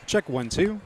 Check 1-2.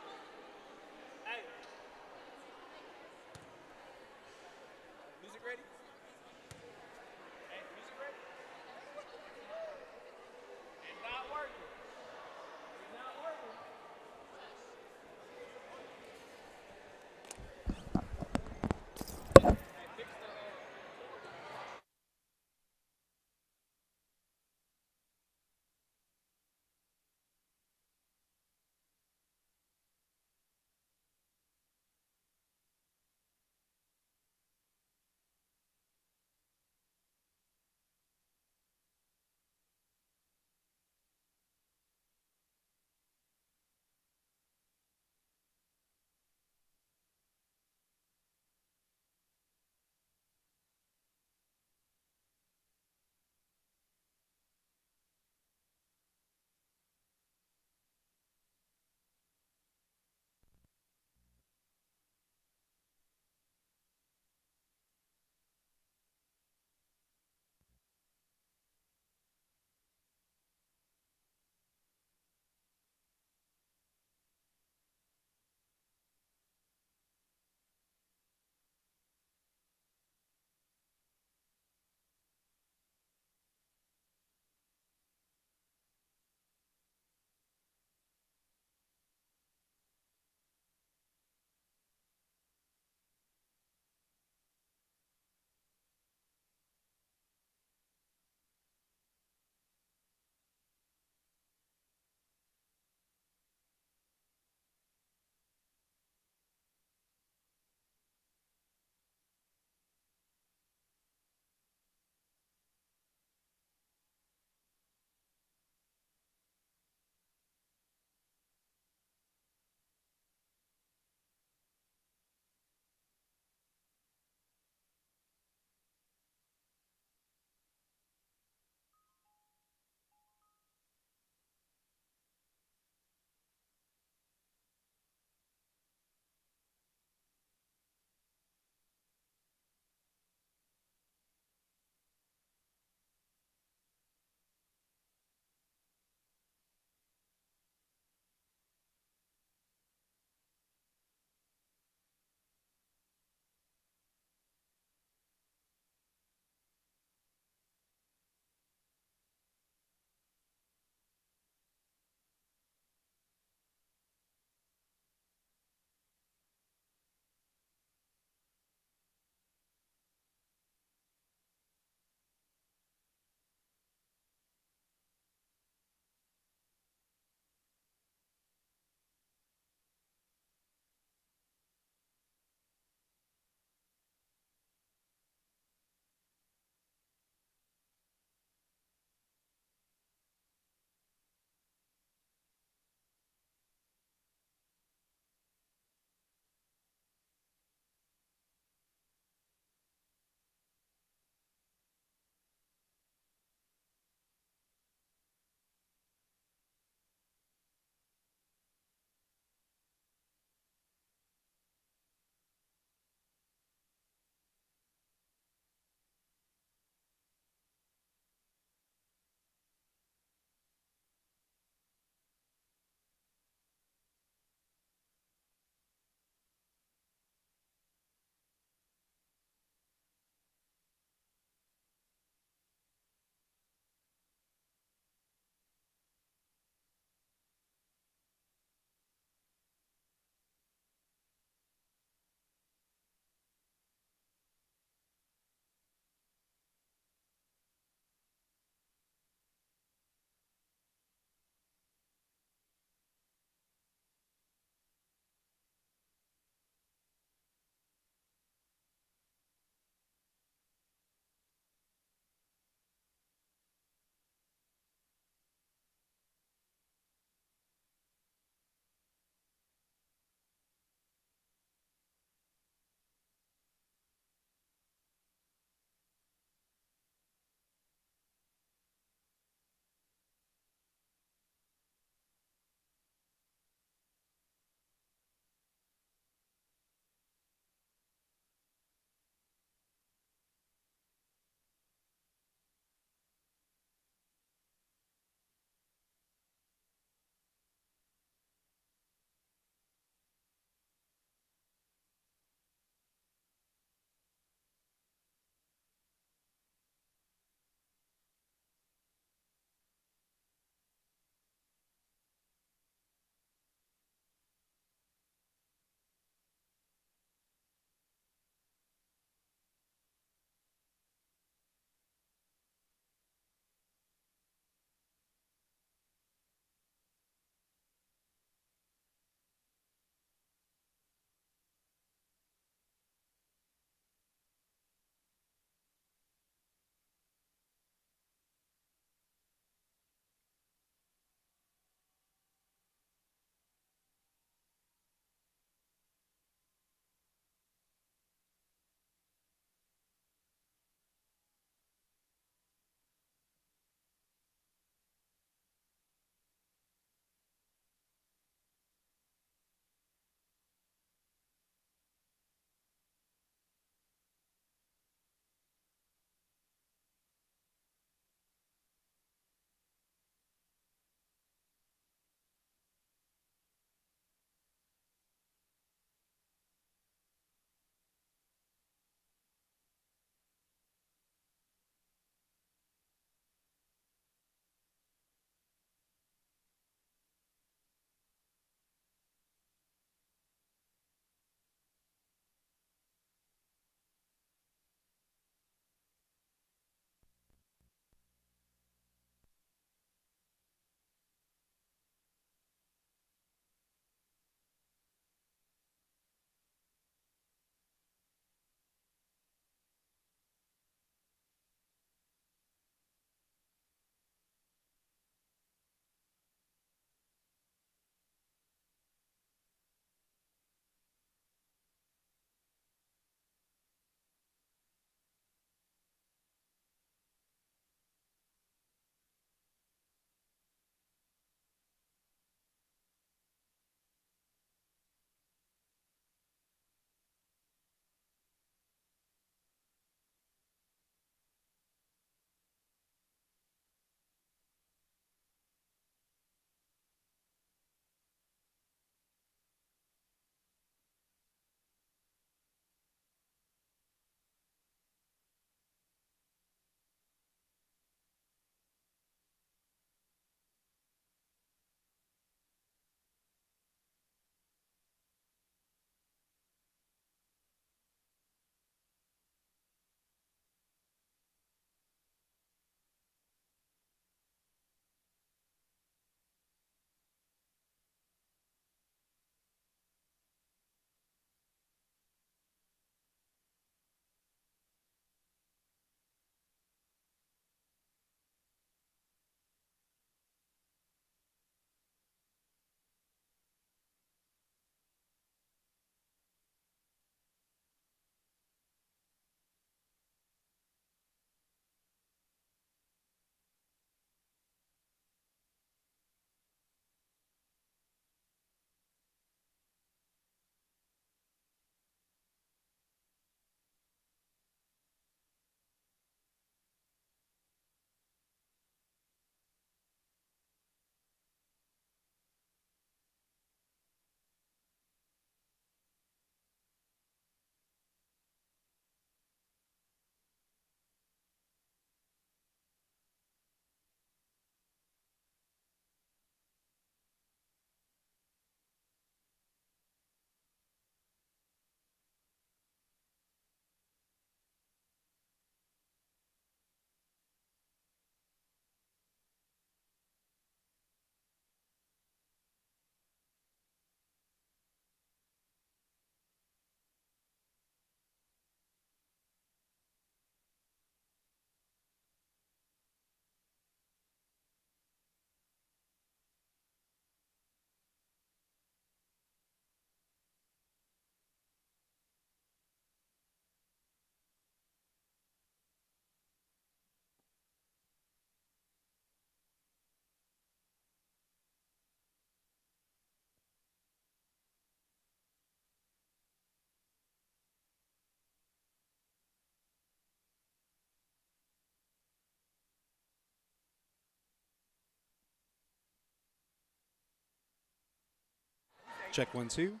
Check 1, 2.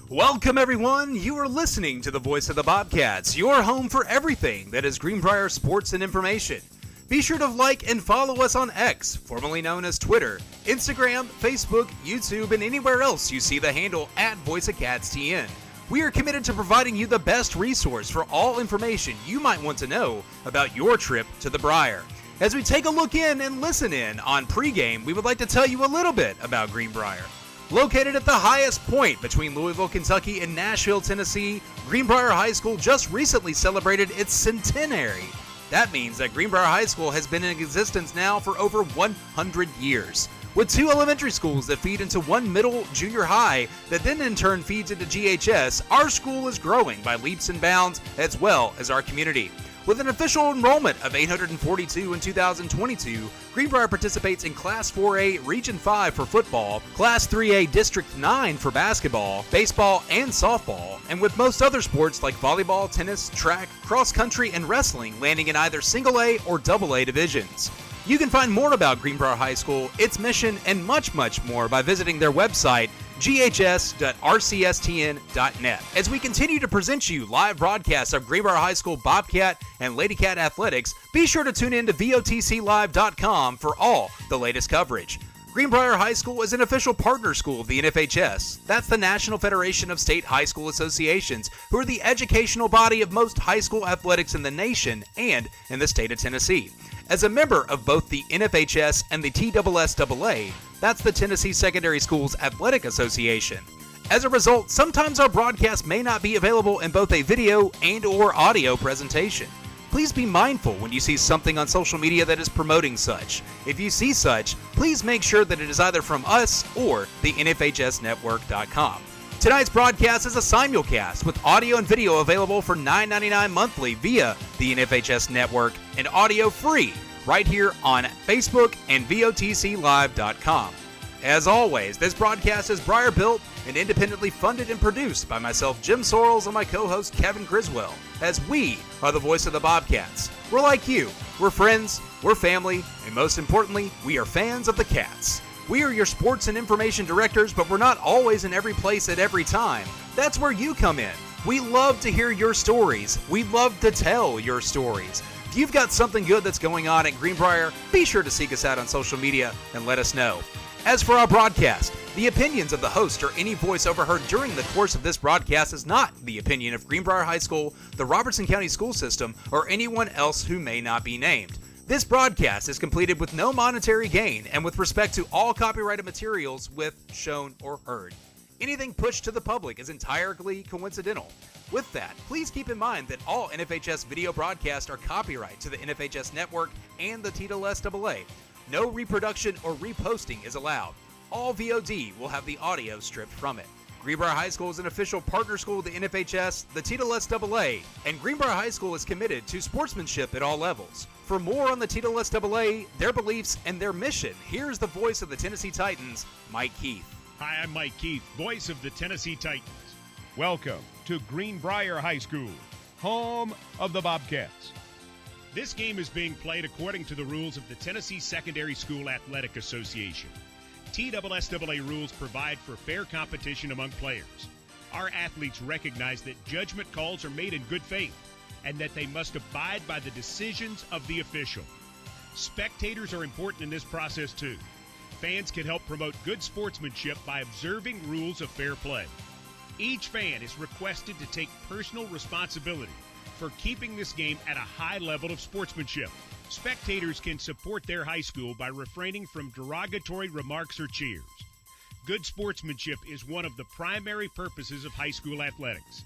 Welcome, everyone. You are listening to the Voice of the Bobcats, your home for everything that is Greenbrier sports and information. Be sure to like and follow us on X, formerly known as Twitter, Instagram, Facebook, YouTube, and anywhere else you see the handle at VoiceOfCatsTN. We are committed to providing you the best resource for all information you might want to know about your trip to the Brier. As we take a look in and listen in on pregame, we would like to tell you a little bit about Greenbrier. Located at the highest point between Louisville, Kentucky and Nashville, Tennessee, Greenbrier High School just recently celebrated its centenary. That means that Greenbrier High School has been in existence now for over 100 years. With 2 elementary schools that feed into one middle junior high that then in turn feeds into GHS, our school is growing by leaps and bounds as well as our community. With an official enrollment of 842 in 2022, Greenbrier participates in Class 4A Region 5 for football, Class 3A District 9 for basketball, baseball, and softball, and with most other sports like volleyball, tennis, track, cross country, and wrestling landing in either single A or double A divisions. You can find more about Greenbrier High School, its mission, and much more by visiting their website, ghs.rcstn.net. As we continue to present you live broadcasts of Greenbrier High School Bobcat and Lady Cat athletics, be sure to tune in to votclive.com for all the latest coverage. Greenbrier High School is an official partner school of the NFHS. That's the National Federation of State High School Associations, who are the educational body of most high school athletics in the nation and in the state of Tennessee. As a member of both the NFHS and the TSSAA, that's the Tennessee Secondary Schools Athletic Association. As a result, sometimes our broadcast may not be available in both a video and/or audio presentation. Please be mindful when you see something on social media that is promoting such. If you see such, please make sure that it is either from us or the NFHSnetwork.com. Tonight's broadcast is a simulcast with audio and video available for $9.99 monthly via the NFHS Network and audio free right here on Facebook and VOTClive.com. As always, this broadcast is Briar built and independently funded and produced by myself, Jim Sorrells, and my co-host, Kevin Griswell, as we are the voice of the Bobcats. We're like you. We're friends, we're family, and most importantly, we are fans of the Cats. We are your sports and information directors, but we're not always in every place at every time. That's where you come in. We love to hear your stories. We love to tell your stories. If you've got something good that's going on at Greenbrier, be sure to seek us out on social media and let us know. As for our broadcast, the opinions of the host or any voice overheard during the course of this broadcast is not the opinion of Greenbrier High School, the Robertson County School System, or anyone else who may not be named. This broadcast is completed with no monetary gain and with respect to all copyrighted materials with shown or heard. Anything pushed to the public is entirely coincidental. With that, please keep in mind that all NFHS video broadcasts are copyright to the NFHS Network and the TSSAA. No reproduction or reposting is allowed. All VOD will have the audio stripped from it. Greenbrier High School is an official partner school of the NFHS, the TSSAA, and Greenbrier High School is committed to sportsmanship at all levels. For more on the TSSAA, their beliefs, and their mission, here's the voice of the Tennessee Titans, Mike Keith. Hi, I'm Mike Keith, voice of the Tennessee Titans. Welcome to Greenbrier High School, home of the Bobcats. This game is being played according to the rules of the Tennessee Secondary School Athletic Association. TSSAA rules provide for fair competition among players. Our athletes recognize that judgment calls are made in good faith and that they must abide by the decisions of the official. Spectators are important in this process too. Fans can help promote good sportsmanship by observing rules of fair play. Each fan is requested to take personal responsibility for keeping this game at a high level of sportsmanship. Spectators can support their high school by refraining from derogatory remarks or cheers. Good sportsmanship is one of the primary purposes of high school athletics.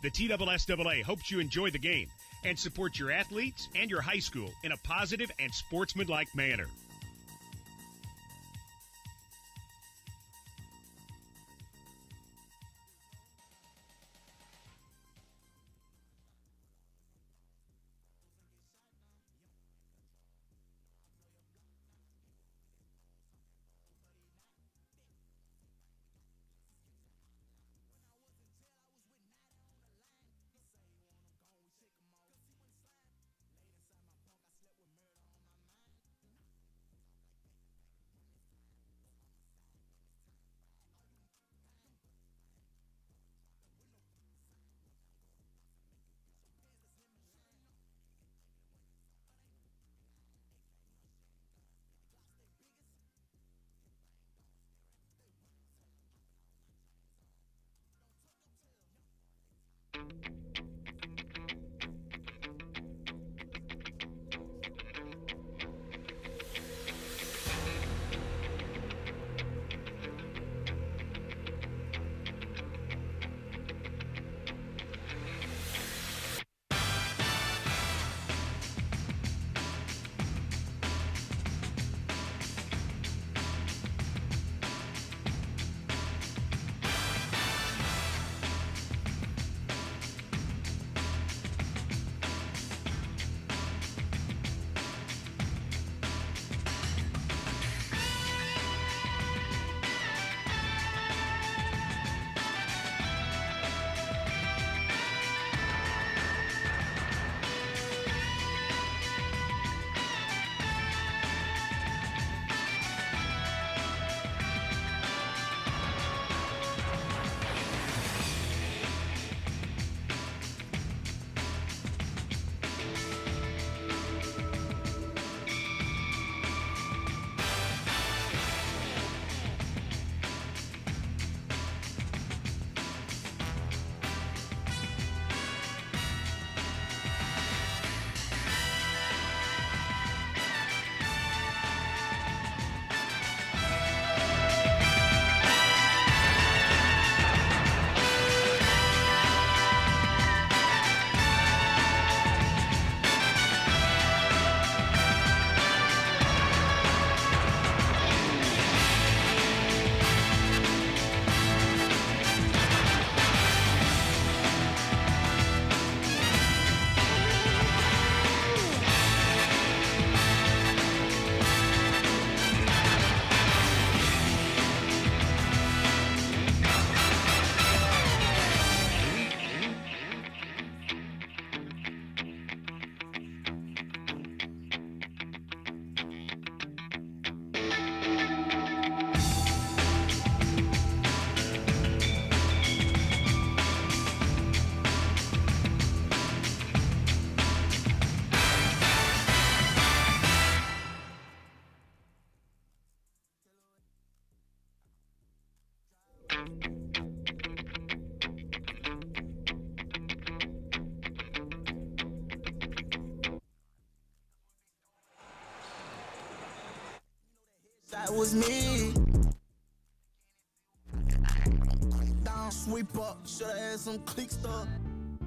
The TSSAA hopes you enjoy the game and support your athletes and your high school in a positive and sportsmanlike manner. That was me. Down, sweep up. Shoulda had some click stuff.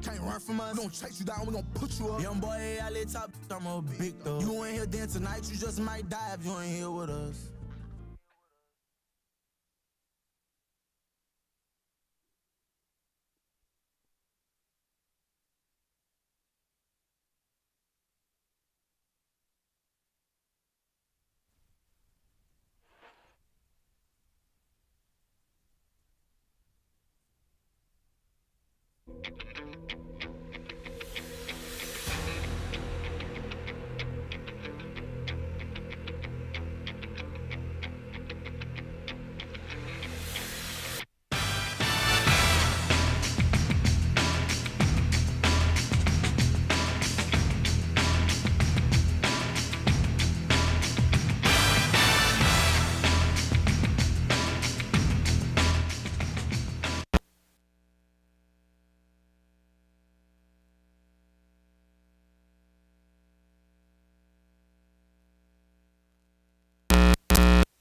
Can't run from us. We gon' chase you down. We gon' put you up. Young boy, I lit top. I'm a big dog. You ain't here then tonight. You just might die if you ain't here with us.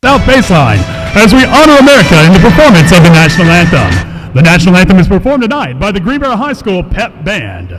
South Baseline, as we honor America in the performance of the national anthem. The national anthem is performed tonight by the Greenbrier High School Pep Band.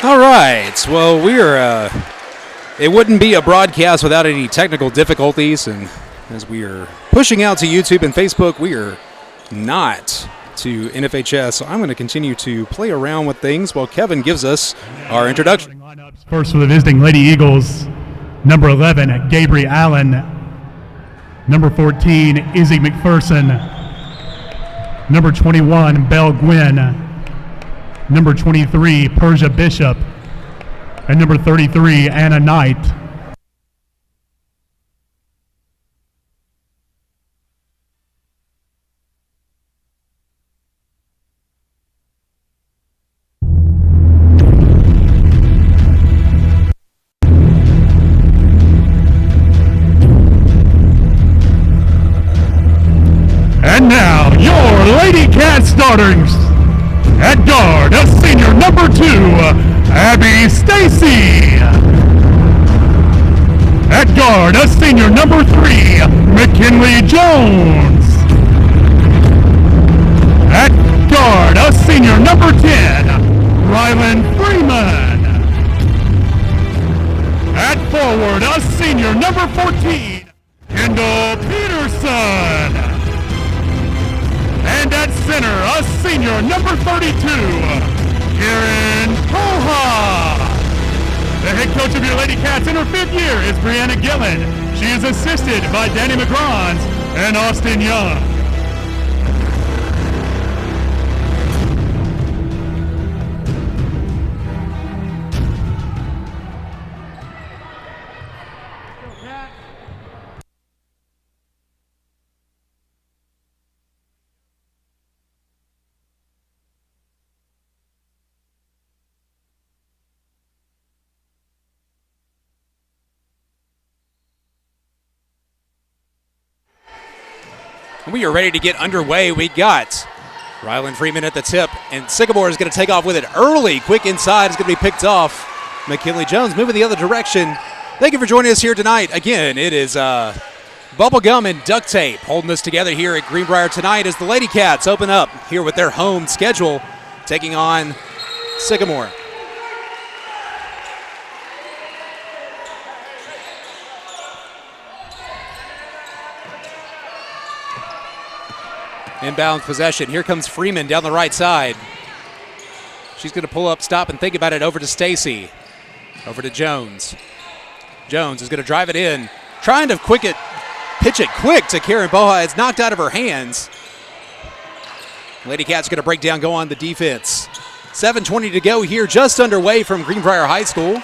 All right. Well, we're. It wouldn't be a broadcast without any technical difficulties, and as we are pushing out to YouTube and Facebook, we are not to NFHS. So I'm going to continue to play around with things while Kevin gives us our introduction. First for the visiting Lady Eagles, number 11, Gabriel Allen. Number 14, Izzy McPherson. Number 21, Belle Gwynn. Number 23, Persia Bishop. And number 33, Anna Knight. And now, your Lady Cat starters. At guard, a senior number 2, Abby Stacy. At guard, a senior number 3, McKinley Jones. At guard, a senior number 10, Rylan Freeman. At forward, a senior number 14, Kendall Peterson. And at center, a senior number 32, Karen Koha. The head coach of your Lady Cats in her 5th year is Brianna Gillen. She is assisted by Danny McGrons and Austin Young. We are ready to get underway. We got Rylan Freeman at the tip, and Sycamore is going to take off with it early. Quick inside is going to be picked off. McKinley Jones moving the other direction. Thank you for joining us here tonight. Again, it is bubblegum and duct tape holding us together here at Greenbrier tonight as the Lady Cats open up here with their home schedule, taking on Sycamore. Inbound possession. Here comes Freeman down the right side. She's going to pull up, stop, and think about it. Over to Stacy. Over to Jones. Jones is going to drive it in. Trying to pitch it quick to Karen Boha. It's knocked out of her hands. Lady Cats going to break down, go on the defense. 7:20 to go here, just underway from Greenbrier High School.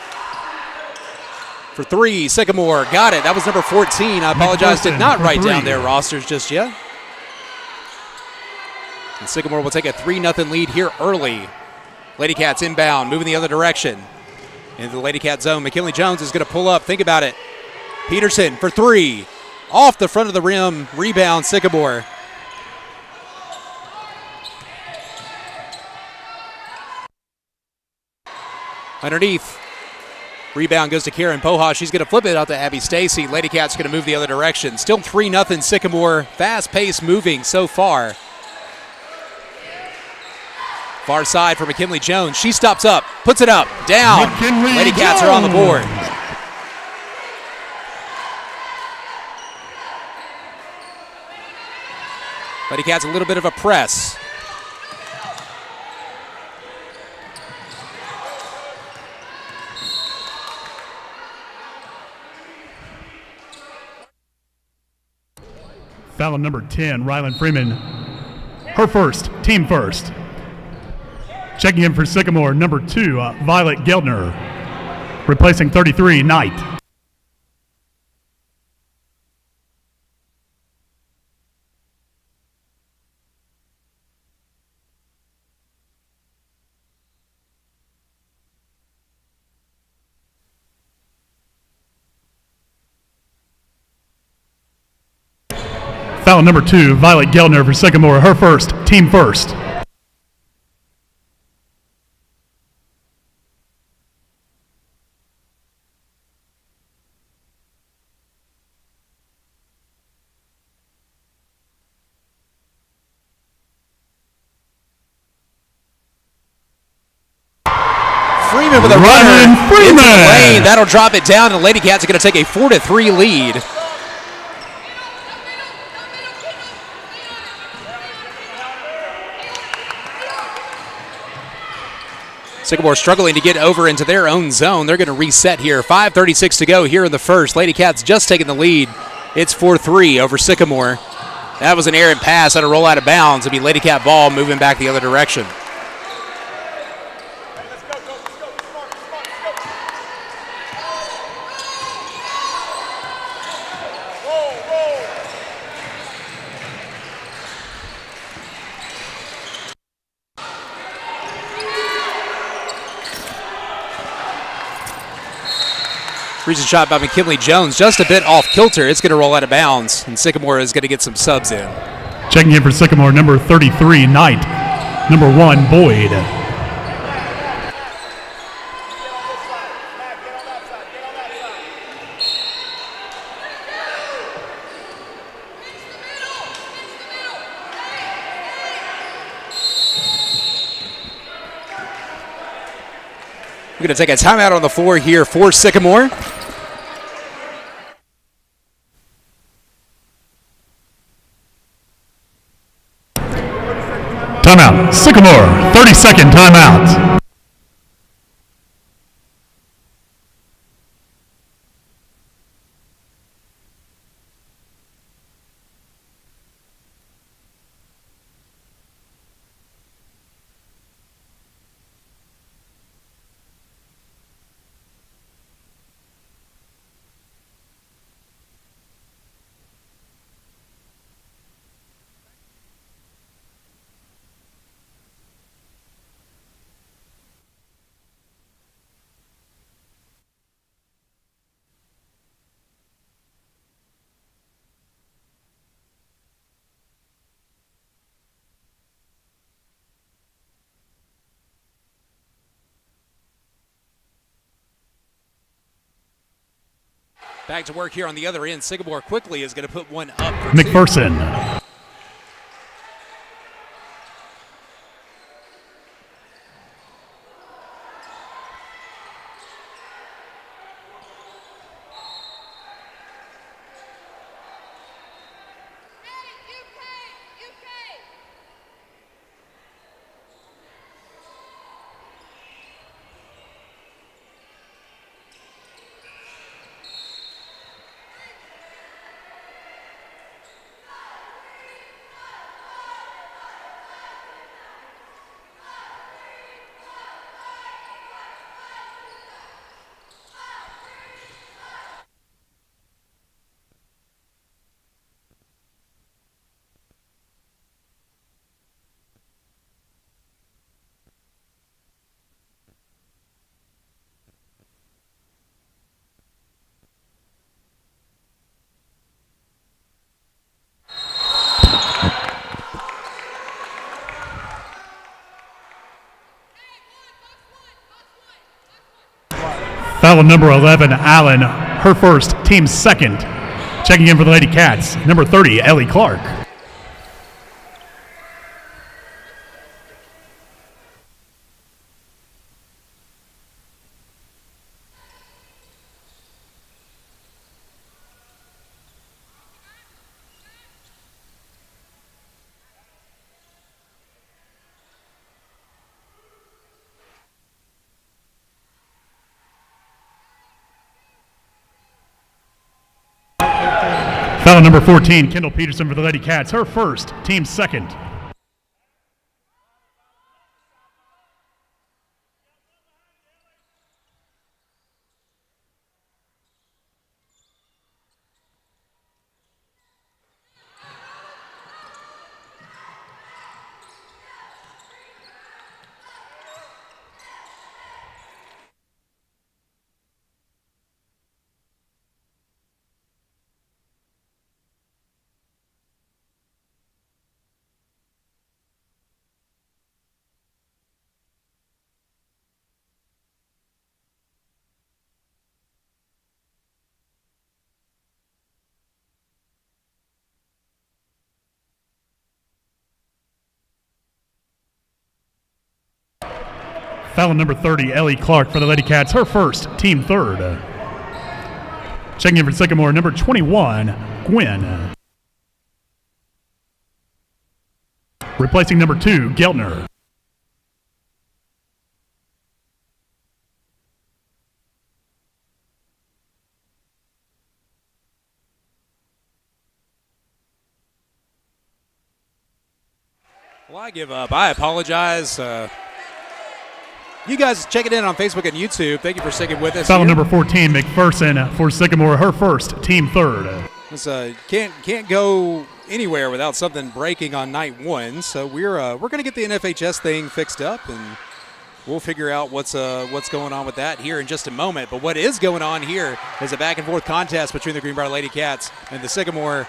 For 3, Sycamore got it. That was number 14. I apologize, did not write down their rosters just yet. And Sycamore will take a 3-0 lead here early. Lady Cats inbound, moving the other direction. Into the Lady Cat zone. McKinley Jones is going to pull up. Think about it. Peterson for 3. Off the front of the rim. Rebound, Sycamore. Underneath. Rebound goes to Karen Poha. She's going to flip it out to Abby Stacy. Lady Cats going to move the other direction. Still 3-0 Sycamore. Fast pace moving so far. Far side for McKinley Jones. She stops up, puts it up, down. McKinley Lady Cats are on the board. Lady Cats a little bit of a press. Foul on number 10, Rylan Freeman. Her first, team first. Checking in for Sycamore, number 2, Violet Geldner. Replacing 33, Knight. Foul number 2, Violet Geldner for Sycamore. Her first, team first. Freeman with a runner Freeman. into the lane. That'll drop it down, and the Lady Cats are going to take a 4-3 lead. Sycamore struggling to get over into their own zone. They're going to reset here. 5:36 to go here in the first. Lady Cats just taking the lead. It's 4-3 over Sycamore. That was an errant pass. That'll roll out of bounds. It'll be Lady Cat ball moving back the other direction. Recent shot by McKinley Jones, just a bit off kilter. It's going to roll out of bounds, and Sycamore is going to get some subs in. Checking in for Sycamore, number 33, Knight. Number 1, Boyd. We're going to take a timeout on the floor here for Sycamore. Timeout. Sycamore, 30-second timeout. Back to work here on the other end. Sycamore quickly is going to put one up for McPherson. Foul number 11, Allen, her first, team second. Checking in for the Lady Cats, number 30, Ellie Clark. Foul number 14, Kendall Peterson for the Lady Cats, her first, team second. Foul number 30, Ellie Clark for the Lady Cats, her first, team third. Checking in for Sycamore, number 21, Gwynn. Replacing number 2, Geltner. Well, I give up. I apologize. You guys checking in on Facebook and YouTube. Thank you for sticking with us. Foul number 14, McPherson for Sycamore, her first, team third. This can't go anywhere without something breaking on night one. So we're going to get the NFHS thing fixed up, and we'll figure out what's going on with that here in just a moment. But what is going on here is a back and forth contest between the Greenbrier Lady Cats and the Sycamore.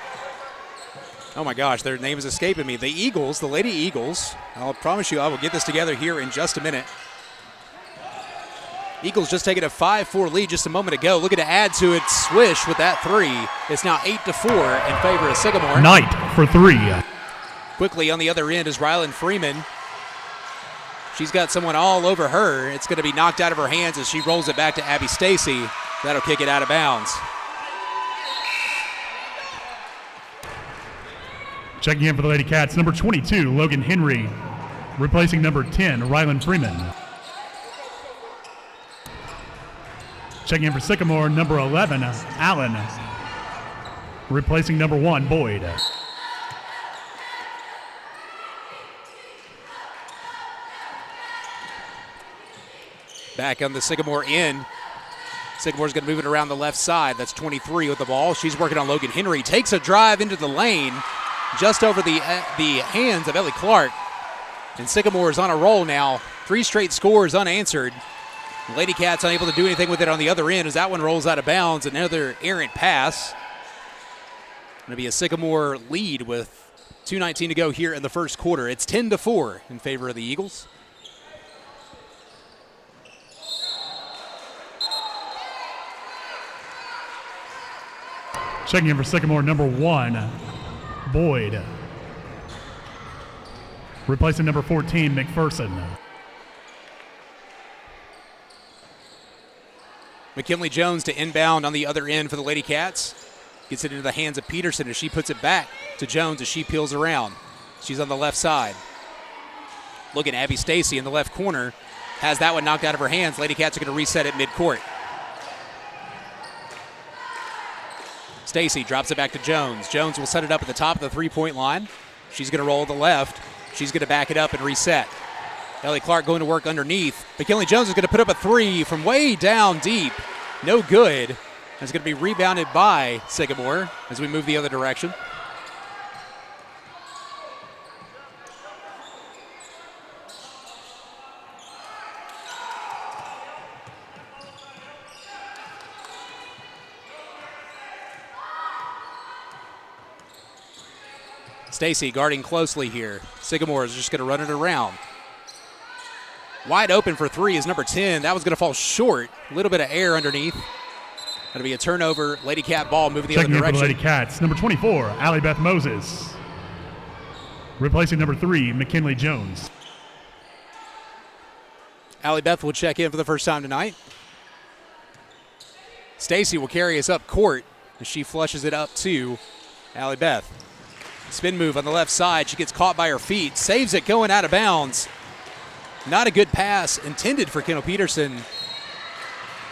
Oh my gosh, their name is escaping me. The Eagles, the Lady Eagles. I'll promise you I will get this together here in just a minute. Eagles just taking a 5-4 lead just a moment ago. Looking to add to it, swish with that three. It's now 8-4 in favor of Sycamore. Knight for three. Quickly on the other end is Rylan Freeman. She's got someone all over her. It's going to be knocked out of her hands as she rolls it back to Abby Stacy. That'll kick it out of bounds. Checking in for the Lady Cats, number 22, Logan Henry. Replacing number 10, Rylan Freeman. Checking in for Sycamore, number 11, Allen. Replacing number 1, Boyd. Back on the Sycamore end. Sycamore's going to move it around the left side. That's 23 with the ball. She's working on Logan Henry. Takes a drive into the lane just over the hands of Ellie Clark. And Sycamore is on a roll now. 3 straight scores unanswered. Lady Cats unable to do anything with it on the other end as that one rolls out of bounds. Another errant pass. Going to be a Sycamore lead with 2:19 to go here in the first quarter. It's 10-4 in favor of the Eagles. Checking in for Sycamore, number 1, Boyd. Replacing number 14, McPherson. McKinley Jones to inbound on the other end for the Lady Cats. Gets it into the hands of Peterson as she puts it back to Jones as she peels around. She's on the left side. Looking at Abby Stacy in the left corner. Has that one knocked out of her hands. Lady Cats are going to reset it midcourt. Stacy drops it back to Jones. Jones will set it up at the top of the three-point line. She's going to roll to the left. She's going to back it up and reset. Ellie Clark going to work underneath. McKinley Jones is going to put up a three from way down deep. No good. It's going to be rebounded by Sycamore as we move the other direction. Stacy guarding closely here. Sycamore is just going to run it around. Wide open for three is number 10. That was going to fall short. A little bit of air underneath. Going to be a turnover. Lady Cat ball moving the other direction. Checking in for the Lady Cats, number 24, Allie Beth Moses. Replacing number 3, McKinley Jones. Allie Beth will check in for the first time tonight. Stacy will carry us up court as she flushes it up to Allie Beth. Spin move on the left side. She gets caught by her feet. Saves it going out of bounds. Not a good pass intended for Kendall Peterson.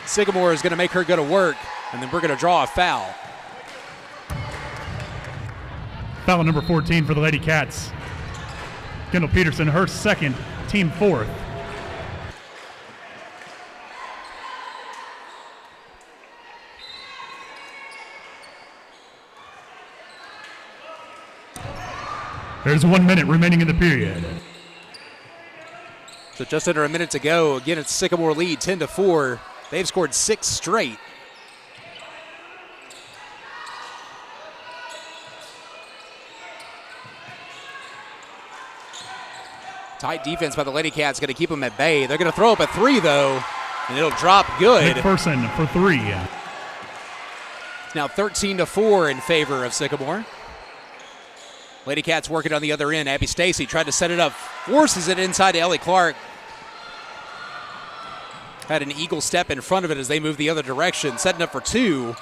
Sycamore is going to make her go to work, and then we're going to draw a foul. Foul number 14 for the Lady Cats. Kendall Peterson, her second, team fourth. There's 1 minute remaining in the period. So just under a minute to go. Again, it's Sycamore lead 10-4. They've scored 6 straight. Tight defense by the Lady Cats, going to keep them at bay. They're going to throw up a 3, though, and it'll drop good. McPherson for 3. It's now 13-4 in favor of Sycamore. Lady Cats working on the other end. Abby Stacy tried to set it up, forces it inside to Ellie Clark. Had an eagle step in front of it as they move the other direction, setting up for 2.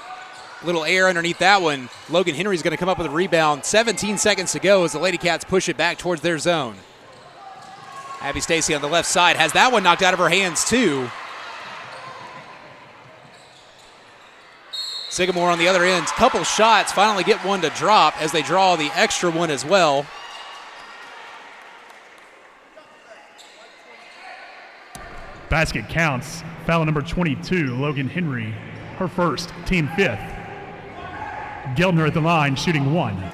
Little air underneath that one. Logan Henry's going to come up with a rebound. 17 seconds to go as the Lady Cats push it back towards their zone. Abby Stacy on the left side has that one knocked out of her hands too. Sycamore on the other end, couple shots, finally get one to drop as they draw the extra one as well. Basket counts. Foul number 22, Logan Henry, her first, team fifth. Geldner at the line, shooting 1.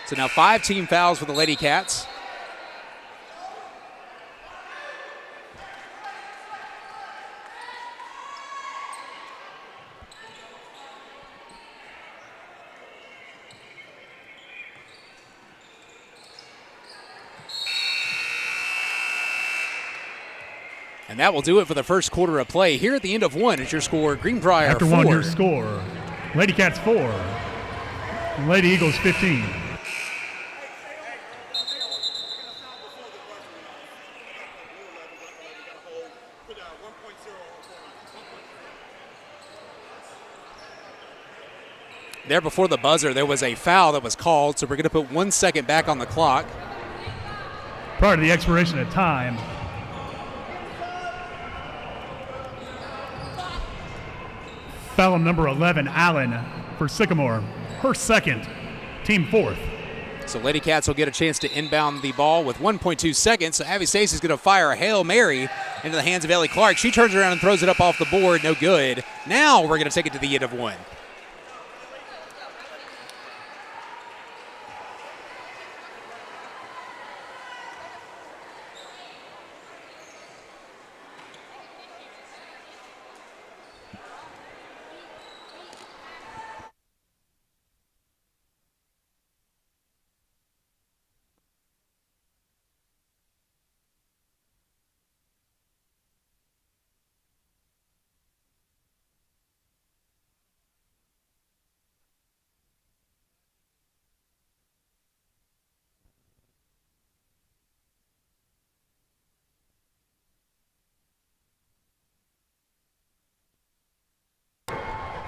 So now 5 team fouls for the Lady Cats. And that will do it for the first quarter of play. Here at the end of 1 is your score, Greenbrier After 4. 1, your score, Lady Cats 4, Lady Eagles 15. There before the buzzer, there was a foul that was called, so we're going to put 1 second back on the clock. Prior to the expiration of time, foul number 11, Allen for Sycamore, her second, team fourth. So Lady Cats will get a chance to inbound the ball with 1.2 seconds. So Abby Stacy's going to fire a Hail Mary into the hands of Ellie Clark. She turns around and throws it up off the board. No good. Now we're going to take it to the end of 1.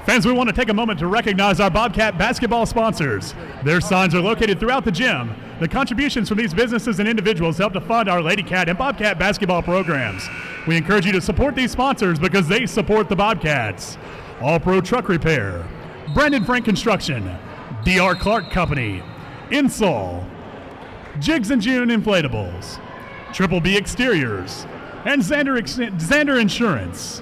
Fans, we want to take a moment to recognize our Bobcat basketball sponsors. Their signs are located throughout the gym. The contributions from these businesses and individuals help to fund our Lady Cat and Bobcat basketball programs. We encourage you to support these sponsors because they support the Bobcats. All Pro Truck Repair, Brandon Frank Construction, D.R. Clark Company, Insol, Jigs and June Inflatables, Triple B Exteriors, and Xander Insurance.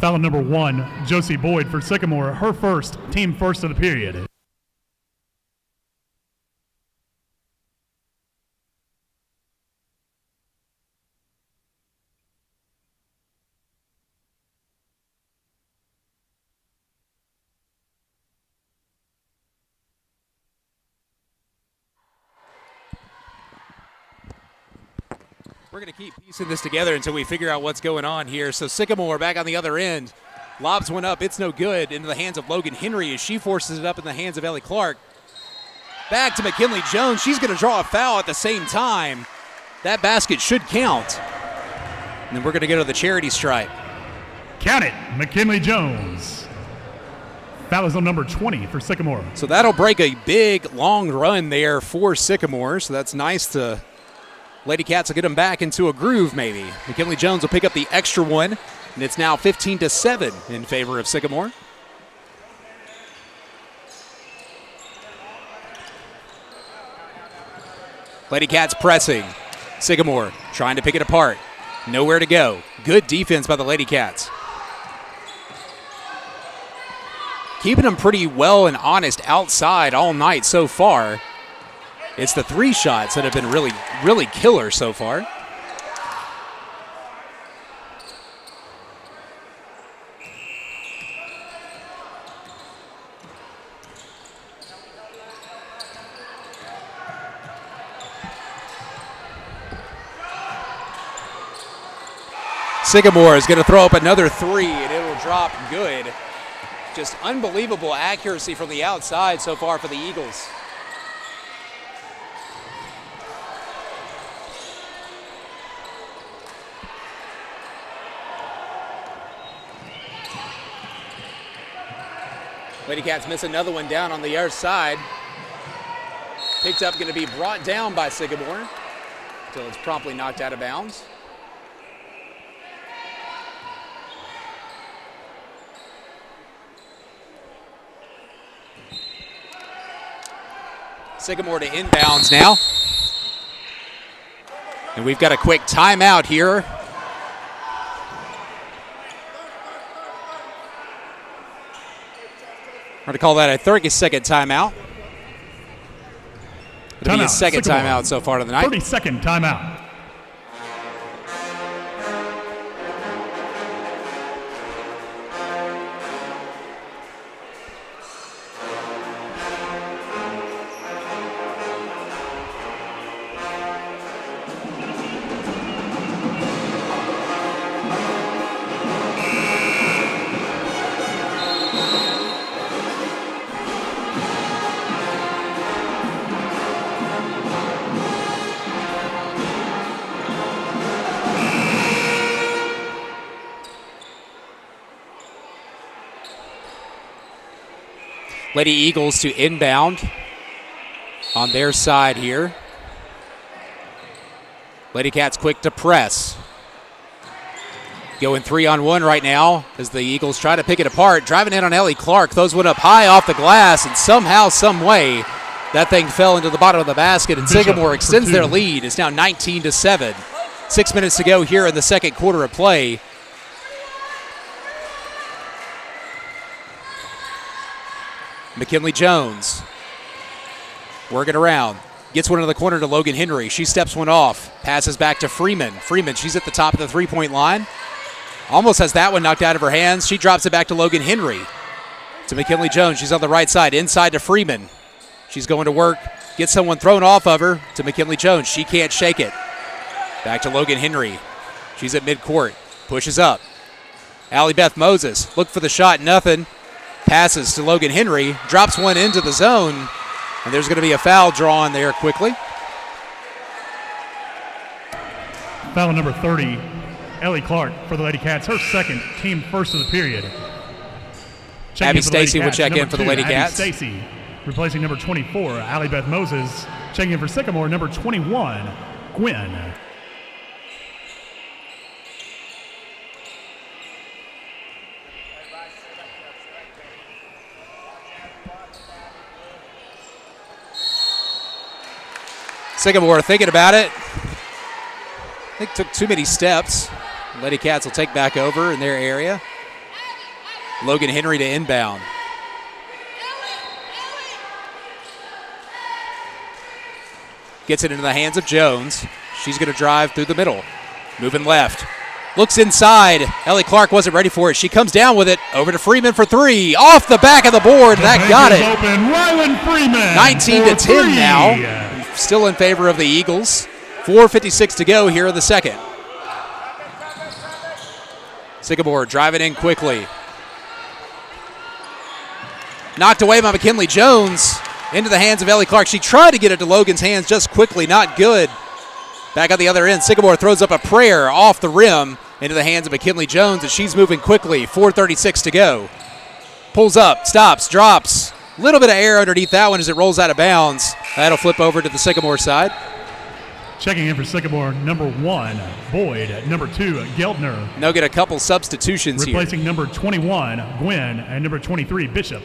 Foul number 1, Josie Boyd for Sycamore, her first, team first of the period. We're going to keep piecing this together until we figure out what's going on here. So Sycamore back on the other end. Lobs one up. It's no good. Into the hands of Logan Henry as she forces it up in the hands of Ellie Clark. Back to McKinley Jones. She's going to draw a foul at the same time. That basket should count. And then we're going to go to the charity stripe. Count it, McKinley Jones. Foul is on number 20 for Sycamore. So that'll break a big, long run there for Sycamore. So that's nice to... Lady Cats will get them back into a groove, maybe. McKinley Jones will pick up the extra one, and it's now 15-7 in favor of Sycamore. Lady Cats pressing. Sycamore trying to pick it apart. Nowhere to go. Good defense by the Lady Cats. Keeping them pretty well and honest outside all night so far. It's the three shots that have been really, really killer so far. Sycamore is going to throw up another three, and it will drop good. Just unbelievable accuracy from the outside so far for the Eagles. Lady Cats miss another one down on the other side. Picked up, going to be brought down by Sycamore until it's promptly knocked out of bounds. Sycamore to inbounds now. And we've got a quick timeout here. We're going to call that a 30-second timeout. It'll be a second timeout so far to the night. 30-second timeout. Lady Eagles to inbound on their side here. Lady Cats quick to press. Going 3-on-1 right now as the Eagles try to pick it apart. Driving in on Ellie Clark. Throws one up high off the glass, and somehow, some way, that thing fell into the bottom of the basket, and Sycamore extends their lead. It's now 19-7. 6 minutes to go here in the second quarter of play. McKinley Jones working around. Gets one in the corner to Logan Henry. She steps one off. Passes back to Freeman. Freeman, she's at the top of the three-point line. Almost has that one knocked out of her hands. She drops it back to Logan Henry. To McKinley Jones. She's on the right side. Inside to Freeman. She's going to work. Gets someone thrown off of her to McKinley Jones. She can't shake it. Back to Logan Henry. She's at midcourt. Pushes up. Allie Beth Moses. Look for the shot. Nothing. Passes to Logan Henry, drops one into the zone, and there's going to be a foul drawn there quickly. Foul number 30, Ellie Clark for the Lady Cats, her second, team first of the period. Abby Stacy will check in for the Lady Cats. Abby Stacy replacing number 24, Allie Beth Moses. Checking in for Sycamore, number 21, Gwen. Sycamore thinking about it. I think took too many steps. Lady Cats will take back over in their area. Logan Henry to inbound. Gets it into the hands of Jones. She's going to drive through the middle. Moving left. Looks inside. Ellie Clark wasn't ready for it. She comes down with it. Over to Freeman for three. Off the back of the board. That got it. Open. Rylan Freeman. 19 to 10 now. Still in favor of the Eagles. 4:56 to go here in the second. Sycamore driving in quickly. Knocked away by McKinley Jones. Into the hands of Ellie Clark. She tried to get it to Logan's hands just quickly. Not good. Back on the other end, Sycamore throws up a prayer off the rim into the hands of McKinley Jones, and she's moving quickly. 4:36 to go. Pulls up, stops, drops. A little bit of air underneath that one as it rolls out of bounds. That'll flip over to the Sycamore side. Checking in for Sycamore, number 1, Boyd. Number 2, Geldner. They'll get a couple substitutions here. Replacing number 21, Gwynn, and number 23, Bishop.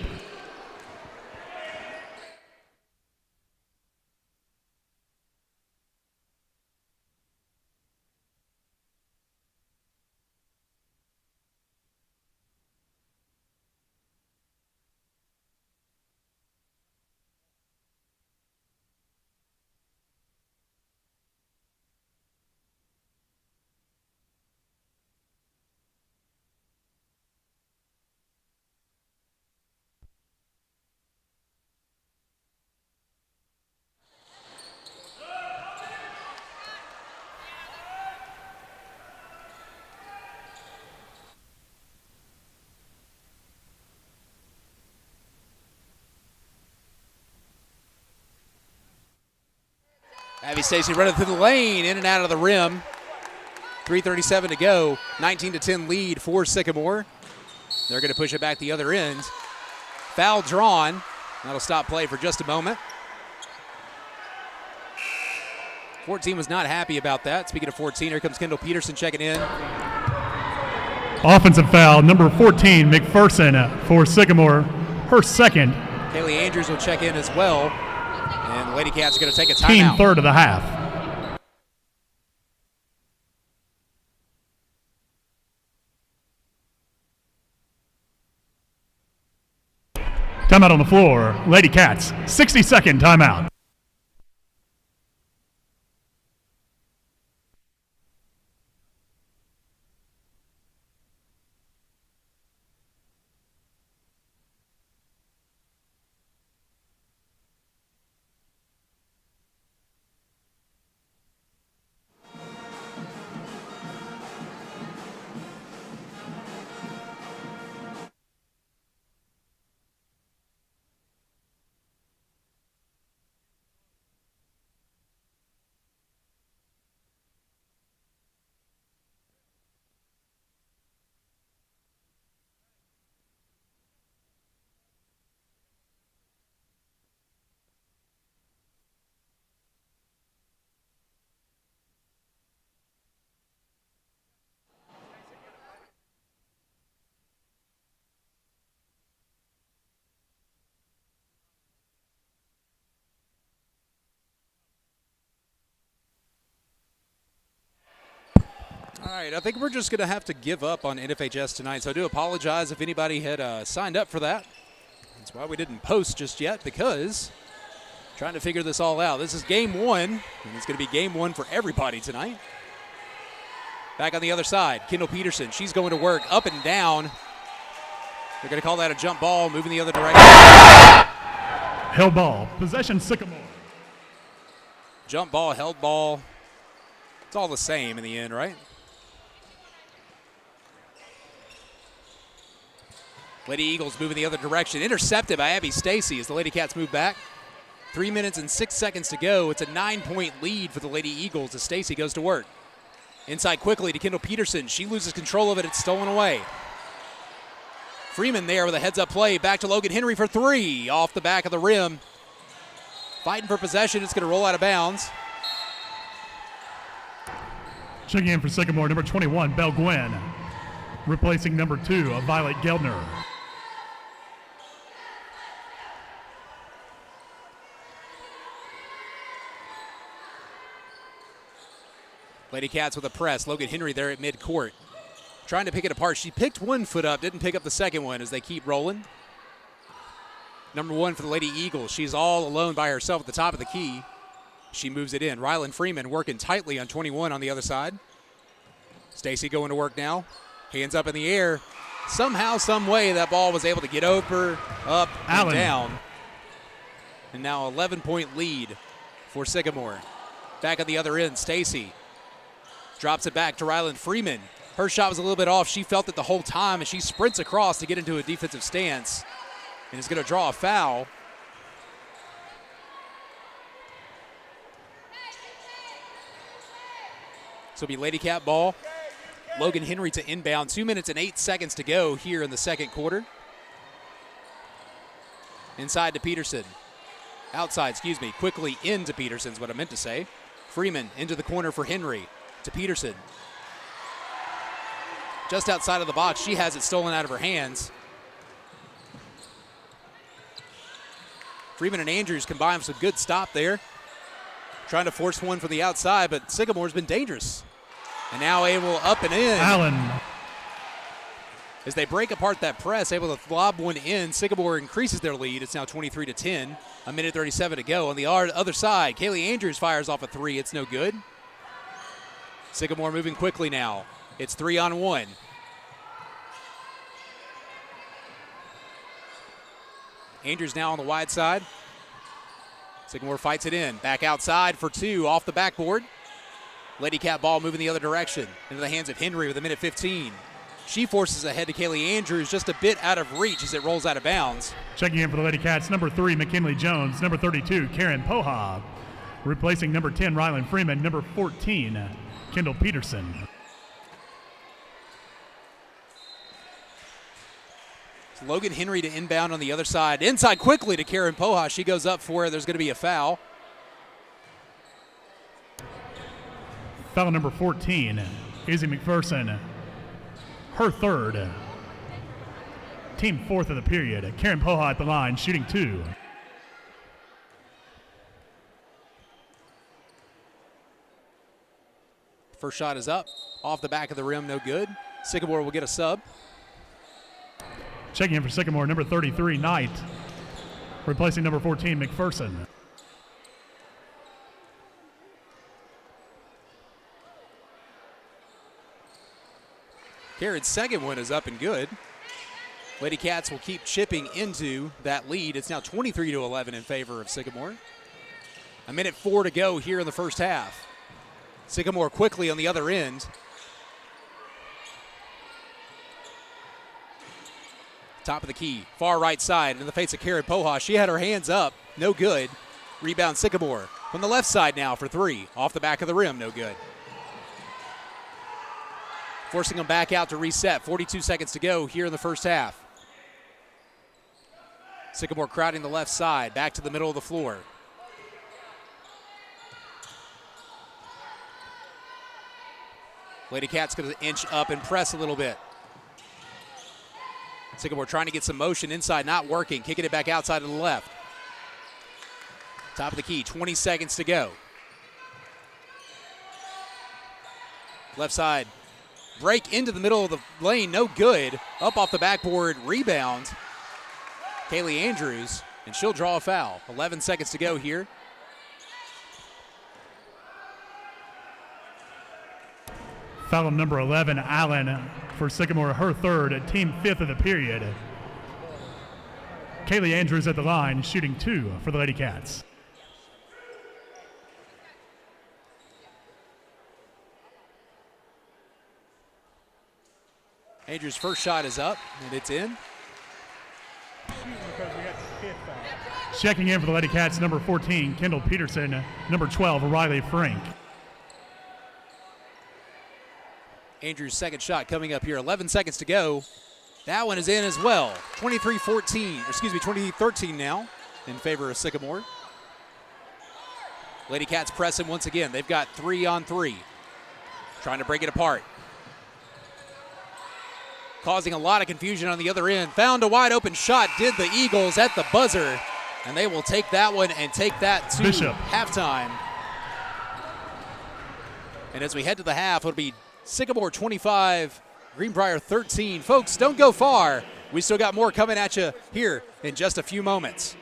Abby Stacy running through the lane, in and out of the rim. 3:37 to go. 19 to 10 lead for Sycamore. They're going to push it back the other end. Foul drawn. That'll stop play for just a moment. 14 was not happy about that. Speaking of 14, here comes Kendall Peterson checking in. Offensive foul, number 14, McPherson for Sycamore, her second. Kaylee Andrews will check in as well. And the Lady Cats are going to take a timeout. Team third of the half. Timeout on the floor. Lady Cats, 60-second timeout. All right, I think we're just going to have to give up on NFHS tonight, so I do apologize if anybody had signed up for that. That's why we didn't post just yet, because trying to figure this all out. This is game one, and it's going to be game one for everybody tonight. Back on the other side, Kendall Peterson. She's going to work up and down. They're going to call that a jump ball, moving the other direction. Held ball, possession Sycamore. Jump ball, held ball. It's all the same in the end, right? Lady Eagles moving the other direction. Intercepted by Abby Stacy as the Lady Cats move back. 3 minutes and 6 seconds to go. It's a 9-point lead for the Lady Eagles as Stacy goes to work. Inside quickly to Kendall Peterson. She loses control of it. It's stolen away. Freeman there with a heads-up play. Back to Logan Henry for three. Off the back of the rim. Fighting for possession. It's going to roll out of bounds. Checking in for Sycamore, number 21, Belle Gwynn. Replacing number 2, Violet Geldner. Lady Cats with a press. Logan Henry there at midcourt. trying to pick it apart. She picked one foot up, didn't pick up the second one as they keep rolling. Number 1 for the Lady Eagles. She's all alone by herself at the top of the key. She moves it in. Rylan Freeman working tightly on 21 on the other side. Stacy going to work now. Hands up in the air. Somehow, some way, that ball was able to get over, up, and down. And now 11-point lead for Sycamore. Back on the other end, Stacy drops it back to Rylan Freeman. Her shot was a little bit off. She felt it the whole time, and she sprints across to get into a defensive stance and is going to draw a foul. So it'll be Lady Cat ball. Logan Henry to inbound. 2 minutes and 8 seconds to go here in the second quarter. Inside to Peterson. Outside, quickly into Peterson's what I meant to say. Freeman into the corner for Henry. To Peterson. Just outside of the box, she has it stolen out of her hands. Freeman and Andrews combined with some good stop there. Trying to force one from the outside, but Sycamore's been dangerous. And now able up and in. Allen. As they break apart that press, able to lob one in, Sycamore increases their lead. It's now 23-10. A minute 37 to go. On the other side, Kaylee Andrews fires off a three. It's no good. Sycamore moving quickly now. It's 3-on-1. Andrews now on the wide side. Sycamore fights it in. Back outside for two off the backboard. Lady Cat ball moving the other direction into the hands of Henry with a minute 15. She forces ahead to Kaylee Andrews, just a bit out of reach as it rolls out of bounds. Checking in for the Lady Cats, number 3, McKinley Jones. Number 32, Karen Poha. Replacing number 10, Rylan Freeman. Number 14, Kendall Peterson. Logan Henry to inbound on the other side. Inside quickly to Karen Poha. She goes up for it. There's going to be a foul. Foul number 14, Izzy McPherson. Her third. Team fourth of the period. Karen Poha at the line, shooting 2. First shot is up. Off the back of the rim, no good. Sycamore will get a sub. Checking in for Sycamore, number 33, Knight. Replacing number 14, McPherson. Karen's second one is up and good. Lady Cats will keep chipping into that lead. It's now 23-11 in favor of Sycamore. A minute 4 to go here in the first half. Sycamore quickly on the other end. Top of the key, far right side in the face of Karen Poha. She had her hands up, no good. Rebound Sycamore from the left side now for 3. Off the back of the rim, no good. Forcing them back out to reset. 42 seconds to go here in the first half. Sycamore crowding the left side, back to the middle of the floor. Lady Cat's going to inch up and press a little bit. Sycamore trying to get some motion inside, not working. Kicking it back outside to the left. Top of the key, 20 seconds to go. Left side, break into the middle of the lane, no good. Up off the backboard, rebound. Kaylee Andrews, and she'll draw a foul. 11 seconds to go here. Foul number 11, Allen for Sycamore, her third, team fifth of the period. Kaylee Andrews at the line, shooting 2 for the Lady Cats. Andrews' first shot is up, and it's in. Checking in for the Lady Cats, number 14, Kendall Peterson. Number 12, Riley Frank. Andrews' second shot coming up here. 11 seconds to go. That one is in as well. 20-13 now in favor of Sycamore. Lady Cats pressing once again. They've got 3-on-3. Trying to break it apart. Causing a lot of confusion on the other end. Found a wide open shot. Did the Eagles at the buzzer. And they will take that one and take that to Bishop. halftime. And as we head to the half, it'll be Sycamore 25, Greenbrier 13. Folks, don't go far. We still got more coming at you here in just a few moments.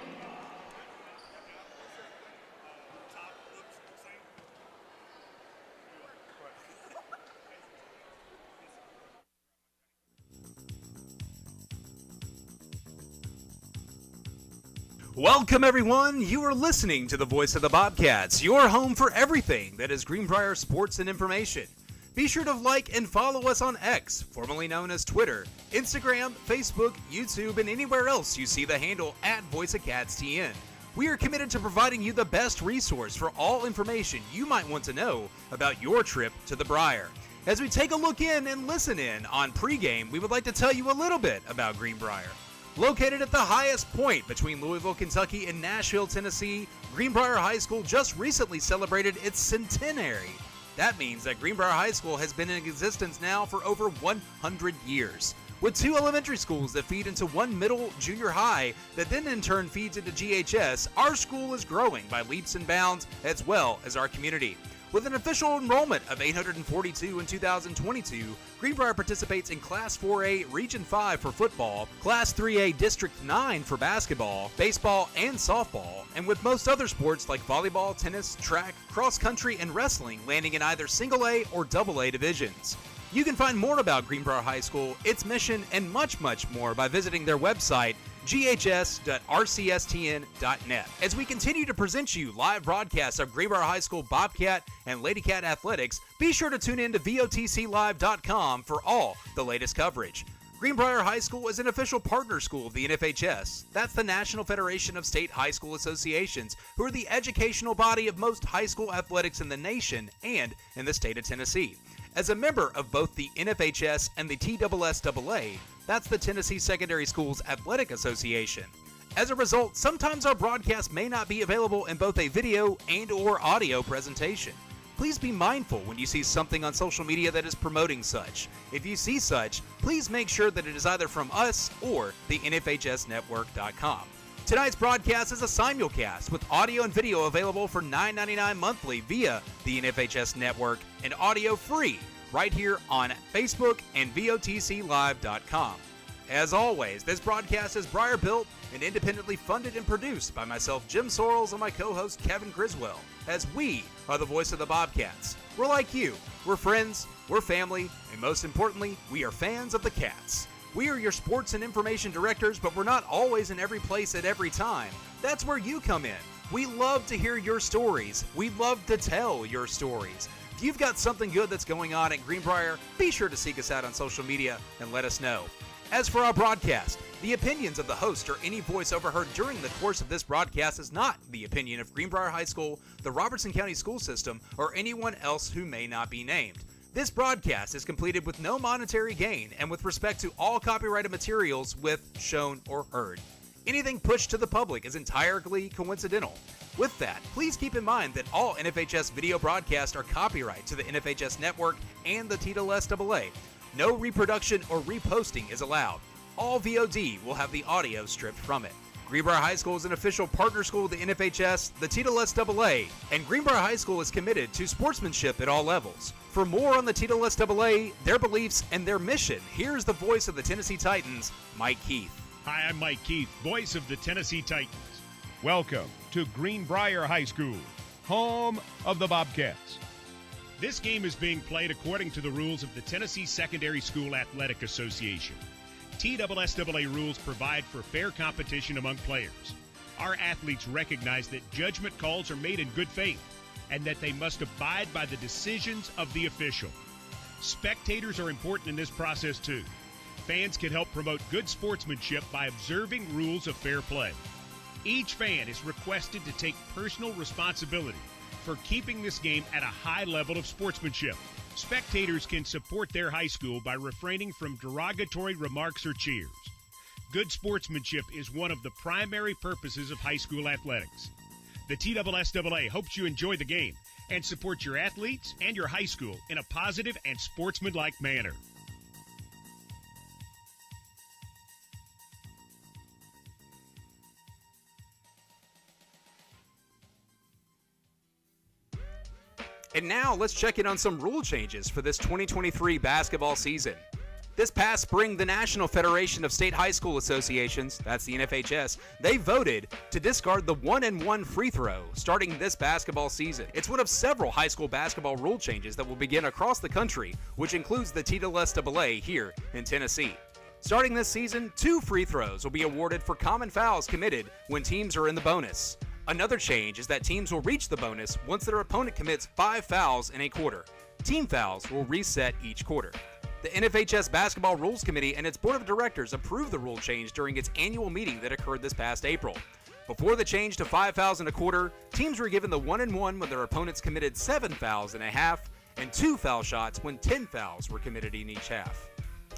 Welcome, everyone. You are listening to the Voice of the Bobcats, your home for everything that is Greenbrier sports and information. Be sure to like and follow us on X, formerly known as Twitter, Instagram, Facebook, YouTube, and anywhere else you see the handle @VoiceOfCatsTN. We are committed to providing you the best resource for all information you might want to know about your trip to the Briar. As we take a look in and listen in on pregame, we would like to tell you a little bit about Greenbrier. Located at the highest point between Louisville, Kentucky and Nashville, Tennessee, Greenbrier High School just recently celebrated its centenary. That means that Greenbrier High School has been in existence now for over 100 years. With 2 elementary schools that feed into 1 middle junior high that then in turn feeds into GHS, our school is growing by leaps and bounds as well as our community. With an official enrollment of 842 in 2022, Greenbrier participates in Class 4A Region 5 for football, Class 3A District 9 for basketball, baseball, and softball, and with most other sports like volleyball, tennis, track, cross country, and wrestling landing in either single A or double A divisions. You can find more about Greenbrier High School, its mission, and much, much more by visiting their website, ghs.rcstn.net. As we continue to present you live broadcasts of Greenbrier High School Bobcat and Lady Cat athletics, be sure to tune in to VOTClive.com for all the latest coverage. Greenbrier High School is an official partner school of the NFHS. That's the National Federation of State High School Associations, who are the educational body of most high school athletics in the nation and in the state of Tennessee. As a member of both the NFHS and the TSSAA, that's the Tennessee Secondary Schools Athletic Association. As a result, sometimes our broadcast may not be available in both a video and/or audio presentation. Please be mindful when you see something on social media that is promoting such. If you see such, please make sure that it is either from us or the NFHSnetwork.com. Tonight's broadcast is a simulcast with audio and video available for $9.99 monthly via the NFHS Network and audio free right here on Facebook and VOTClive.com. As always, this broadcast is Briar built and independently funded and produced by myself, Jim Sorrells, and my co-host, Kevin Criswell, as we are the voice of the Bobcats. We're like you. We're friends, we're family, and most importantly, we are fans of the Cats. We are your sports and information directors, but we're not always in every place at every time. That's where you come in. We love to hear your stories. We love to tell your stories. If you've got something good that's going on at Greenbrier, be sure to seek us out on social media and let us know. As for our broadcast, the opinions of the host or any voice overheard during the course of this broadcast is not the opinion of Greenbrier High School, the Robertson County School System, or anyone else who may not be named. This broadcast is completed with no monetary gain and with respect to all copyrighted materials with shown or heard. Anything pushed to the public is entirely coincidental. With that, please keep in mind that all NFHS video broadcasts are copyright to the NFHS Network and the TSSAA. No reproduction or reposting is allowed. All VOD will have the audio stripped from it. Greenbrier High School is an official partner school of the NFHS, the TSSAA, and Greenbrier High School is committed to sportsmanship at all levels. For more on the TSSAA, their beliefs, and their mission, here's the voice of the Tennessee Titans, Mike Keith. Hi, I'm Mike Keith, voice of the Tennessee Titans. Welcome to Greenbrier High School, home of the Bobcats. This game is being played according to the rules of the Tennessee Secondary School Athletic Association. TSSAA rules provide for fair competition among players. Our athletes recognize that judgment calls are made in good faith and that they must abide by the decisions of the official. Spectators are important in this process too. Fans can help promote good sportsmanship by observing rules of fair play. Each fan is requested to take personal responsibility for keeping this game at a high level of sportsmanship. Spectators can support their high school by refraining from derogatory remarks or cheers. Good sportsmanship is one of the primary purposes of high school athletics. The TSSAA hopes you enjoy the game and support your athletes and your high school in a positive and sportsmanlike manner. And now let's check in on some rule changes for this 2023 basketball season. This past spring, the National Federation of State High School Associations, that's the NFHS, they voted to discard the 1-and-1 free throw starting this basketball season. It's one of several high school basketball rule changes that will begin across the country, which includes the TSSAA here in Tennessee. Starting this season, 2 free throws will be awarded for common fouls committed when teams are in the bonus. Another change is that teams will reach the bonus once their opponent commits 5 fouls in a quarter. Team fouls will reset each quarter. The NFHS Basketball Rules Committee and its Board of Directors approved the rule change during its annual meeting that occurred this past April. Before the change to 5 fouls in a quarter, teams were given the 1-and-1 when their opponents committed 7 fouls in a half, and 2 foul shots when 10 fouls were committed in each half.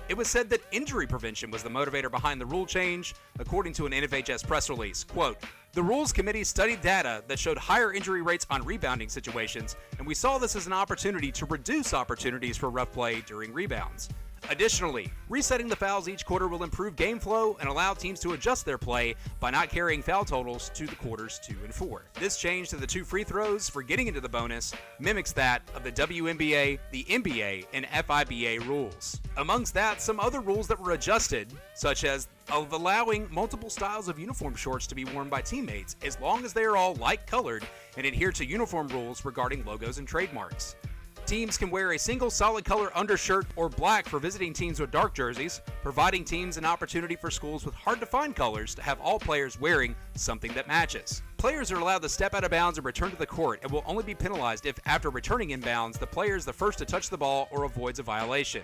It was said that injury prevention was the motivator behind the rule change, according to an NFHS press release. Quote, "The Rules Committee studied data that showed higher injury rates on rebounding situations, and we saw this as an opportunity to reduce opportunities for rough play during rebounds. Additionally, resetting the fouls each quarter will improve game flow and allow teams to adjust their play by not carrying foul totals to the quarters 2 and 4. This change to the 2 free throws for getting into the bonus mimics that of the WNBA, the NBA, and FIBA rules. Amongst that, some other rules that were adjusted, such as of allowing multiple styles of uniform shorts to be worn by teammates as long as they are all light-colored and adhere to uniform rules regarding logos and trademarks. Teams can wear a single solid color undershirt or black for visiting teams with dark jerseys, providing teams an opportunity for schools with hard-to-find colors to have all players wearing something that matches. Players are allowed to step out of bounds and return to the court and will only be penalized if, after returning inbounds, the player is the first to touch the ball or avoids a violation.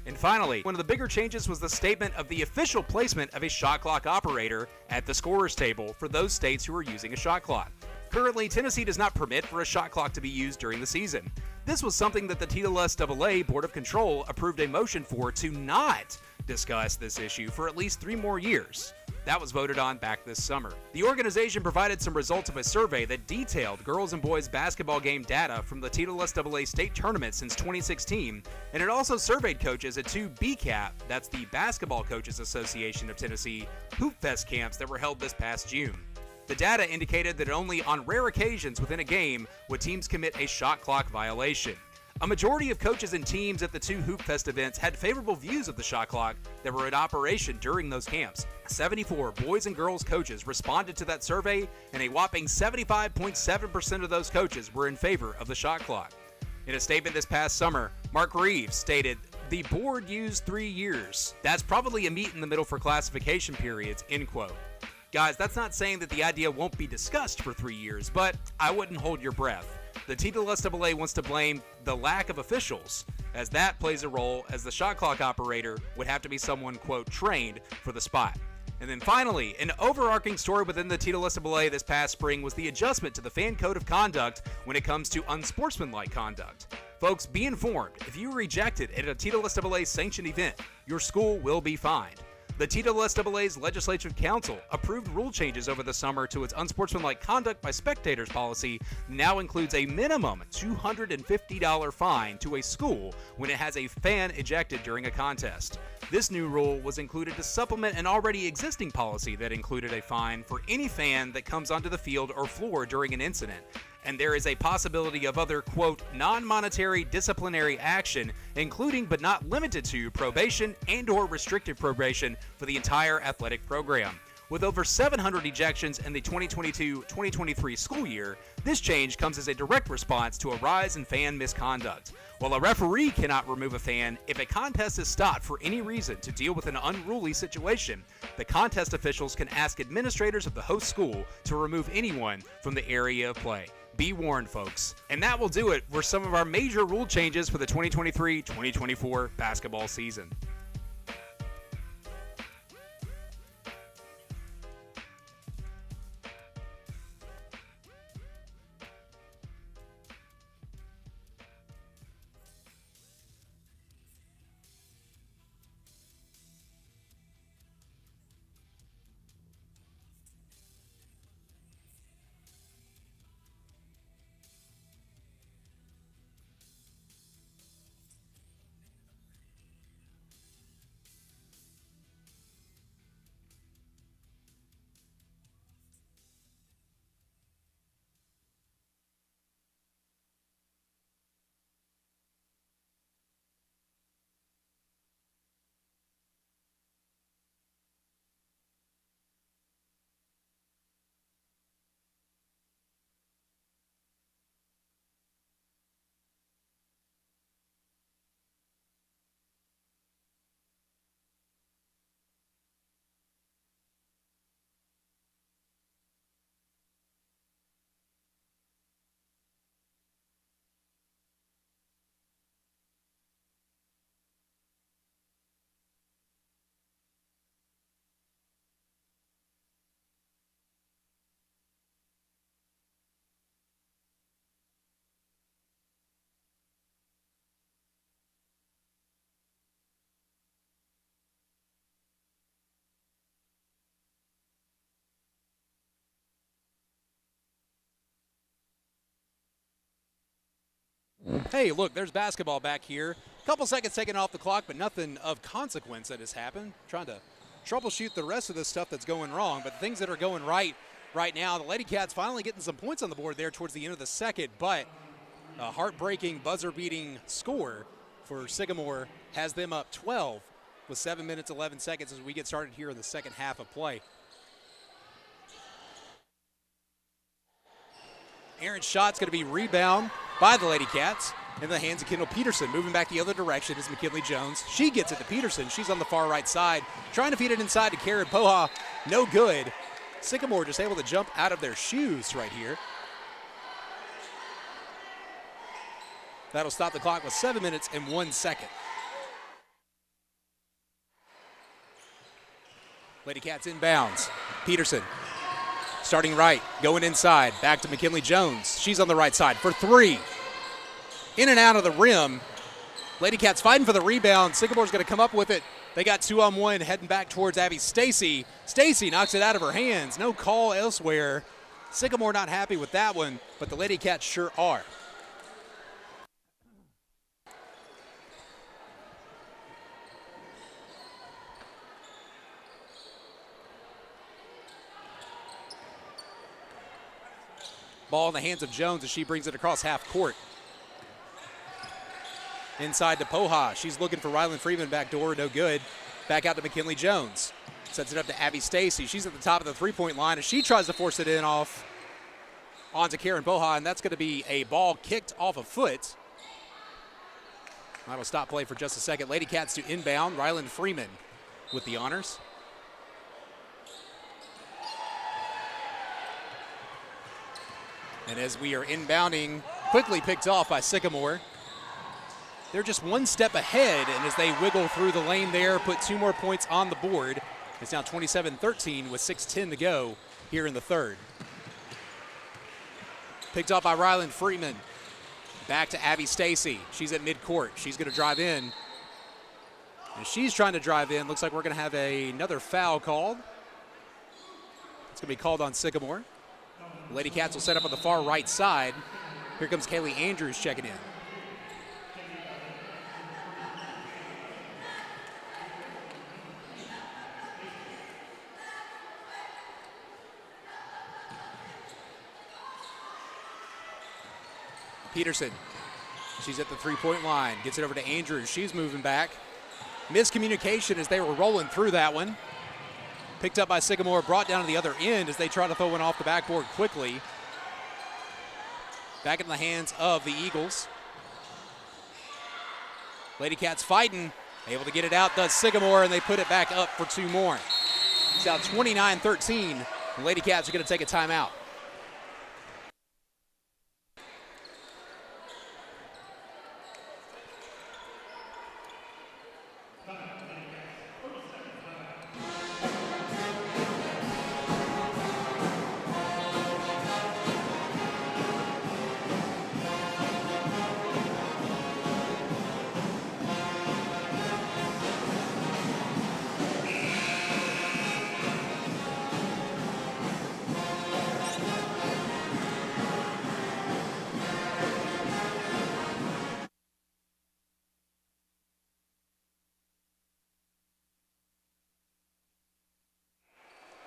And finally, one of the bigger changes was the statement of the official placement of a shot clock operator at the scorer's table for those states who are using a shot clock. Currently, Tennessee does not permit for a shot clock to be used during the season. This was something that the TSSAA Board of Control approved a motion for to not discuss this issue for at least 3 more years. That was voted on back this summer. The organization provided some results of a survey that detailed girls and boys basketball game data from the TSSAA state tournament since 2016, and it also surveyed coaches at 2 BCAP, that's the Basketball Coaches Association of Tennessee, Hoop Fest camps that were held this past June. The data indicated that only on rare occasions within a game would teams commit a shot clock violation. A majority of coaches and teams at the 2 Hoop Fest events had favorable views of the shot clock that were in operation during those camps. 74 boys and girls coaches responded to that survey, and a whopping 75.7% of those coaches were in favor of the shot clock. In a statement this past summer, Mark Reeves stated, "The board used 3 years. That's probably a meet in the middle for classification periods," end quote. Guys, that's not saying that the idea won't be discussed for 3 years, but I wouldn't hold your breath. The TSSAA wants to blame the lack of officials, as that plays a role, as the shot clock operator would have to be someone, quote, trained for the spot. And then finally, an overarching story within the TSSAA this past spring was the adjustment to the fan code of conduct when it comes to unsportsmanlike conduct. Folks, be informed, if you are rejected at a TSSAA sanctioned event, your school will be fined. The TSSAA's Legislative Council approved rule changes over the summer to its unsportsmanlike conduct by spectators policy now includes a minimum $250 fine to a school when it has a fan ejected during a contest. This new rule was included to supplement an already existing policy that included a fine for any fan that comes onto the field or floor during an incident. And there is a possibility of other, quote, non-monetary disciplinary action, including but not limited to probation and/or restricted probation for the entire athletic program. With over 700 ejections in the 2022-2023 school year, this change comes as a direct response to a rise in fan misconduct. While a referee cannot remove a fan, if a contest is stopped for any reason to deal with an unruly situation, the contest officials can ask administrators of the host school to remove anyone from the area of play. Be warned, folks. And that will do it for some of our major rule changes for the 2023-2024 basketball season. hey, look, there's basketball back here. A couple seconds taken off the clock, but nothing of consequence that has happened. Trying to troubleshoot the rest of the stuff that's going wrong, but the things that are going right now, the Lady Cats finally getting some points on the board there towards the end of the second, but a heartbreaking, buzzer-beating score for Sycamore has them up 12 with 7 minutes, 11 seconds as we get started here in the second half of play. Aaron's shot's going to be rebound by the Lady Cats in the hands of Kendall Peterson. Moving back the other direction is McKinley Jones. She gets it to Peterson. She's on the far right side, trying to feed it inside to Karen Poha. No good. Sycamore just able to jump out of their shoes right here. That'll stop the clock with 7 minutes and 1 second. Lady Cats inbounds. Peterson starting right, going inside, back to McKinley Jones. She's on the right side for three. In and out of the rim. Lady Cats fighting for the rebound. Sycamore's going to come up with it. They got 2-on-1 heading back towards Abby Stacy. Stacy knocks it out of her hands. No call elsewhere. Sycamore not happy with that one, but the Lady Cats sure are. Ball in the hands of Jones as she brings it across half court. Inside to Poha. She's looking for Rylan Freeman back door. No good. Back out to McKinley Jones. Sets it up to Abby Stacy. She's at the top of the three-point line as she tries to force it in off onto Karen Poha, and that's going to be a ball kicked off a foot. That'll stop play for just a second. Lady Cats to inbound. Rylan Freeman with the honors. And as we are inbounding, quickly picked off by Sycamore. They're just one step ahead, and as they wiggle through the lane there, put 2 more points on the board. It's now 27-13 with 6:10 to go here in the third. Picked up by Rylan Freeman. Back to Abby Stacy. She's at midcourt. She's going to drive in. And she's trying to drive in. Looks like we're going to have another foul called. It's going to be called on Sycamore. The Lady Cats will set up on the far right side. Here comes Kaylee Andrews checking in. Peterson, she's at the three-point line. Gets it over to Andrews. She's moving back. Miscommunication as they were rolling through that one. Picked up by Sycamore, brought down to the other end as they try to throw one off the backboard quickly. Back in the hands of the Eagles. Lady Cats fighting, able to get it out, does Sycamore, and they put it back up for 2 more. It's now 29-13. The Lady Cats are going to take a timeout.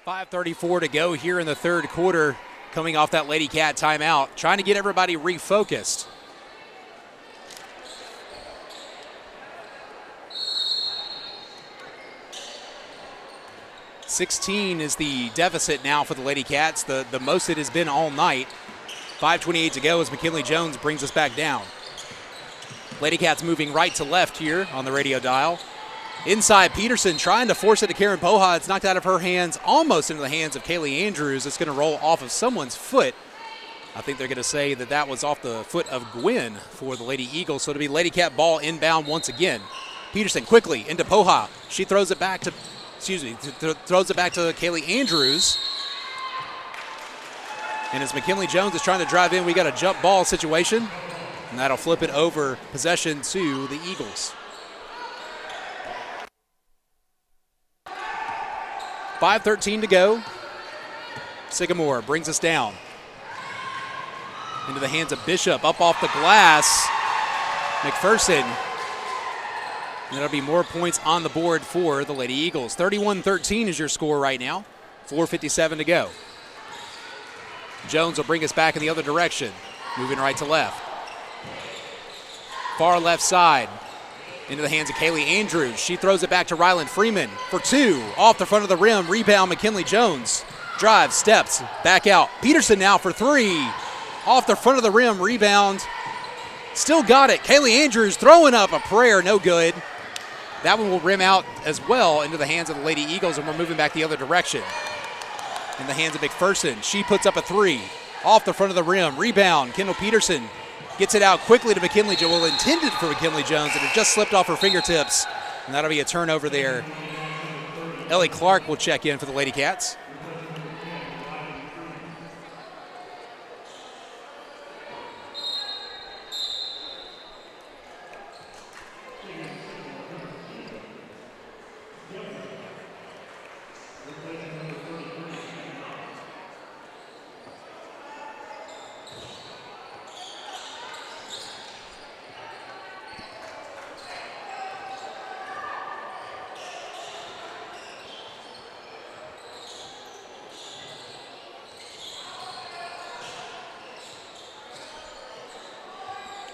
.534 to go here in the third quarter, coming off that Lady Cat timeout, trying to get everybody refocused. .16 is the deficit now for the Lady Cats, the most it has been all night. 5:28 to go as McKinley Jones brings us back down. Lady Cats moving right to left here on the radio dial. Inside, Peterson trying to force it to Karen Poha. It's knocked out of her hands, almost into the hands of Kaylee Andrews. It's going to roll off of someone's foot. I think they're going to say that that was off the foot of Gwynn for the Lady Eagles. So it'll be Lady Cat ball inbound once again. Peterson quickly into Poha. She throws it back to, throws it back to Kaylee Andrews. And as McKinley Jones is trying to drive in, we got a jump ball situation. And that'll flip it over, possession to the Eagles. 5:13 to go. Sycamore brings us down into the hands of Bishop, up off the glass. McPherson. And there'll be more points on the board for the Lady Eagles. 31-13 is your score right now. 4:57 to go. Jones will bring us back in the other direction. Moving right to left. Far left side. Into the hands of Kaylee Andrews. She throws it back to Ryland Freeman for two. Off the front of the rim. Rebound McKinley Jones. Drive, steps, back out. Peterson now for three. Off the front of the rim. Rebound. Still got it. Kaylee Andrews throwing up a prayer. No good. That one will rim out as well into the hands of the Lady Eagles, and we're moving back the other direction. In the hands of McPherson. She puts up a three. Off the front of the rim. Rebound. Kendall Peterson gets it out quickly to McKinley Jones. Well, intended for McKinley Jones, and it just slipped off her fingertips. And that'll be a turnover there. Ellie Clark will check in for the Lady Cats.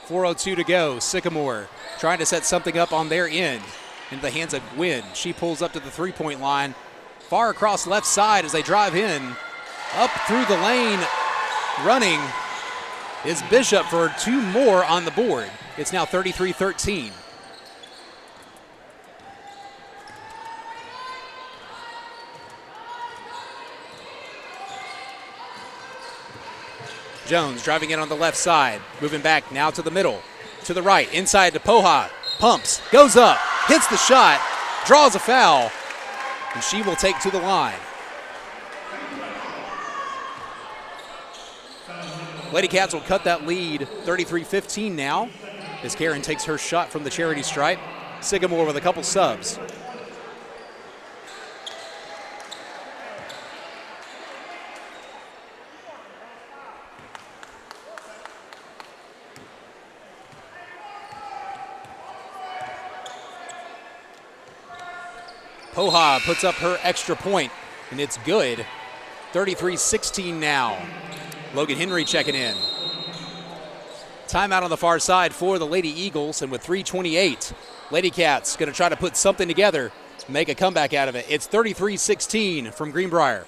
.402 to go. Sycamore trying to set something up on their end into the hands of Gwynn. She pulls up to the three-point line. Far across left side as they drive in. Up through the lane, running is Bishop for two more on the board. It's now 33-13. Jones driving in on the left side, moving back now to the middle, to the right, inside to Poha, pumps, goes up, hits the shot, draws a foul, and she will take to the line. Lady Cats will cut that lead 33-15 now as Karen takes her shot from the charity stripe. Sycamore with a couple subs. Poha puts up her extra point, and it's good. 33-16 now. Logan Henry checking in. Timeout on the far side for the Lady Eagles, and with 3:28, Lady Cats going to try to put something together, make a comeback out of it. It's 33-16 from Greenbrier.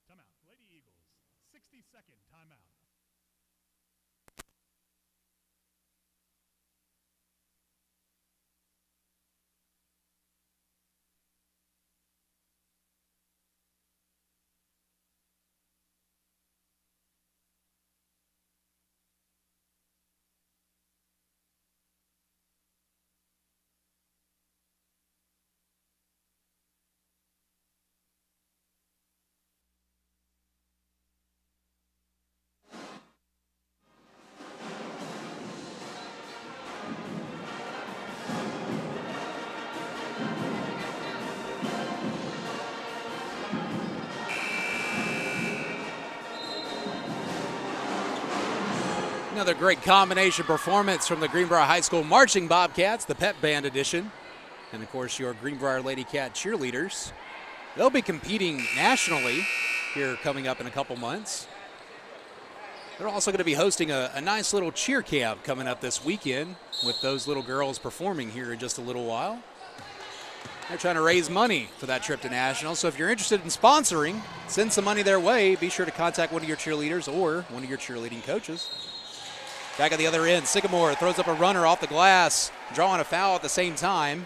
Timeout. Lady Eagles, 60-second timeout. Another great combination performance from the Greenbrier High School Marching Bobcats, the pep band edition. And, of course, your Greenbrier Lady Cat cheerleaders. They'll be competing nationally here coming up in a couple months. They're also going to be hosting a nice little cheer camp coming up this weekend with those little girls performing here in just a little while. They're trying to raise money for that trip to national. So if you're interested in sponsoring, send some money their way. Be sure to contact one of your cheerleaders or one of your cheerleading coaches. Back at the other end, Sycamore throws up a runner off the glass, drawing a foul at the same time.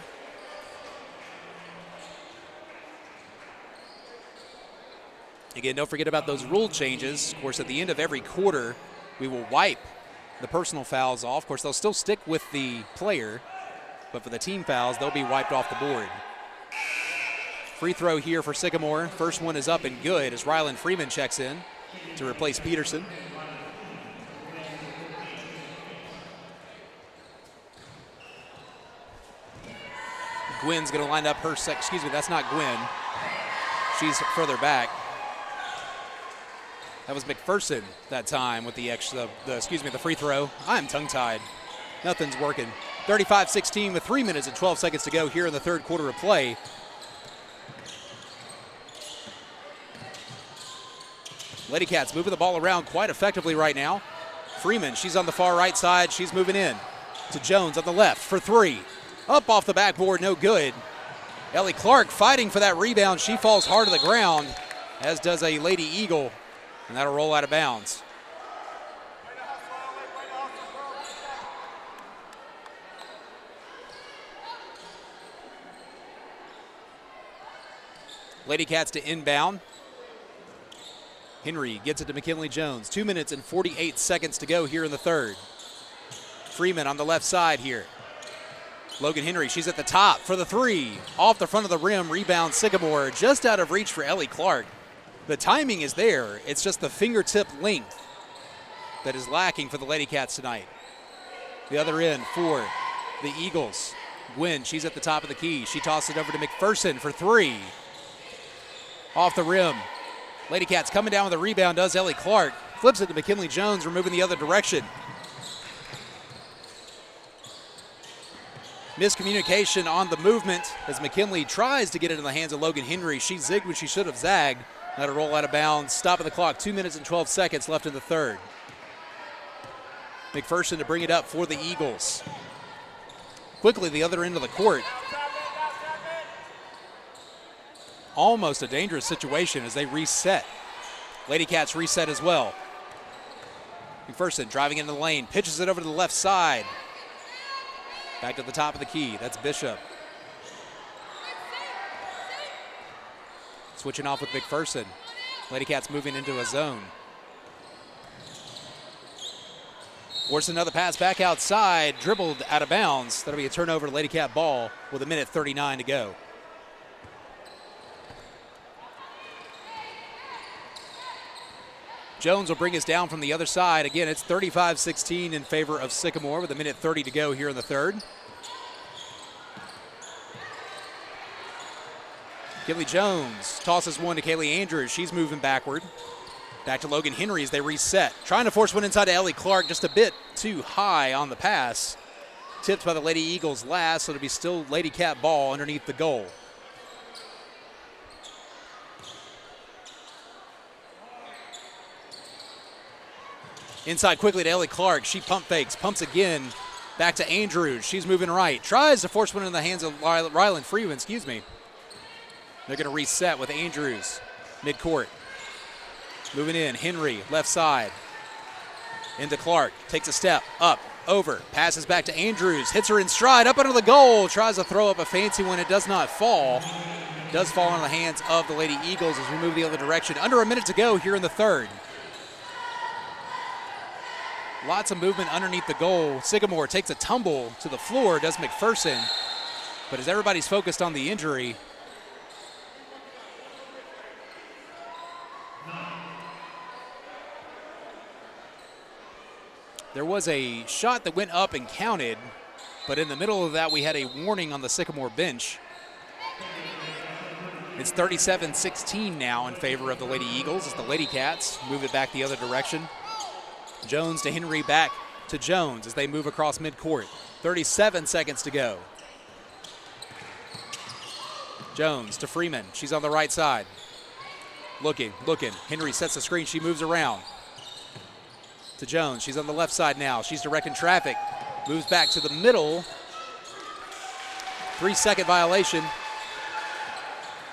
Again, don't forget about those rule changes. Of course, at the end of every quarter, we will wipe the personal fouls off. Of course, they'll still stick with the player, but for the team fouls, they'll be wiped off the board. Free throw here for Sycamore. First one is up and good as Ryland Freeman checks in to replace Peterson. Gwynn's going to line up her excuse me, that's not Gwynn. She's further back. That was McPherson that time with the free throw. I'm tongue-tied. Nothing's working. 35-16 with 3 minutes and 12 seconds to go here in the third quarter of play. Lady Cats moving the ball around quite effectively right now. Freeman, she's on the far right side. She's moving in to Jones on the left for three. Up off the backboard, no good. Ellie Clark fighting for that rebound. She falls hard to the ground, as does a Lady Eagle, and that'll roll out of bounds. Lady Cats to inbound. Henry gets it to McKinley Jones. 2 minutes and 48 seconds to go here in the third. Freeman on the left side here. Logan Henry, she's at the top for the three. Off the front of the rim, rebound Sycamore, just out of reach for Ellie Clark. The timing is there. It's just the fingertip length that is lacking for the Lady Cats tonight. The other end for the Eagles. Gwen, she's at the top of the key. She tosses it over to McPherson for three. Off the rim. Lady Cats coming down with a rebound, does Ellie Clark. Flips it to McKinley Jones, we're moving the other direction. Miscommunication on the movement as McKinley tries to get it in the hands of Logan Henry. She zigged when she should have zagged. That'll roll out of bounds. Stop of the clock, 2 minutes and 12 seconds left in the third. McPherson to bring it up for the Eagles. Quickly, the other end of the court. Almost a dangerous situation as they reset. Lady Cats reset as well. McPherson driving into the lane, pitches it over to the left side. Back to the top of the key, that's Bishop. Switching off with McPherson. Lady Cats moving into a zone. Force another pass back outside, dribbled out of bounds. That'll be a turnover to Lady Cat ball with 1:39 to go. Jones will bring us down from the other side. Again, it's 35-16 in favor of Sycamore with 1:30 to go here in the third. Kinley Jones tosses one to Kaylee Andrews. She's moving backward. Back to Logan Henry as they reset. Trying to force one inside to Ellie Clark, just a bit too high on the pass. Tipped by the Lady Eagles last, so it'll be still Lady Cat ball underneath the goal. Inside quickly to Ellie Clark. She pump fakes, pumps again. Back to Andrews. She's moving right. Tries to force one in the hands of Rylan Freeman, They're going to reset with Andrews midcourt. Moving in, Henry, left side. Into Clark, takes a step, up, over, passes back to Andrews, hits her in stride, up under the goal, tries to throw up a fancy one, it does not fall. Does fall on the hands of the Lady Eagles as we move the other direction. Under a minute to go here in the third. Lots of movement underneath the goal. Sycamore takes a tumble to the floor, does McPherson. But as everybody's focused on the injury, there was a shot that went up and counted, but in the middle of that we had a warning on the Sycamore bench. It's 37-16 now in favor of the Lady Eagles as the Lady Cats move it back the other direction. Jones to Henry, back to Jones as they move across midcourt. 37 seconds to go. Jones to Freeman. She's on the right side. Looking. Henry sets the screen. She moves around. To Jones. She's on the left side now. She's directing traffic. Moves back to the middle. 3-second violation.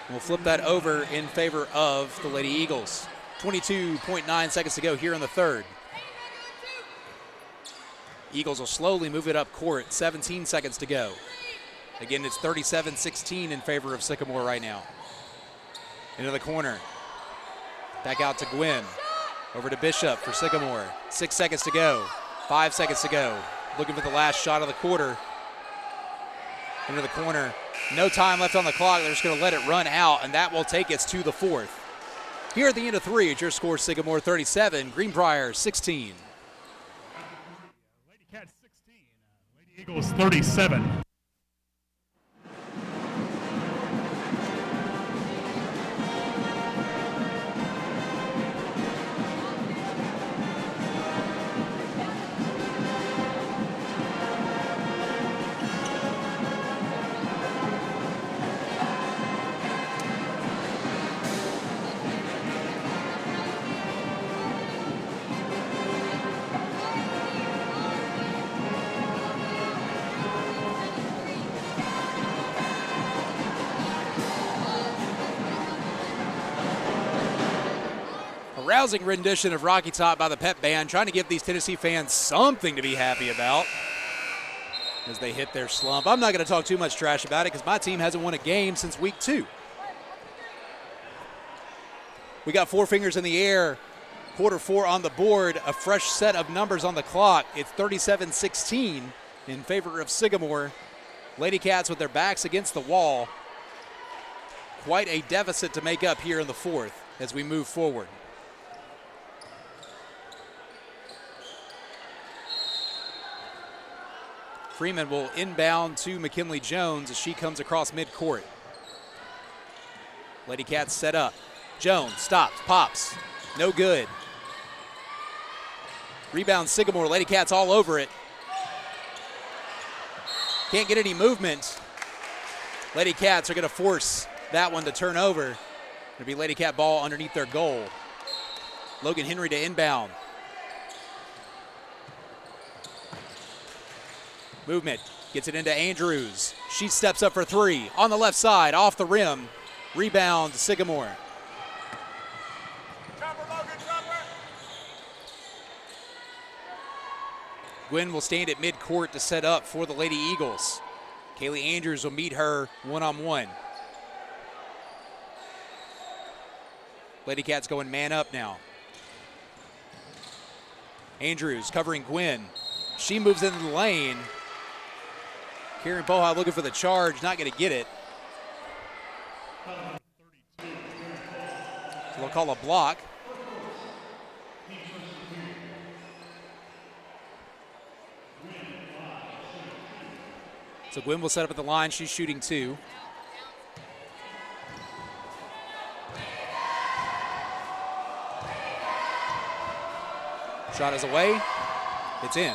We'll flip that over in favor of the Lady Eagles. 22.9 seconds to go here in the third. Eagles will slowly move it up court. 17 seconds to go. Again, it's 37-16 in favor of Sycamore right now. Into the corner. Back out to Gwynn. Over to Bishop for Sycamore. 6 seconds to go. 5 seconds to go. Looking for the last shot of the quarter. Into the corner. No time left on the clock. They're just going to let it run out, and that will take us to the fourth. Here at the end of three, it's your score, Sycamore 37, Greenbrier 16. Lady Cats 16, Lady Eagles 37. rousing rendition of Rocky Top by the Pep Band, trying to give these Tennessee fans something to be happy about as they hit their slump. I'm not going to talk too much trash about it because my team hasn't won a game since week 2. We got 4 fingers in the air. Quarter 4 on the board. A fresh set of numbers on the clock. It's 37-16 in favor of Sycamore. Lady Cats with their backs against the wall. Quite a deficit to make up here in the 4th as we move forward. Freeman will inbound to McKinley Jones as she comes across midcourt. Lady Cats set up. Jones stops, pops. No good. Rebound Sycamore. Lady Cats all over it. Can't get any movement. Lady Cats are going to force that one to turn over. It'll be Lady Cat ball underneath their goal. Logan Henry to inbound. Movement. Gets it into Andrews. She steps up for 3. On the left side, off the rim. Rebound Sycamore. Gwynn will stand at midcourt to set up for the Lady Eagles. Kaylee Andrews will meet her one-on-one. Lady Cats going man up now. Andrews covering Gwynn. She moves into the lane. Karen Boha looking for the charge, not going to get it. So they'll call a block. So Gwynn will set up at the line. She's shooting 2. Shot is away. It's in.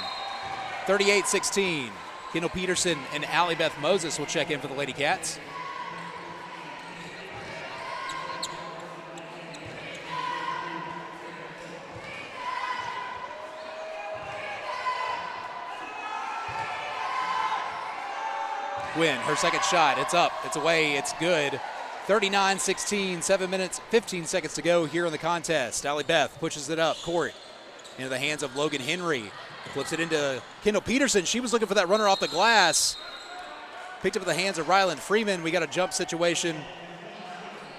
38-16. Kendall Peterson and Allie Beth Moses will check in for the Lady Cats. Gwynn, her second shot. It's up. It's away. It's good. 39-16. 7 minutes, 15 seconds to go here in the contest. Allie Beth pushes it up court into the hands of Logan Henry. Flips it into Kendall Peterson. She was looking for that runner off the glass. Picked up in the hands of Ryland Freeman. We got a jump situation.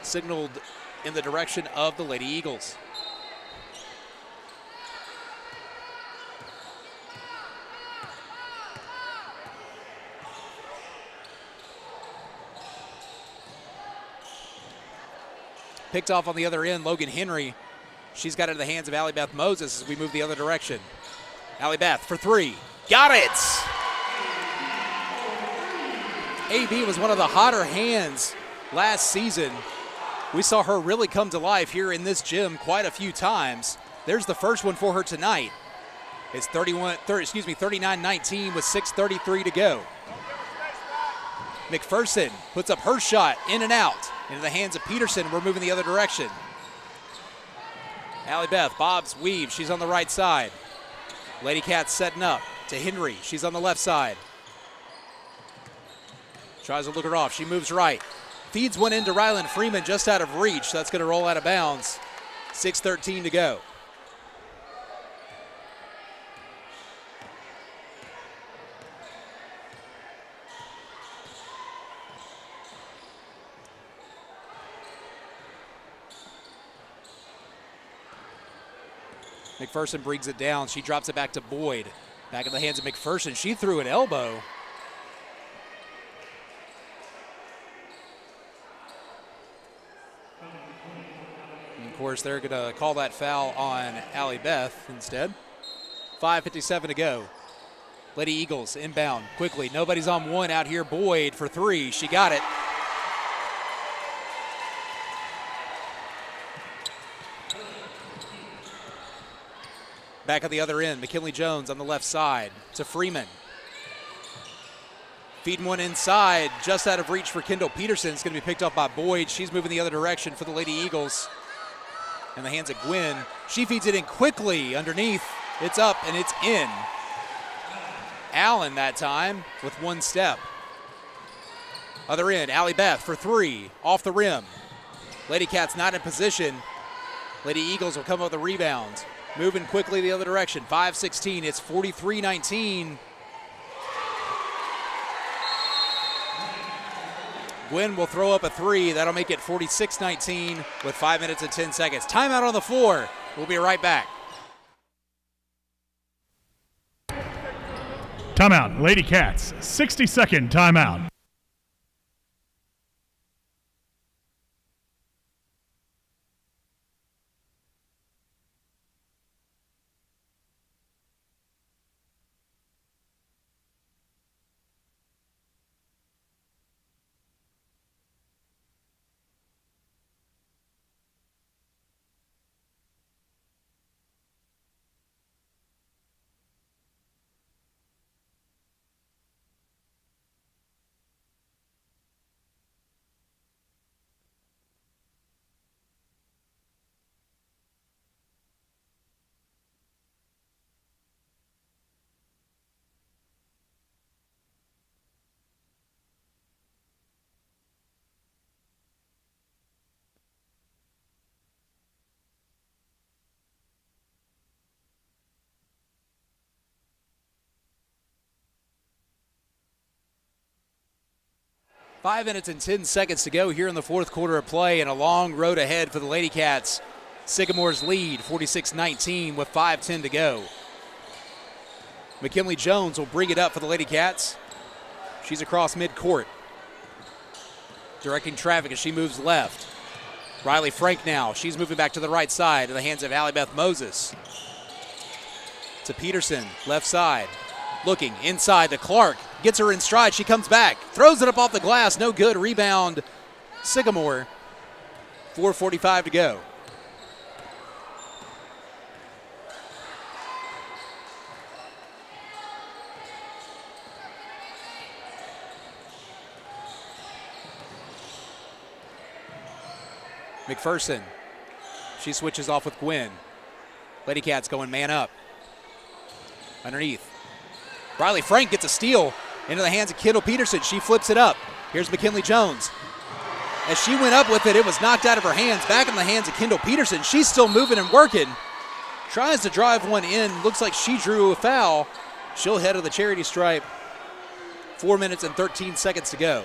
Signaled in the direction of the Lady Eagles. Picked off on the other end, Logan Henry. She's got it in the hands of Allie Beth Moses as we move the other direction. Allie Beth for 3. Got it! AB was one of the hotter hands last season. We saw her really come to life here in this gym quite a few times. There's the first one for her tonight. It's 39-19 with 6:33 to go. McPherson puts up her shot in and out into the hands of Peterson. We're moving the other direction. Allie Beth bobs, weaves. She's on the right side. Lady Cats setting up to Henry. She's on the left side. Tries to look her off. She moves right. Feeds one into Ryland Freeman just out of reach. That's going to roll out of bounds. 6:13 to go. McPherson brings it down. She drops it back to Boyd. Back in the hands of McPherson. She threw an elbow. And of course, they're going to call that foul on Allie Beth instead. 5:57 to go. Lady Eagles inbound quickly. Nobody's on one out here. Boyd for 3. She got it. Back at the other end, McKinley Jones on the left side to Freeman. Feeding one inside, just out of reach for Kendall Peterson. It's going to be picked up by Boyd. She's moving the other direction for the Lady Eagles. In the hands of Gwynn. She feeds it in quickly underneath. It's up and it's in. Allen that time with one step. Other end, Allie Beth for 3, off the rim. Lady Cats not in position. Lady Eagles will come up with a rebound. Moving quickly the other direction. 5-16. It's 43-19. Gwynn will throw up a three. That'll make it 46-19 with 5 minutes and 10 seconds. Timeout on the floor. We'll be right back. Timeout, Lady Cats. 60-second timeout. Five minutes and 10 seconds to go here in the fourth quarter of play, and a long road ahead for the Lady Cats. Sycamore's lead, 46-19 with 5:10 to go. McKinley Jones will bring it up for the Lady Cats. She's across midcourt, directing traffic as she moves left. Riley Frank now. She's moving back to the right side in the hands of Allie Beth Moses. To Peterson, left side. Looking inside to Clark. Gets her in stride. She comes back. Throws it up off the glass. No good. Rebound, Sycamore. 4:45 to go. McPherson. She switches off with Gwynn. Lady Cats going man up. Underneath. Riley Frank gets a steal into the hands of Kendall Peterson. She flips it up. Here's McKinley Jones. As she went up with it, it was knocked out of her hands. Back in the hands of Kendall Peterson. She's still moving and working. Tries to drive one in. Looks like she drew a foul. She'll head to the charity stripe. 4 minutes and 13 seconds to go.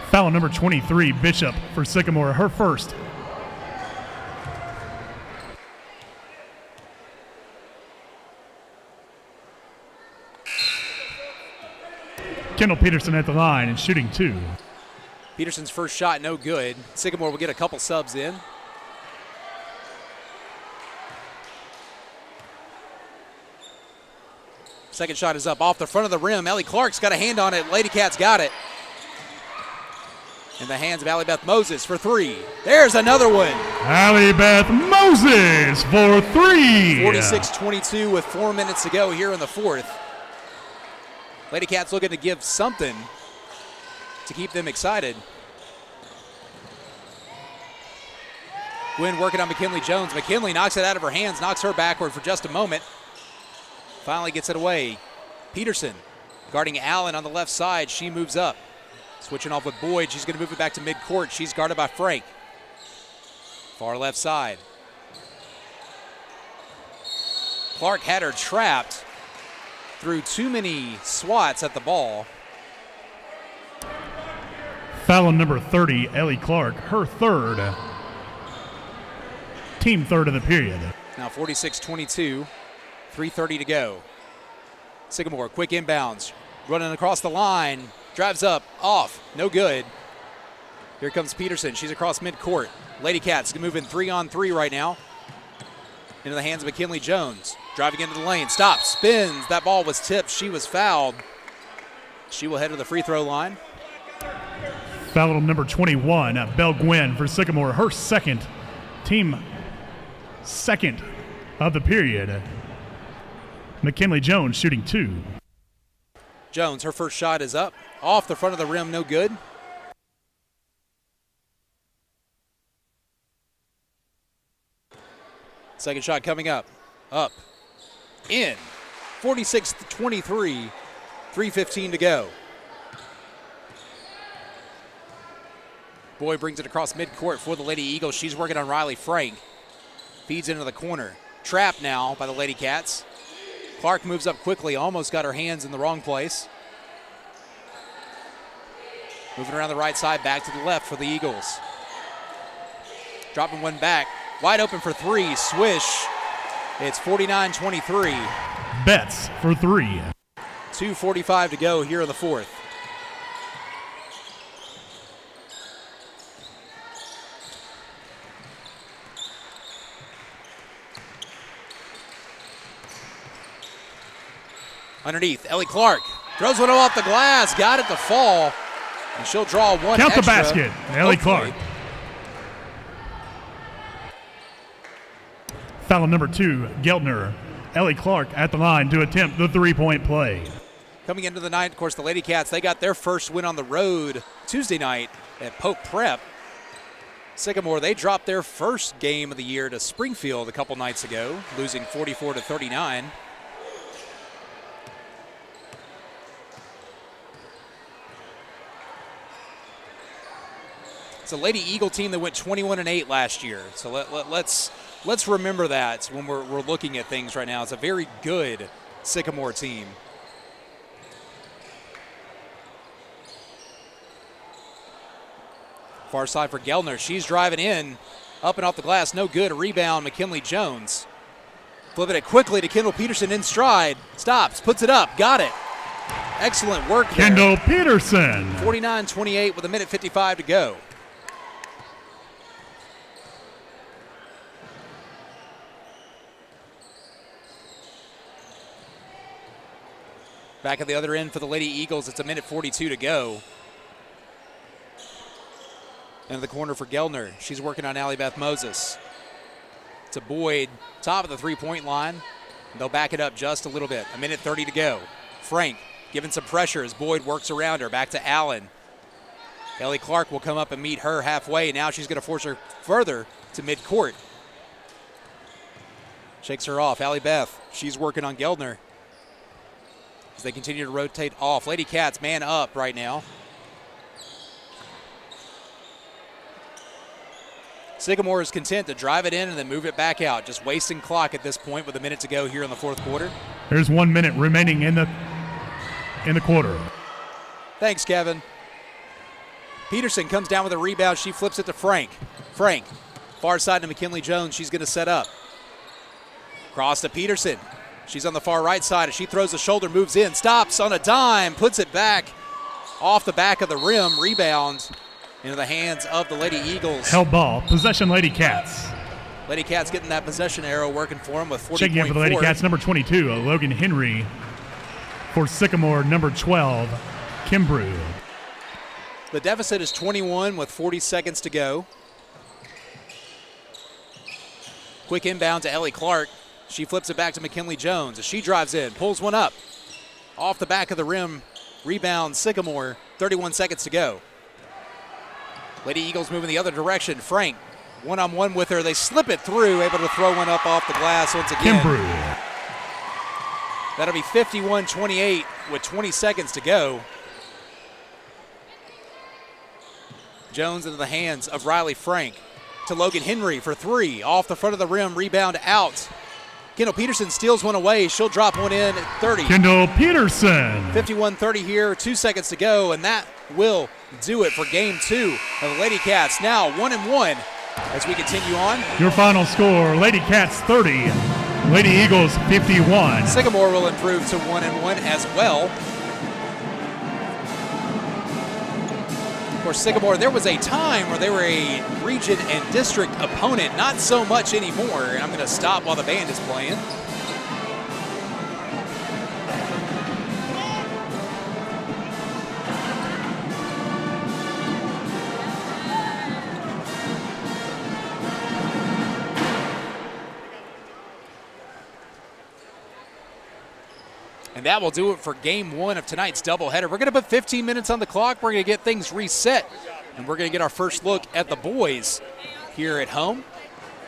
Foul number 23, Bishop for Sycamore, her first. Kendall Peterson at the line and shooting two. Peterson's first shot, no good. Sycamore will get a couple subs in. Second shot is up off the front of the rim. Ellie Clark's got a hand on it. Lady Cats got it. In the hands of Allie Beth Moses for three. There's another one. Allie Beth Moses for three. 46-22 with 4 minutes to go here in the fourth. Lady Cats looking to give something to keep them excited. Gwynn working on McKinley Jones. McKinley knocks it out of her hands, knocks her backward for just a moment. Finally gets it away. Peterson guarding Allen on the left side. She moves up. Switching off with Boyd. She's going to move it back to midcourt. She's guarded by Frank. Far left side. Clark had her trapped. Threw too many swats at the ball. Foul on number 30, Ellie Clark, her third. Team third of the period. Now 46-22, 3:30 to go. Sycamore, quick inbounds. Running across the line. Drives up, off, no good. Here comes Peterson. She's across midcourt. Lady Cats moving 3-on-3 right now. Into the hands of McKinley Jones. Driving into the lane, stops, spins. That ball was tipped. She was fouled. She will head to the free throw line. Foul on number 21, Belle Gwynn for Sycamore, her second. Team second of the period. McKinley Jones shooting two. Jones, her first shot is up. Off the front of the rim, no good. Second shot coming up. Up. In. 46-23. 3:15 to go. Boyd brings it across midcourt for the Lady Eagles. She's working on Riley Frank. Feeds into the corner. Trapped now by the Lady Cats. Clark moves up quickly, almost got her hands in the wrong place. Moving around the right side, back to the left for the Eagles. Dropping one back. Wide open for three. Swish. It's 49-23. Betts for three. 2:45 to go here in the fourth. Underneath, Ellie Clark throws one off the glass, got it to fall, and she'll draw one Count extra. the basket, Ellie Clark. Foul number 2, Geltner. Ellie Clark at the line to attempt the three-point play. Coming into the night, of course, the Lady Cats, they got their first win on the road Tuesday night at Pope Prep. Sycamore, they dropped their first game of the year to Springfield a couple nights ago, losing 44-39. It's a Lady Eagle team that went 21-8 last year. So let's remember that when we're looking at things right now. It's a very good Sycamore team. Far side for Geltner. She's driving in, up and off the glass, no good. A rebound, McKinley Jones. Flipping it quickly to Kendall Peterson in stride. Stops, puts it up, got it. Excellent work there. Kendall Peterson. 49-28 with 1:55 to go. Back at the other end for the Lady Eagles, it's 1:42 to go. Into the corner for Geltner. She's working on Allie Beth Moses. To Boyd, top of the three-point line. They'll back it up just a little bit. 1:30 to go. Frank giving some pressure as Boyd works around her. Back to Allen. Ellie Clark will come up and meet her halfway. Now she's going to force her further to midcourt. Shakes her off. Allie Beth, she's working on Geltner as they continue to rotate off. Lady Cats man up right now. Sycamore is content to drive it in and then move it back out, just wasting clock at this point with a minute to go here in the fourth quarter. There's 1 minute remaining in the quarter. Thanks, Kevin. Peterson comes down with a rebound. She flips it to Frank. Frank, far side to McKinley Jones. She's going to set up. Cross to Peterson. She's on the far right side. As she throws a shoulder, moves in, stops on a dime, puts it back off the back of the rim. Rebound into the hands of the Lady Eagles. Held ball, possession Lady Cats. Lady Cats getting that possession arrow working for them with 40.4. Checking in for the Lady Cats, number 22, Logan Henry. For Sycamore, number 12, Kimbrough. The deficit is 21 with 40 seconds to go. Quick inbound to Ellie Clark. She flips it back to McKinley Jones as she drives in, pulls one up. Off the back of the rim, rebound Sycamore, 31 seconds to go. Lady Eagles moving the other direction. Frank, one-on-one with her. They slip it through, able to throw one up off the glass once again. Kimbrough. That'll be 51-28 with 20 seconds to go. Jones into the hands of Riley Frank to Logan Henry for three. Off the front of the rim, rebound out. Kendall Peterson steals one away. She'll drop one in at 30. Kendall Peterson. 51-30 here, 2 seconds to go, and that will do it for game two of the Lady Cats. Now 1-1 as we continue on. Your final score, Lady Cats 30, Lady Eagles 51. Sycamore will improve to 1-1 as well. Of course, Sycamore, there was a time where they were a region and district opponent, not so much anymore. And I'm going to stop while the band is playing. And that will do it for game one of tonight's doubleheader. We're going to put 15 minutes on the clock. We're going to get things reset, and we're going to get our first look at the boys here at home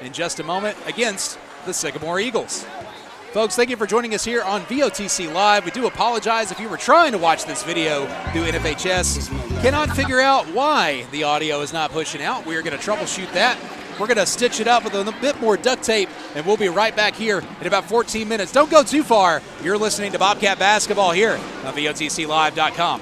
in just a moment against the Sycamore Eagles. Folks, thank you for joining us here on VOTC Live. We do apologize if you were trying to watch this video through NFHS. Cannot figure out why the audio is not pushing out. We are going to troubleshoot that We're going to stitch it up with a bit more duct tape, and we'll be right back here in about 14 minutes. Don't go too far. You're listening to Bobcat Basketball here on VOTCLive.com.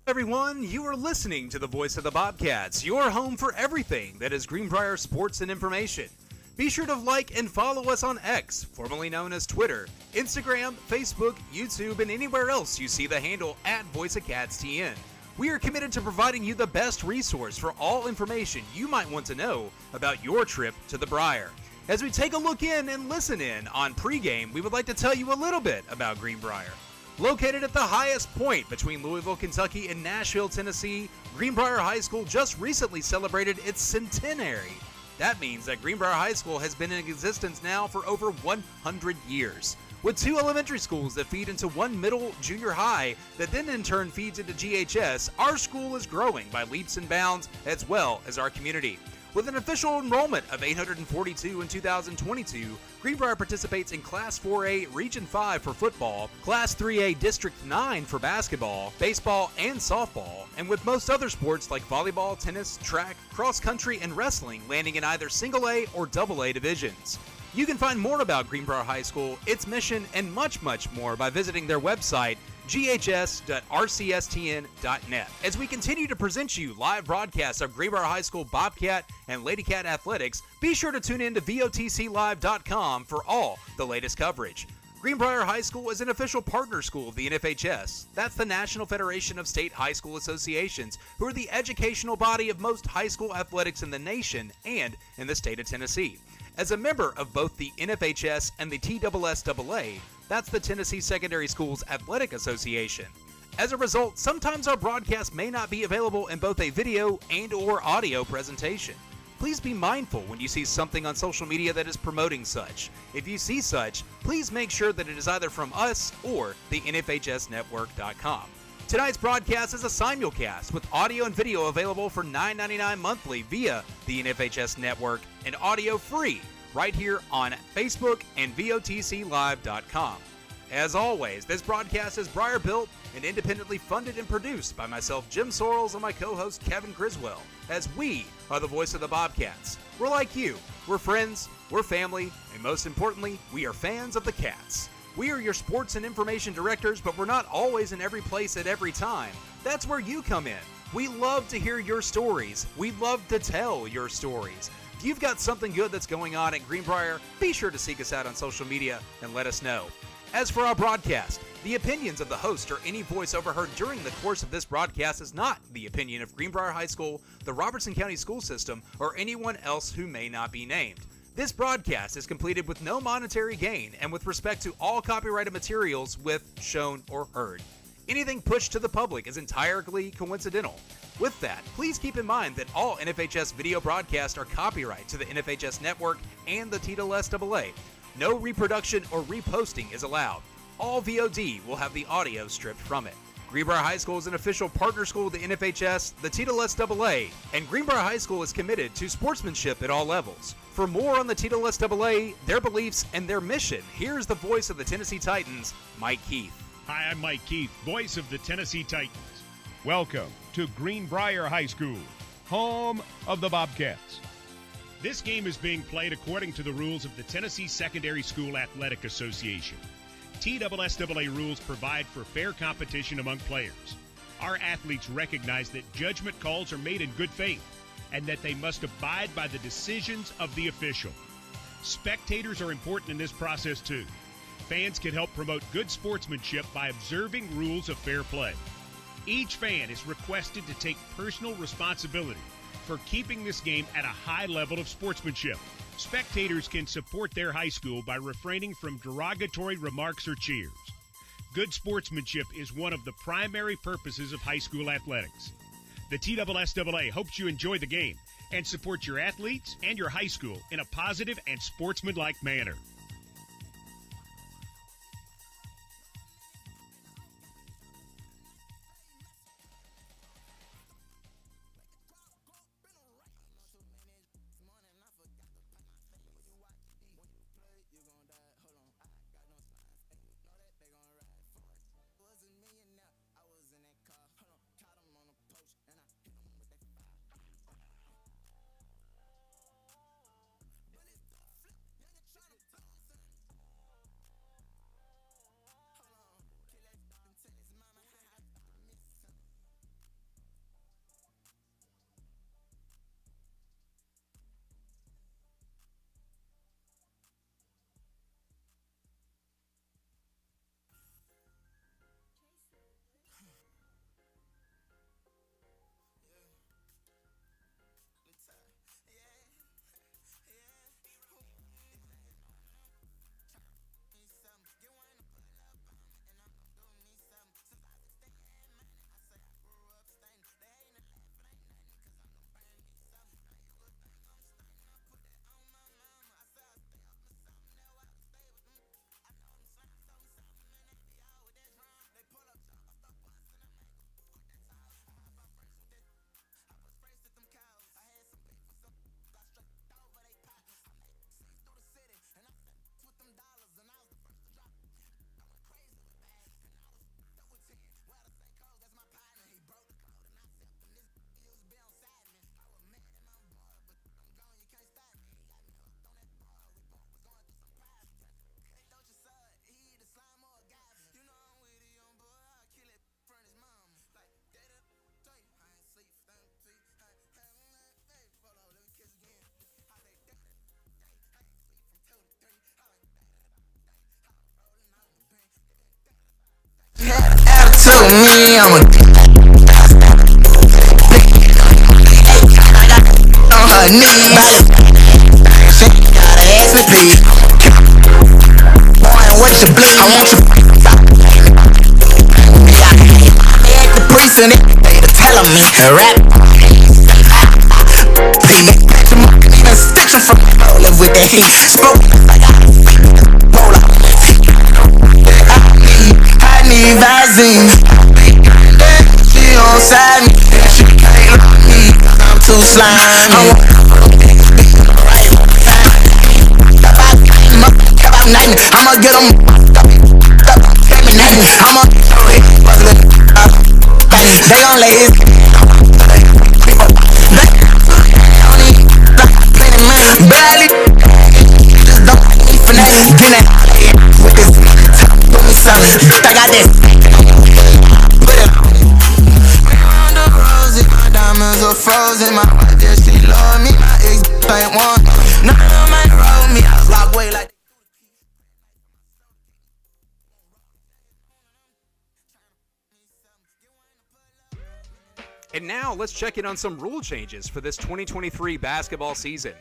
Everyone, you are listening to the voice of the Bobcats, your home for everything that is Greenbrier sports and information. Be sure to like and follow us on X, formerly known as Twitter, Instagram, Facebook, YouTube, and anywhere else you see the handle @VoiceOfCatsTN. We are committed to providing you the best resource for all information you might want to know about your trip to the Brier. As we take a look in and listen in on pregame, we would like to tell you a little bit about Greenbrier. Located at the highest point between Louisville, Kentucky and Nashville, Tennessee, Greenbrier High School just recently celebrated its centenary. That means that Greenbrier High School has been in existence now for over 100 years. With 2 elementary schools that feed into one middle junior high that then in turn feeds into GHS, our school is growing by leaps and bounds as well as our community. With an official enrollment of 842 in 2022, Greenbrier participates in Class 4A Region 5 for football, Class 3A District 9 for basketball, baseball, and softball, and with most other sports like volleyball, tennis, track, cross country, and wrestling landing in either single A or double A divisions. You can find more about Greenbrier High School, its mission, and much, much more by visiting their website, ghs.rcstn.net. As we continue to present you live broadcasts of Greenbrier High School Bobcat and Lady Cat athletics, be sure to tune in to VOTCLive.com for all the latest coverage. Greenbrier High School is an official partner school of the NFHS. That's the National Federation of State High School Associations, who are the educational body of most high school athletics in the nation and in the state of Tennessee. As a member of both the NFHS and the TSSAA, that's the Tennessee Secondary Schools Athletic Association. As a result, sometimes our broadcast may not be available in both a video and/or audio presentation. Please be mindful when you see something on social media that is promoting such. If you see such, please make sure that it is either from us or the NFHSnetwork.com. Tonight's broadcast is a simulcast with audio and video available for $9.99 monthly via the NFHS Network and audio free right here on Facebook and VOTCLive.com. As always, this broadcast is Briar built and independently funded and produced by myself, Jim Sorrells, and my co-host, Kevin Criswell, as we are the voice of the Bobcats. We're like you. We're friends, we're family, and most importantly, we are fans of the Cats. We are your sports and information directors, but we're not always in every place at every time. That's where you come in. We love to hear your stories. We love to tell your stories. If you've got something good that's going on at Greenbrier, be sure to seek us out on social media and let us know. As for our broadcast, the opinions of the host or any voice overheard during the course of this broadcast is not the opinion of Greenbrier High School, the Robertson County School System, or anyone else who may not be named. This broadcast is completed with no monetary gain and with respect to all copyrighted materials with shown or heard. Anything pushed to the public is entirely coincidental. With that, please keep in mind that all NFHS video broadcasts are copyright to the NFHS Network and the TSSAA. No reproduction or reposting is allowed. All VOD will have the audio stripped from it. Greenbrier High School is an official partner school of the NFHS, the TSSAA, and Greenbrier High School is committed to sportsmanship at all levels. For more on the TSSAA, their beliefs, and their mission, here's the voice of the Tennessee Titans, Mike Keith. Hi, I'm Mike Keith, voice of the Tennessee Titans. Welcome to Greenbrier High School, home of the Bobcats. This game is being played according to the rules of the Tennessee Secondary School Athletic Association. TSSAA rules provide for fair competition among players. Our athletes recognize that judgment calls are made in good faith and that they must abide by the decisions of the official. Spectators are important in this process too. Fans can help promote good sportsmanship by observing rules of fair play. Each fan is requested to take personal responsibility for keeping this game at a high level of sportsmanship. Spectators can support their high school by refraining from derogatory remarks or cheers. Good sportsmanship is one of the primary purposes of high school athletics. The TSSAA hopes you enjoy the game and support your athletes and your high school in a positive and sportsmanlike manner. A rap. They make catch him up, even stitching from live with the heat. Spoke like I roll up. I need Vaseline. She on side me, she can't love me. I'm too slimy. I'ma get them. I'ma they gon' lay his barely just don't me finesse. Get that with this put me some. I got this. Put it on the roses, my diamonds are frozen. My wife, yeah, she love me. My ex ain't one. None of them ain't roll me. I lock way like. And now let's check in on some rule changes for this 2023 basketball season.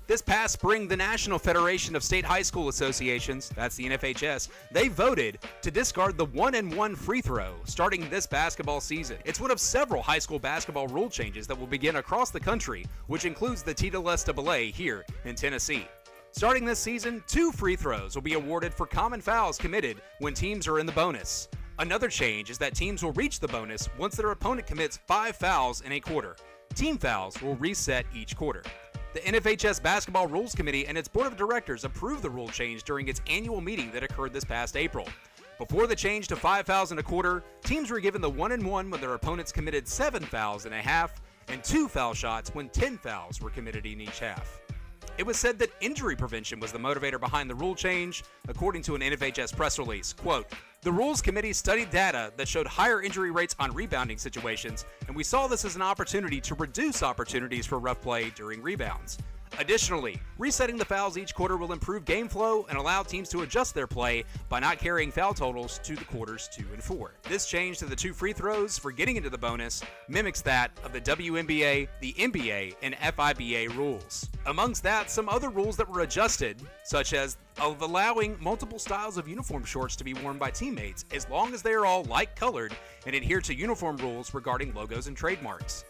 This past spring, the National Federation of State High School Associations, that's the NFHS, they voted to discard the 1-and-1 free throw starting this basketball season. It's one of several high school basketball rule changes that will begin across the country, which includes the TSSAA here in Tennessee. Starting this season, 2 free throws will be awarded for common fouls committed when teams are in the bonus. Another change is that teams will reach the bonus once their opponent commits 5 fouls in a quarter. Team fouls will reset each quarter. The NFHS Basketball Rules Committee and its Board of Directors approved the rule change during its annual meeting that occurred this past April. Before the change to 5 fouls in a quarter, teams were given the 1-and-1 when their opponents committed 7 fouls in a half, and 2 foul shots when 10 fouls were committed in each half. It was said that injury prevention was the motivator behind the rule change, according to an NFHS press release. Quote, "The Rules Committee studied data that showed higher injury rates on rebounding situations, and we saw this as an opportunity to reduce opportunities for rough play during rebounds. Additionally, resetting the fouls each quarter will improve game flow and allow teams to adjust their play by not carrying foul totals to the quarters 2 and 4. This change to the 2 free throws for getting into the bonus mimics that of the WNBA, the NBA, and FIBA rules. Amongst that, some other rules that were adjusted, such as of allowing multiple styles of uniform shorts to be worn by teammates as long as they are all like-colored and adhere to uniform rules regarding logos and trademarks.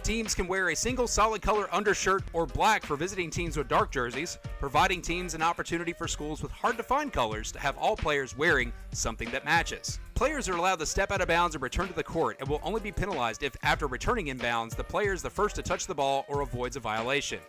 Teams can wear a single solid color undershirt or black for visiting teams with dark jerseys, providing teams an opportunity for schools with hard-to-find colors to have all players wearing something that matches. Players are allowed to step out of bounds and return to the court and will only be penalized if, after returning inbounds, the player is the first to touch the ball or avoids a violation.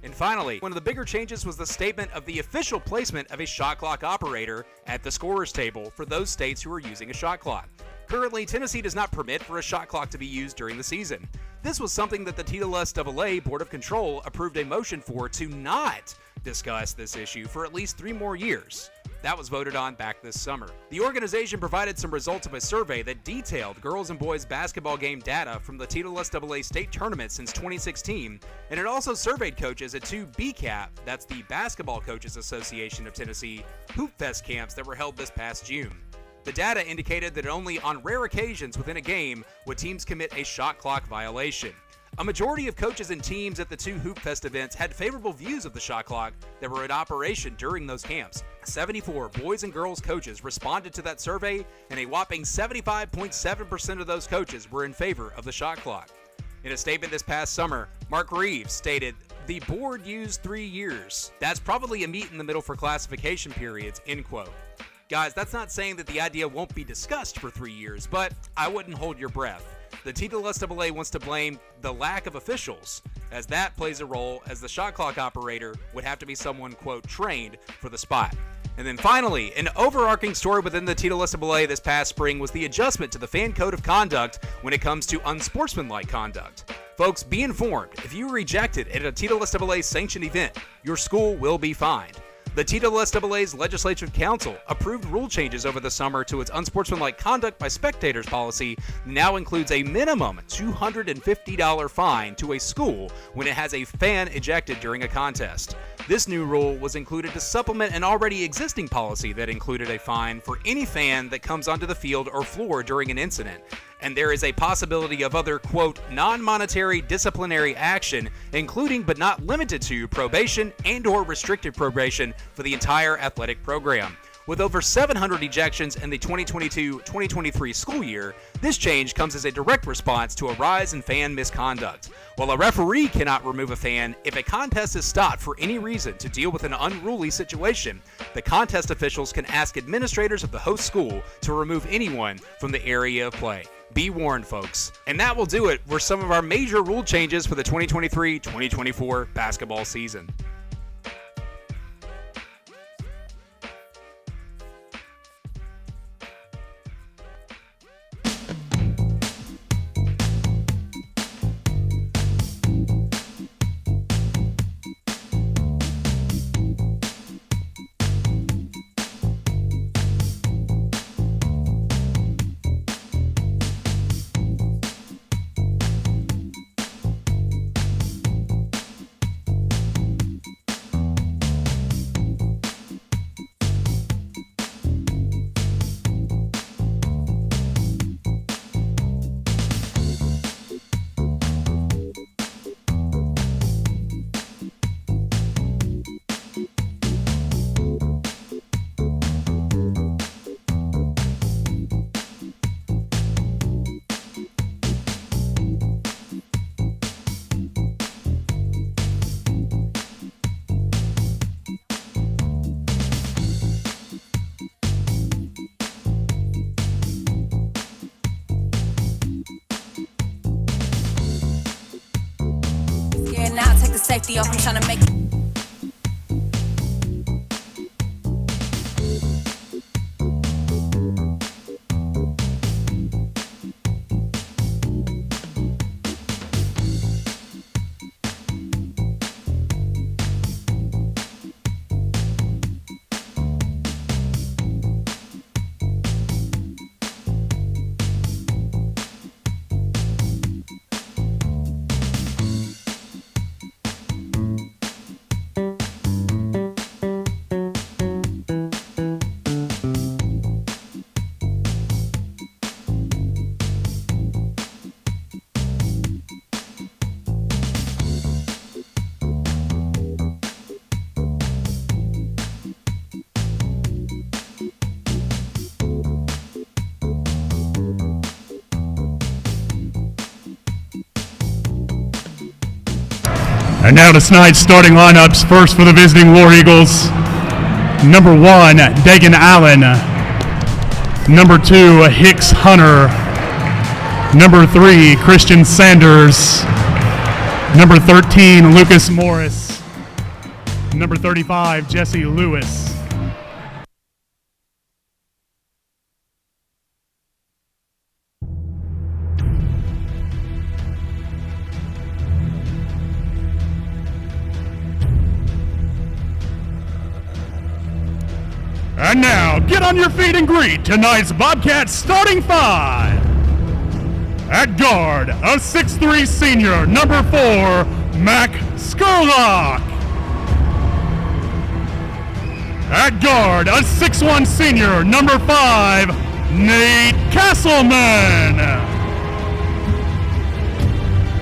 And finally, one of the bigger changes was the statement of the official placement of a shot clock operator at the scorer's table for those states who are using a shot clock. Currently, Tennessee does not permit for a shot clock to be used during the season. This was something that the TSSAA Board of Control approved a motion for to not discuss this issue for at least 3 more years. That was voted on back this summer. The organization provided some results of a survey that detailed girls and boys basketball game data from the TSSAA state tournament since 2016, and it also surveyed coaches at 2 BCAP, that's the Basketball Coaches Association of Tennessee, Hoop Fest camps that were held this past June. The data indicated that only on rare occasions within a game would teams commit a shot clock violation. A majority of coaches and teams at the 2 Hoop Fest events had favorable views of the shot clock that were in operation during those camps. 74 boys and girls coaches responded to that survey, and a whopping 75.7% of those coaches were in favor of the shot clock. In a statement this past summer, Mark Reeves stated, "The board used 3 years. That's probably a meet in the middle for classification periods," end quote. Guys, that's not saying that the idea won't be discussed for 3 years, but I wouldn't hold your breath. The TSSAA wants to blame the lack of officials, as that plays a role, as the shot clock operator would have to be someone, quote, trained for the spot. And then finally, an overarching story within the TSSAA this past spring was the adjustment to the fan code of conduct when it comes to unsportsmanlike conduct. Folks, be informed, if you are rejected at a TSSAA sanctioned event, your school will be fined. The TSSAA's Legislative Council approved rule changes over the summer to its unsportsmanlike conduct by spectators policy now includes a minimum $250 fine to a school when it has a fan ejected during a contest. This new rule was included to supplement an already existing policy that included a fine for any fan that comes onto the field or floor during an incident. And there is a possibility of other, quote, non-monetary disciplinary action, including but not limited to probation and/or restricted probation for the entire athletic program. With over 700 ejections in the 2022-2023 school year, this change comes as a direct response to a rise in fan misconduct. While a referee cannot remove a fan, if a contest is stopped for any reason to deal with an unruly situation, the contest officials can ask administrators of the host school to remove anyone from the area of play. Be warned, folks. And that will do it for some of our major rule changes for the 2023-2024 basketball season. Now take the safety off. I'm trying to make And now tonight's starting lineups. First for the visiting War Eagles, number 1, Dagan Allen. Number 2, Hicks Hunter. Number 3, Christian Sanders. Number 13, Lucas Morris. Number 35, Jesse Lewis. And now, get on your feet and greet tonight's Bobcats starting 5. At guard, a 6'3" senior, number 4, Mac Skurlock. At guard, a 6'1" senior, number 5, Nate Castleman.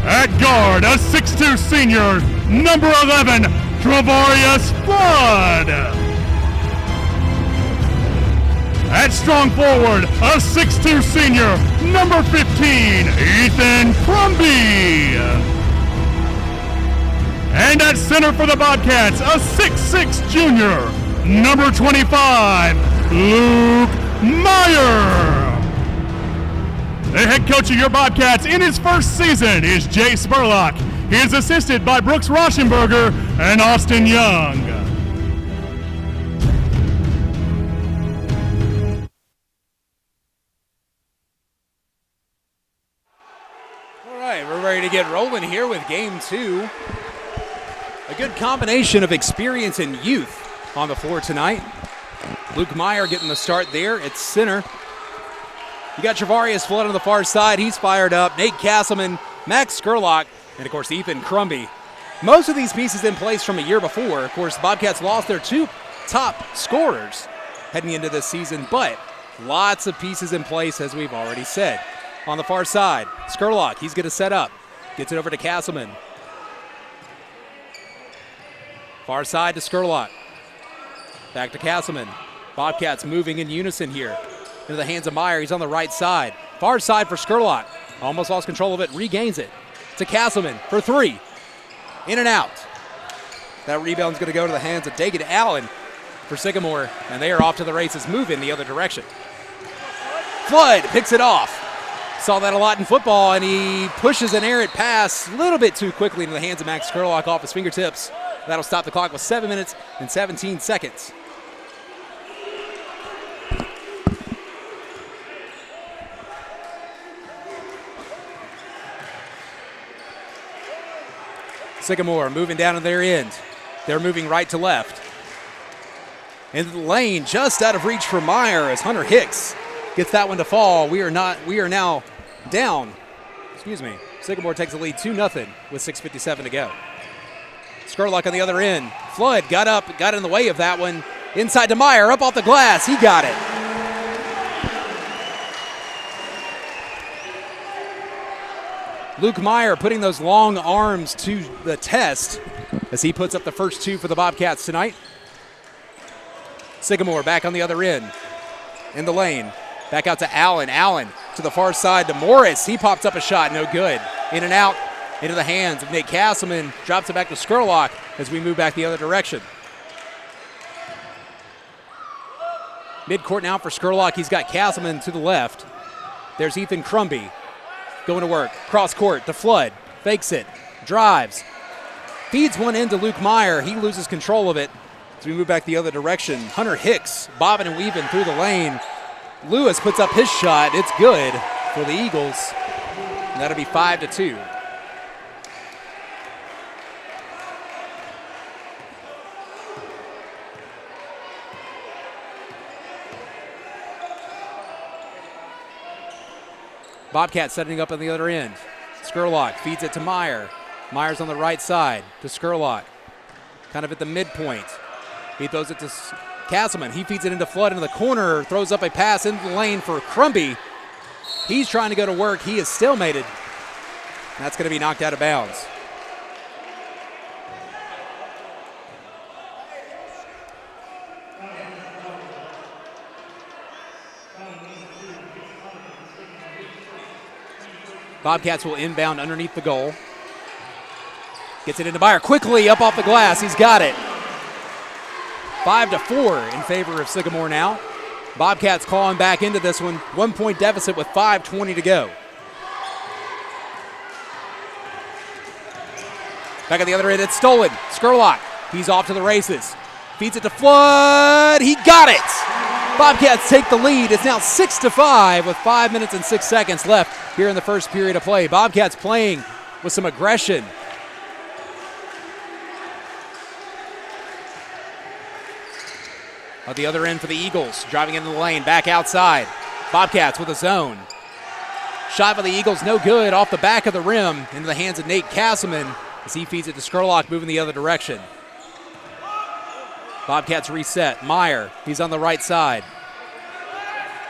At guard, a 6'2" senior, number 11, Travarius Flood. At strong forward, a 6'2" senior, number 15, Ethan Crumby. And at center for the Bobcats, a 6'6" junior, number 25, Luke Meyer. The head coach of your Bobcats in his first season is Jay Spurlock. He is assisted by Brooks Rauschenberger and Austin Young. We're ready to get rolling here with game 2. A good combination of experience and youth on the floor tonight. Luke Meyer getting the start there at center. You got Travarius Flood on the far side. He's fired up. Nate Castleman, Max Skurlock, and of course Ethan Crumby. Most of these pieces in place from a year before. Of course, Bobcats lost their 2 top scorers heading into this season, but lots of pieces in place, as we've already said. On the far side, Skurlock, he's going to set up. Gets it over to Castleman. Far side to Skurlock. Back to Castleman. Bobcats moving in unison here. Into the hands of Meyer. He's on the right side. Far side for Skurlock. Almost lost control of it. Regains it. To Castleman for 3. In and out. That rebound's going to go to the hands of Dagan Allen for Sycamore. And they are off to the races, moving the other direction. Flood picks it off. Saw that a lot in football, and he pushes an errant pass a little bit too quickly into the hands of Max Skurlock off his fingertips. That'll stop the clock with 7 minutes and 17 seconds. Sycamore moving down to their end. They're moving right to left. Into the lane, just out of reach for Meyer as Hunter Hicks gets that one to fall. We are now down. Sycamore takes the lead 2-0 with 6:57 to go. Skurlock on the other end. Flood got up, got in the way of that one. Inside to Meyer, up off the glass. He got it. Luke Meyer putting those long arms to the test as he puts up the first 2 for the Bobcats tonight. Sycamore back on the other end. In the lane. Back out to Allen. Allen to the far side to Morris. He pops up a shot, no good. In and out into the hands of Nate Castleman. Drops it back to Skurlock as we move back the other direction. Midcourt now for Skurlock. He's got Castleman to the left. There's Ethan Crumby going to work. Cross court to Flood. Fakes it. Drives. Feeds one into Luke Meyer. He loses control of it as we move back the other direction. Hunter Hicks bobbing and weaving through the lane. Lewis puts up his shot. It's good for the Eagles. And that'll be 5-2. Bobcat setting up on the other end. Skurlock feeds it to Meyer. Meyer's on the right side to Skurlock. Kind of at the midpoint. He throws it to Castleman. He feeds it into Flood into the corner. Throws up a pass into the lane for Crumby. He's trying to go to work. He is stalemated. That's going to be knocked out of bounds. Bobcats will inbound underneath the goal. Gets it into Meyer quickly up off the glass. He's got it. 5-4 in favor of Sycamore now. Bobcats clawing back into this one. 1 point deficit with 5:20 to go. Back at the other end, it's stolen. Skurlock, he's off to the races. Feeds it to Flood. He got it. Bobcats take the lead. It's now 6-5 with 5 minutes and 6 seconds left here in the first period of play. Bobcats playing with some aggression. At the other end for the Eagles, driving into the lane, back outside. Bobcats with a zone. Shot by the Eagles, no good, off the back of the rim, into the hands of Nate Castleman as he feeds it to Skurlock, moving the other direction. Bobcats reset. Meyer, he's on the right side.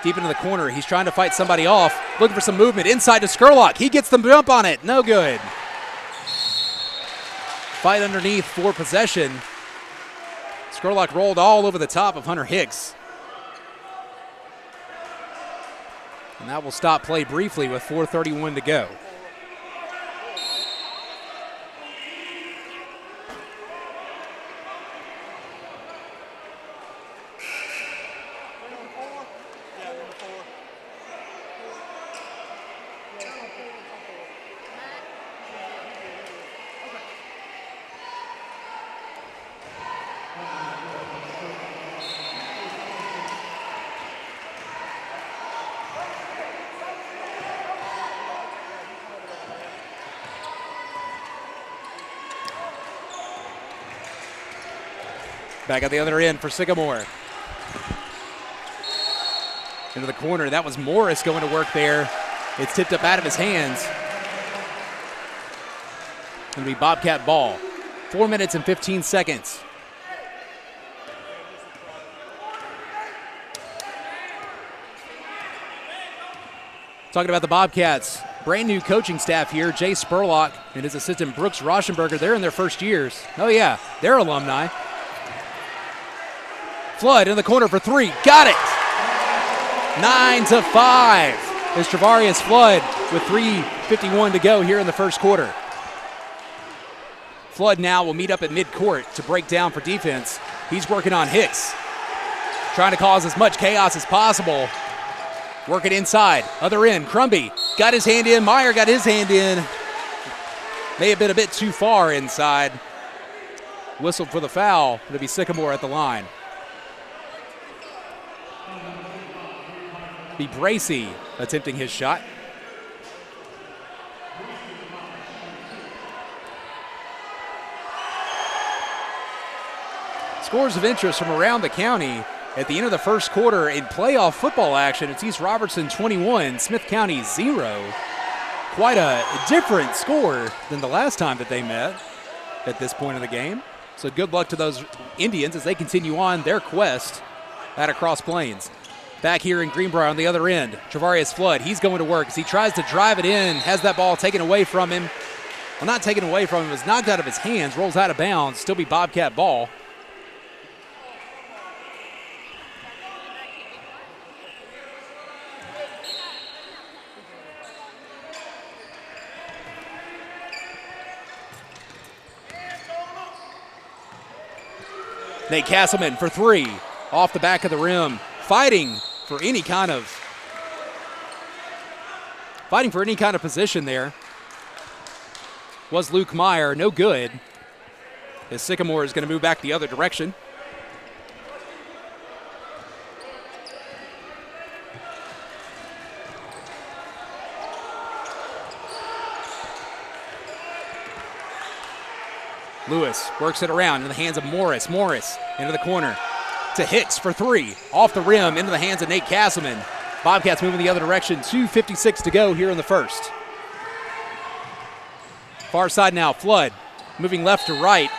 Deep into the corner, he's trying to fight somebody off, looking for some movement. Inside to Skurlock, he gets the jump on it, no good. Fight underneath for possession. Skurlock rolled all over the top of Hunter Hicks. And that will stop play briefly with 4:31 to go. Back at the other end for Sycamore. Into the corner. That was Morris going to work there. It's tipped up out of his hands. Going to be Bobcat ball. 4 minutes and 15 seconds. Talking about the Bobcats. Brand new coaching staff here. Jay Spurlock and his assistant Brooks Rauschenberger. They're in their first years. Oh yeah, they're alumni. Flood in the corner for three. Got it. 9-5 is Travarius Flood with 3:51 to go here in the first quarter. Flood now will meet up at midcourt to break down for defense. He's working on Hicks, trying to cause as much chaos as possible. Working inside, other end, Crumby got his hand in, Meyer got his hand in. May have been a bit too far inside. Whistled for the foul. It'll be Sycamore at the line. Be Bracey attempting his shot. Scores of interest from around the county at the end of the first quarter in playoff football action. It's East Robertson 21, Smith County 0. Quite a different score than the last time that they met at this point of the game. So good luck to those Indians as they continue on their quest out of Cross Plains. Back here in Greenbrier on the other end, Travarius Flood, he's going to work as he tries to drive it in, has that ball taken away from him. Well, not taken away from him, it was knocked out of his hands, rolls out of bounds, still be Bobcat ball. Nate Castleman for three, off the back of the rim, fighting for any kind of position there. Was Luke Meyer, no good. As Sycamore is going to move back the other direction. Lewis works it around in the hands of Morris. Morris into the corner to Hicks for three. Off the rim into the hands of Nate Castleman. Bobcats moving the other direction. 2:56 to go here in the first. Far side now, Flood moving left to right.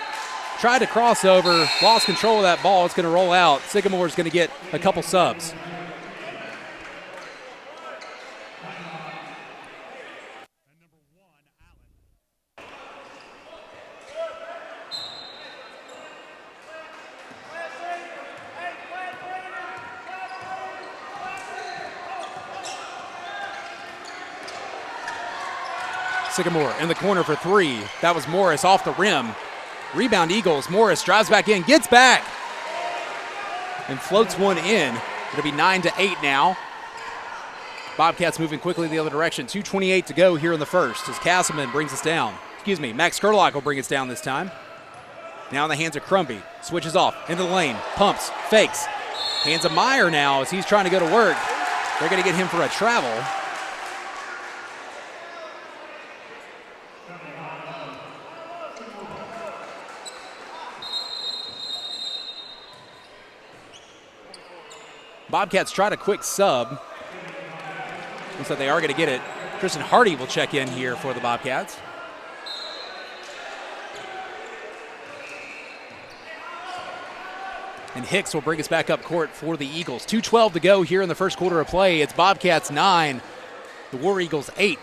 Tried to cross over, lost control of that ball. It's going to roll out. Sycamore is going to get a couple subs. Sycamore in the corner for three. That was Morris off the rim. Rebound Eagles. Morris drives back in, gets back, and floats one in. It'll be 9-8 now. Bobcats moving quickly the other direction. 2:28 to go here in the first as Castleman brings us down. Max Skurlock will bring us down this time. Now in the hands of Crumby. Switches off into the lane. Pumps, fakes. Hands of Meyer now as he's trying to go to work. They're going to get him for a travel. Bobcats tried a quick sub. Looks like they are going to get it. Tristan Hardy will check in here for the Bobcats. And Hicks will bring us back up court for the Eagles. 2:12 to go here in the first quarter of play. It's Bobcats 9, the War Eagles 8.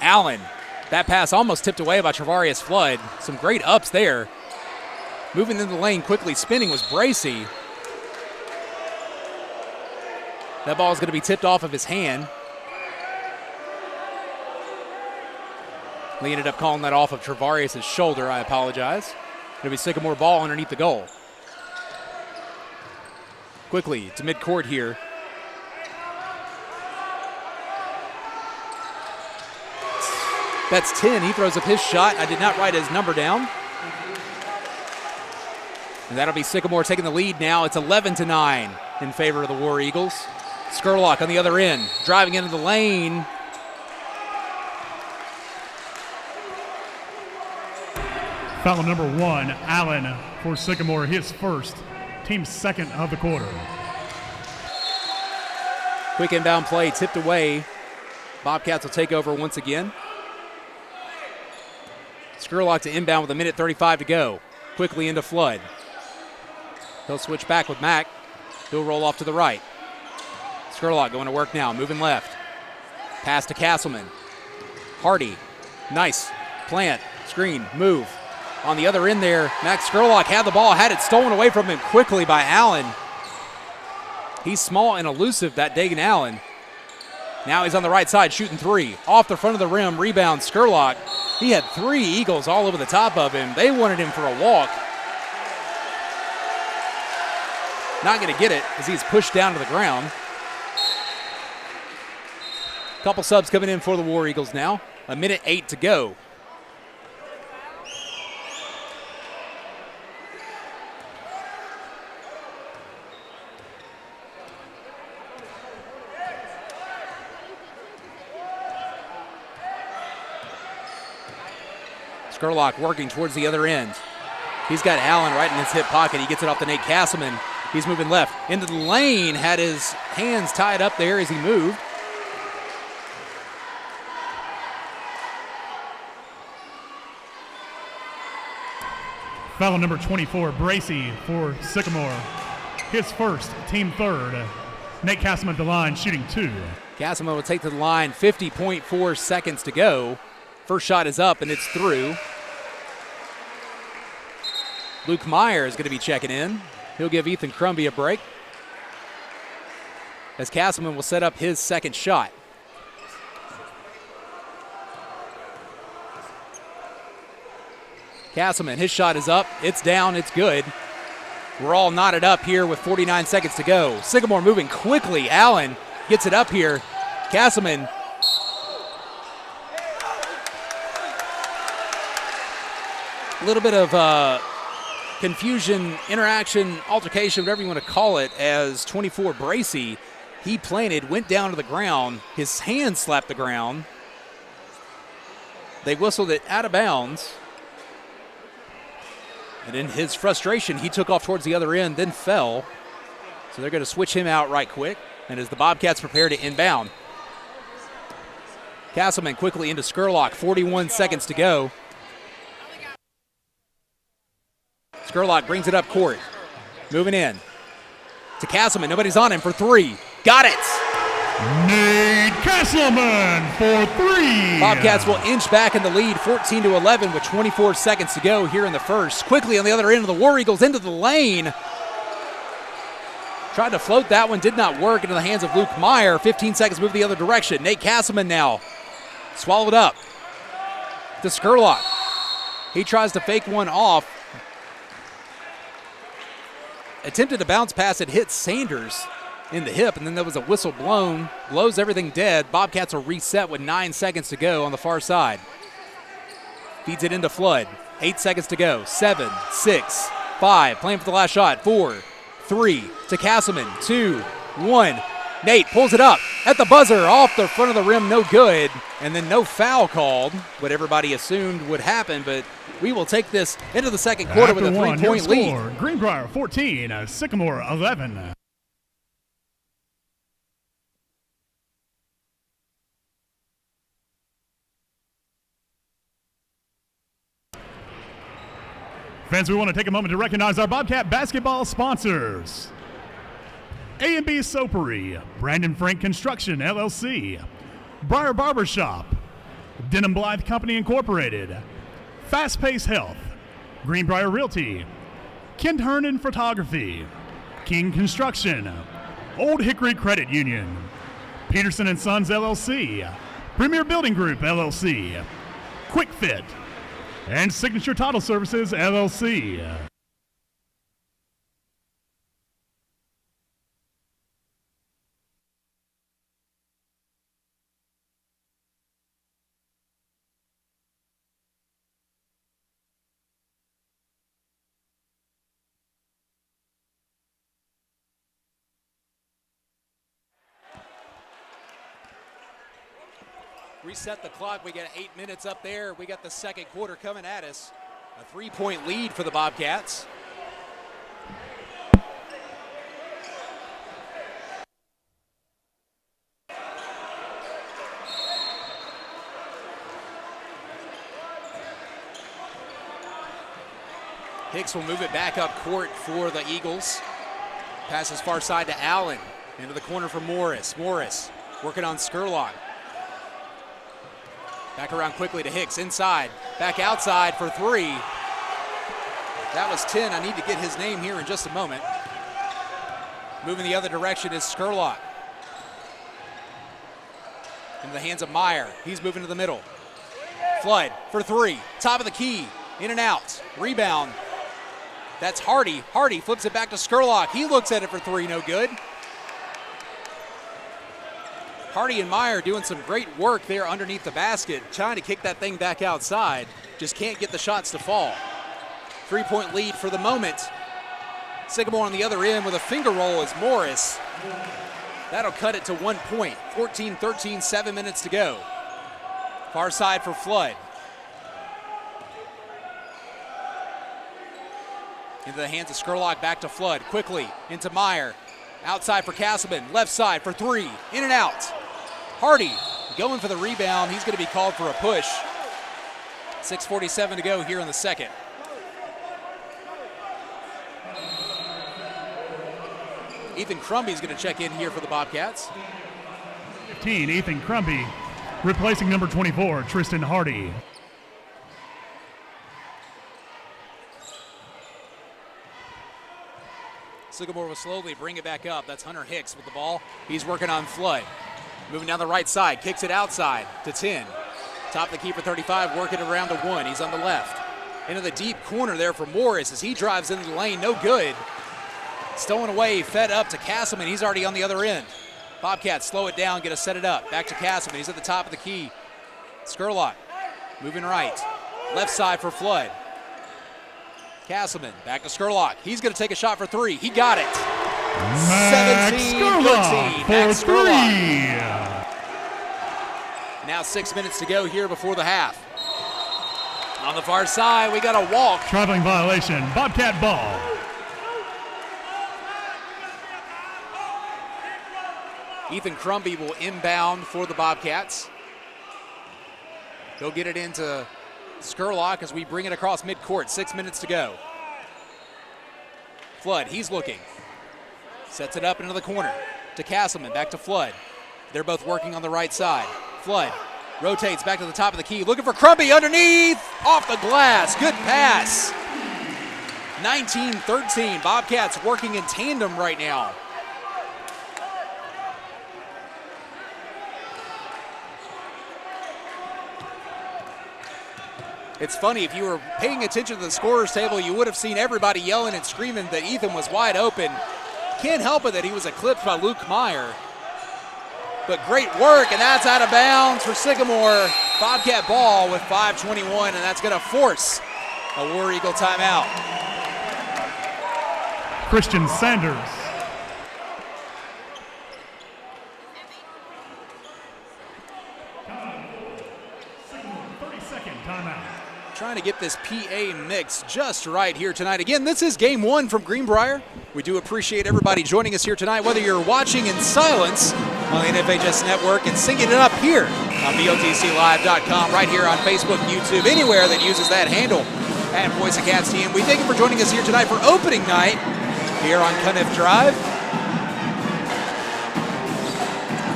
Allen, that pass almost tipped away by Travarius Flood. Some great ups there. Moving into the lane quickly, spinning was Bracey. That ball is going to be tipped off of his hand. Lee ended up calling that off of Travarius' shoulder. I apologize. It'll be Sycamore ball underneath the goal. Quickly to midcourt here. That's 10. He throws up his shot. I did not write his number down. And that'll be Sycamore taking the lead now. It's 11-9 in favor of the War Eagles. Skurlock on the other end, driving into the lane. Foul number 1, Allen for Sycamore, his first, team second of the quarter. Quick inbound play, tipped away. Bobcats will take over once again. Skurlock to inbound with 1:35 to go. Quickly into Flood. He'll switch back with Mack. He'll roll off to the right. Skurlock going to work now, moving left. Pass to Castleman. Hardy, nice plant, screen, move. On the other end there, Max Skurlock had the ball, had it stolen away from him quickly by Allen. He's small and elusive, that Dagan Allen. Now he's on the right side shooting three. Off the front of the rim, rebound Skurlock. He had 3 Eagles all over the top of him. They wanted him for a walk. Not going to get it as he's pushed down to the ground. Couple subs coming in for the War Eagles now. 1:08 to go. Skurlock working towards the other end. He's got Allen right in his hip pocket. He gets it off to Nate Castleman. He's moving left into the lane, had his hands tied up there as he moved. Foul number 24, Bracey for Sycamore. His first, team third. Nate Castleman at the line, shooting 2. Castleman will take to the line, 50.4 seconds to go. First shot is up and it's through. Luke Meyer is going to be checking in. He'll give Ethan Crumby a break, as Castleman will set up his second shot. Castleman, his shot is up. It's down. It's good. We're all knotted up here with 49 seconds to go. Sycamore moving quickly. Allen gets it up here. Castleman. A little bit of confusion, interaction, altercation, whatever you want to call it, as 24 Bracey, he planted, went down to the ground. His hand slapped the ground. They whistled it out of bounds. And in his frustration, he took off towards the other end, then fell. So they're going to switch him out right quick. And as the Bobcats prepare to inbound, Castleman quickly into Skurlock, 41 seconds to go. Skurlock brings it up court. Moving in to Castleman. Nobody's on him for 3. Got it! Nate Castleman for 3. Bobcats will inch back in the lead, 14-11 with 24 seconds to go here in the first. Quickly on the other end of the War Eagles into the lane. Tried to float that one, did not work, into the hands of Luke Meyer. 15 seconds, move the other direction. Nate Castleman now swallowed up to Skurlock. He tries to fake one off. Attempted to bounce pass, it hit Sanders in the hip, and then there was a whistle blown. Blows everything dead. Bobcats will reset with 9 seconds to go on the far side. Feeds it into Flood. 8 seconds to go. 7, 6, 5. Playing for the last shot. 4, 3 to Castleman. 2, 1. Nate pulls it up at the buzzer, off the front of the rim, no good. And then no foul called, what everybody assumed would happen, but we will take this into the second quarter with a 3-point lead. Greenbrier 14, Sycamore 11. Fans, we want to take a moment to recognize our Bobcat basketball sponsors. A&B Soapery, Brandon Frank Construction, LLC, Briar Barbershop, Denham Blythe Company Incorporated, Fast Pace Health, Greenbrier Realty, Kent Hernan Photography, King Construction, Old Hickory Credit Union, Peterson & Sons, LLC, Premier Building Group, LLC, Quick Fit, and Signature Title Services, LLC. Reset the clock. We got 8 minutes up there. We got the second quarter coming at us. A 3-point lead for the Bobcats. Hicks will move it back up court for the Eagles. Passes far side to Allen. Into the corner for Morris. Morris working on Skurlock. Back around quickly to Hicks, inside, back outside for 3. That was 10. I need to get his name here in just a moment. Moving the other direction is Skurlock. Into the hands of Meyer. He's moving to the middle. Flood for 3. Top of the key. In and out. Rebound. That's Hardy. Hardy flips it back to Skurlock. He looks at it for 3. No good. Hardy and Meyer doing some great work there underneath the basket, trying to kick that thing back outside. Just can't get the shots to fall. 3-point lead for the moment. Sycamore on the other end with a finger roll is Morris. That'll cut it to 1 point. 14-13, 7 minutes to go. Far side for Flood. Into the hands of Skurlock, back to Flood. Quickly into Meyer. Outside for Castleman. Left side for 3. In and out. Hardy going for the rebound. He's going to be called for a push. 6:47 to go here in the second. Ethan Crumby's going to check in here for the Bobcats. 15, Ethan Crumby, replacing number 24, Tristan Hardy. Sycamore will slowly bring it back up. That's Hunter Hicks with the ball. He's working on Flood. Moving down the right side, kicks it outside to 10. Top of the key for 35, working it around to 1. He's on the left. Into the deep corner there for Morris as he drives into the lane. No good. Stolen away, fed up to Castleman. He's already on the other end. Bobcats slow it down, get to set it up. Back to Castleman. He's at the top of the key. Skurlock moving right. Left side for Flood. Castleman back to Skurlock. He's going to take a shot for 3. He got it. 17-13. Max Skurlock. Now 6 minutes to go here before the half. On the far side, we got a walk. Traveling violation, Bobcat ball. Ethan Crumby will inbound for the Bobcats. He'll get it into Skurlock as we bring it across midcourt. 6 minutes to go. Flood, he's looking. Sets it up into the corner to Castleman, back to Flood. They're both working on the right side. Flood rotates back to the top of the key, looking for Crumby underneath, off the glass. Good pass. 19-13. Bobcats working in tandem right now. It's funny, if you were paying attention to the scorer's table, you would have seen everybody yelling and screaming that Ethan was wide open. Can't help it that he was eclipsed by Luke Meyer. But great work, and that's out of bounds for Sycamore. Bobcat ball with 5:21, and that's going to force a War Eagle timeout. Christian Sanders. Trying to get this PA mix just right here tonight. Again, this is game 1 from Greenbrier. We do appreciate everybody joining us here tonight, whether you're watching in silence on the NFHS Network and syncing it up here on VOTClive.com, right here on Facebook, YouTube, anywhere that uses that handle at Voice of Cats Team. We thank you for joining us here tonight for opening night here on Cuniff Drive.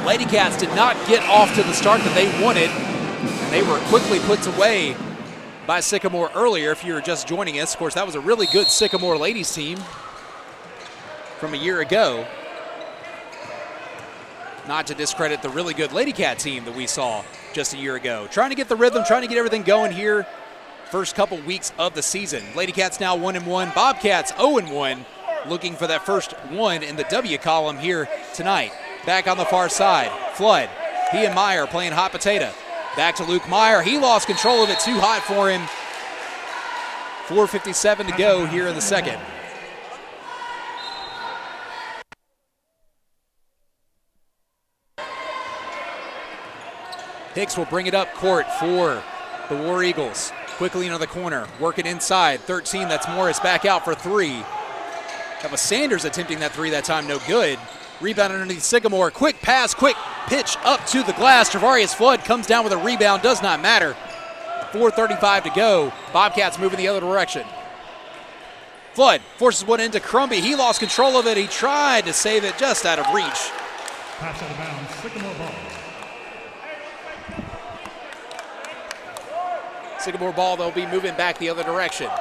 Lady Cats did not get off to the start that they wanted, and they were quickly put away by Sycamore earlier. If you're just joining us, of course, that was a really good Sycamore ladies team from a year ago. Not to discredit the really good Lady Cat team that we saw just a year ago. Trying to get the rhythm, trying to get everything going here. First couple weeks of the season. Lady Cats now 1-1. Bobcats 0-1. Looking for that first one in the W column here tonight. Back on the far side, Flood. He and Meyer playing hot potato. Back to Luke Meyer. He lost control of it. Too hot for him. 4:57 to go here in the second. Hicks will bring it up court for the War Eagles. Quickly into the corner. Working inside. 13. That's Morris back out for 3. That was Sanders attempting that 3 that time. No good. Rebound underneath Sycamore. Quick pass, quick pitch up to the glass. Travarius Flood comes down with a rebound. Does not matter. 4:35 to go. Bobcats moving the other direction. Flood forces one into Crumby. He lost control of it. He tried to save it, just out of reach. Pass out of bounds. Sycamore ball. Sycamore ball, they'll be moving back the other direction.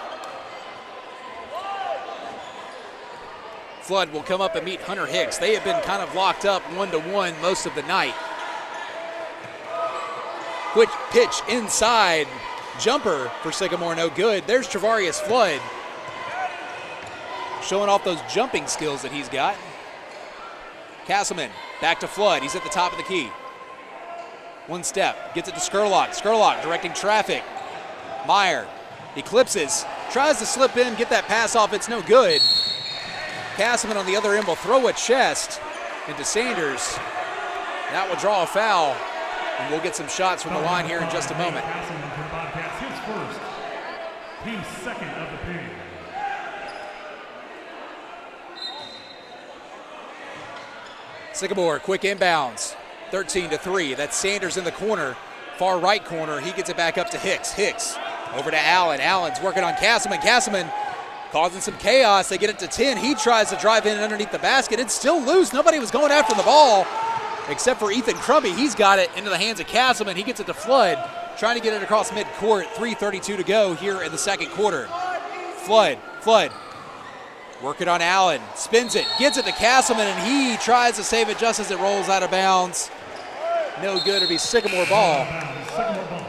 Flood will come up and meet Hunter Hicks. They have been kind of locked up 1-to-1 most of the night. Quick pitch inside. Jumper for Sycamore, no good. There's Travarius Flood, showing off those jumping skills that he's got. Castleman back to Flood. He's at the top of the key. One step, gets it to Skurlock. Skurlock directing traffic. Meyer eclipses, tries to slip in, get that pass off. It's no good. Castleman on the other end will throw a chest into Sanders. That will draw a foul, and we'll get some shots from the line here in just a moment. Castleman for the Bobcats, his first, team's second of the period. Sycamore, quick inbounds, 13-3. That's Sanders in the corner, far right corner. He gets it back up to Hicks. Hicks over to Allen. Allen's working on Castleman. Castleman causing some chaos. They get it to 10. He tries to drive in underneath the basket. It's still loose. Nobody was going after the ball except for Ethan Crumby. He's got it into the hands of Castleman. He gets it to Flood, trying to get it across midcourt. 3:32 to go here in the second quarter. Flood working on Allen, spins it, gets it to Castleman, and he tries to save it just as it rolls out of bounds. No good. It'll be Sycamore ball. Sycamore ball.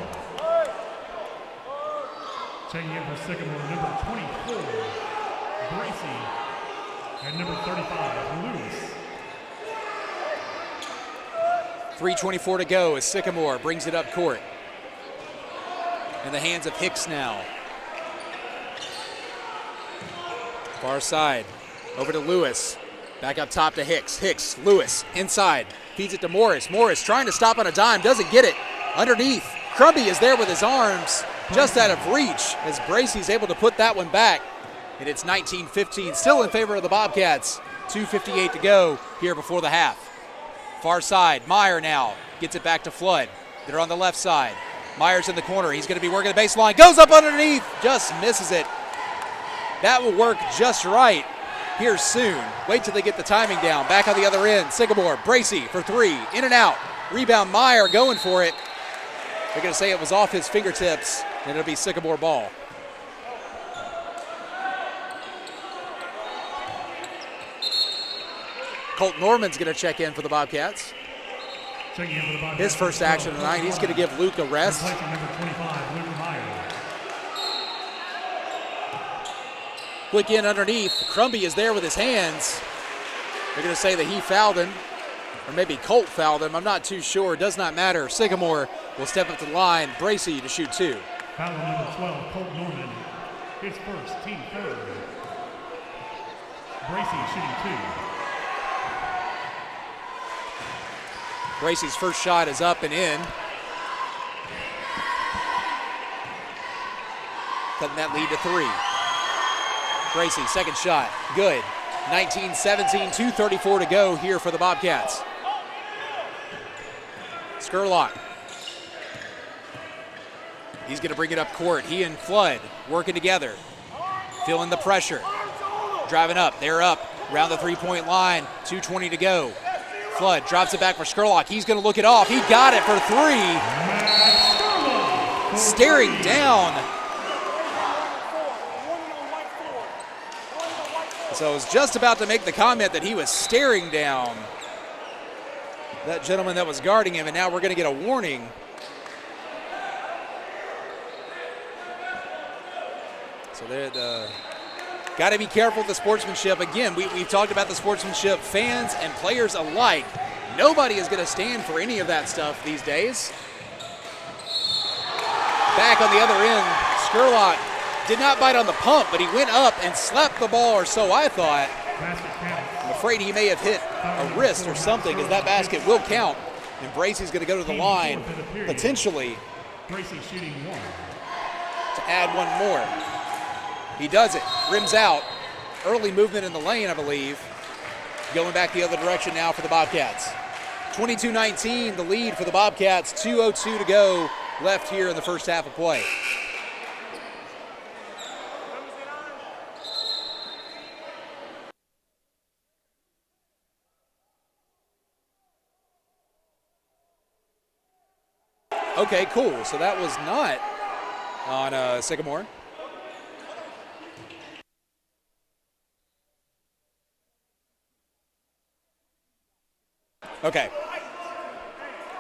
Checking in for Sycamore, number 24, Bracy, and number 35, Lewis. 3:24 to go as Sycamore brings it up court. In the hands of Hicks now. Far side, over to Lewis. Back up top to Hicks. Hicks, Lewis, inside. Feeds it to Morris. Morris trying to stop on a dime, doesn't get it. Underneath, Crumby is there with his arms just out of reach as Bracy's able to put that one back. And it's 19-15, still in favor of the Bobcats. 2:58 to go here before the half. Far side, Meyer now gets it back to Flood. They're on the left side. Meyer's in the corner. He's going to be working the baseline. Goes up underneath, just misses it. That will work just right here soon. Wait till they get the timing down. Back on the other end, Sycamore, Bracy for three, in and out. Rebound, Meyer going for it. They're going to say it was off his fingertips, and it'll be Sycamore ball. Colt Norman's going to check in for the Bobcats. Checking in for the Bobcats. His first action tonight. He's going to give Luke a rest. Replacing number 25, Luke Meyer. Quick in underneath. Crumby is there with his hands. They're going to say that he fouled him, or maybe Colt fouled him. I'm not too sure. It does not matter. Sycamore will step up to the line. Bracy to shoot two. Foul on number 12, Colt Norman. His first, team third. Bracy shooting two. Bracy's first shot is up and in. Cutting that lead to three. Bracy, second shot, good. 19-17, 2:34 to go here for the Bobcats. Skurlock. He's going to bring it up court. He and Flood working together. Feeling the pressure. Driving up, they're up. Around the three-point line, 2:20 to go. Flood drops it back for Skurlock. He's going to look it off. He got it for three. Staring down. So I was just about to make the comment that he was staring down that gentleman that was guarding him, and now we're going to get a warning. So they're got to be careful with the sportsmanship. Again, we've talked about the sportsmanship, fans and players alike. Nobody is going to stand for any of that stuff these days. Back on the other end, Skurlock did not bite on the pump, but he went up and slapped the ball, or so I thought. I'm afraid he may have hit a wrist or something, as that basket will count. And Bracy's going to go to the line, potentially, Bracy shooting one. to add one more. He does it, rims out. Early movement in the lane, I believe. Going back the other direction now for the Bobcats. 22-19, the lead for the Bobcats. 2:02 to go left here in the first half of play. Okay, cool. So that was not on Sycamore. Okay.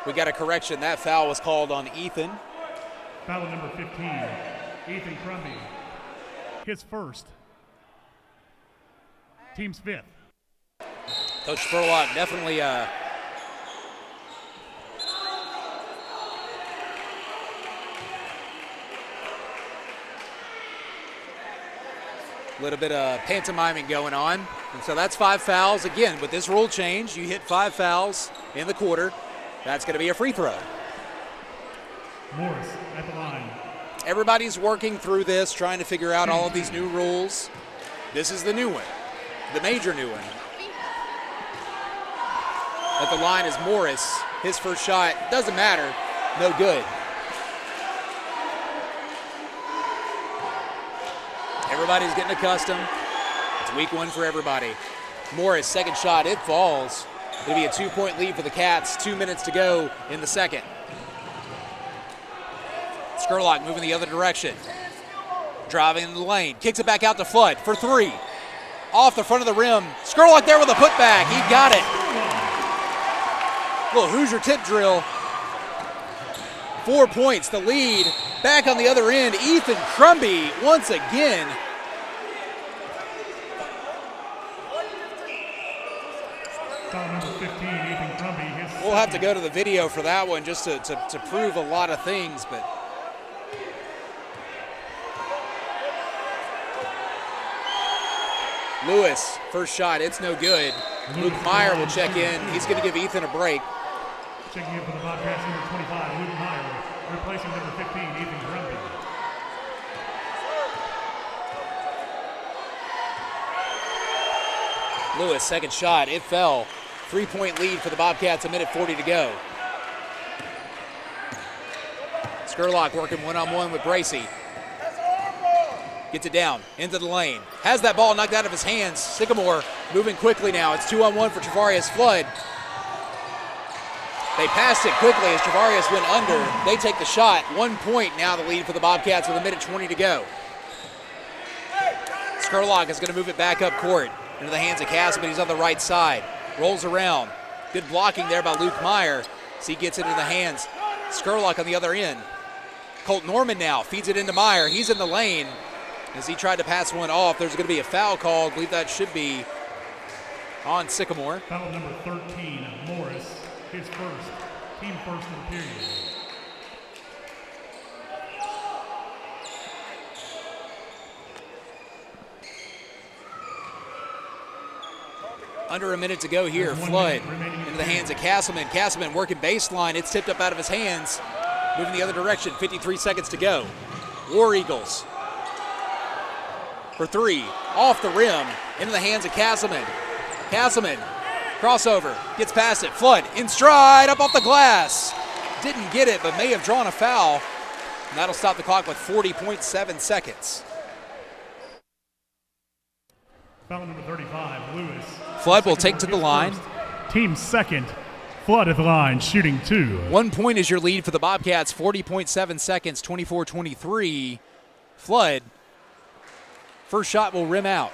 We got a correction. That foul was called on Ethan. Foul number 15, Ethan Crumby. His first. Team's fifth. Coach Spurlock definitely a little bit of pantomiming going on. And so that's 5 fouls. Again, with this rule change, you hit 5 fouls in the quarter. That's going to be a free throw. Morris at the line. Everybody's working through this, trying to figure out all of these new rules. This is the new one, the major new one. At the line is Morris. His first shot, doesn't matter, no good. Everybody's getting accustomed. It's week 1 for everybody. Morris, second shot, it falls. It'll be a 2-point lead for the Cats, 2 minutes to go in the second. Scurlock moving the other direction. Driving in the lane, kicks it back out to Flood for 3. Off the front of the rim, Scurlock there with a putback, he got it. Little Hoosier tip drill. 4 points, the lead. Back on the other end, Ethan Crumby once again. Foul number 15, Ethan Crumby. We'll have to go to the video for that one just to prove a lot of things, but Lewis, first shot, it's no good. Luke Meyer will check in. He's going to give Ethan a break. Checking in for the Bobcats, number 25, Luke Meyer, replacing number 15, Ethan Crumby. Lewis, second shot, it fell. 3-point lead for the Bobcats, a minute 40 to go. Scurlock working one-on-one with Bracy. Gets it down, into the lane. Has that ball knocked out of his hands. Sycamore moving quickly now. It's 2-on-1 for Travarius Flood. They passed it quickly as Travarius went under. They take the shot. 1 point now the lead for the Bobcats with a minute 20 to go. Scurlock is going to move it back up court into the hands of Cassidy. He's on the right side. Rolls around. Good blocking there by Luke Meyer as he gets it into the hands. Scurlock on the other end. Colt Norman now feeds it into Meyer. He's in the lane. As he tried to pass one off, there's going to be a foul called. I believe that should be on Sycamore. Foul number 13, Morris, his first, team first of the period. Under a minute to go here. Flood into the hands of Castleman. Castleman working baseline. It's tipped up out of his hands. Moving the other direction. 53 seconds to go. War Eagles for 3. Off the rim. Into the hands of Castleman. Castleman. Crossover. Gets past it. Flood in stride. Up off the glass. Didn't get it, but may have drawn a foul. And that'll stop the clock with 40.7 seconds. Foul number 35, Lewis. Flood will take to the line. Team second. Flood at the line, shooting 2. 1 point is your lead for the Bobcats. 40.7 seconds, 24-23. Flood. First shot will rim out.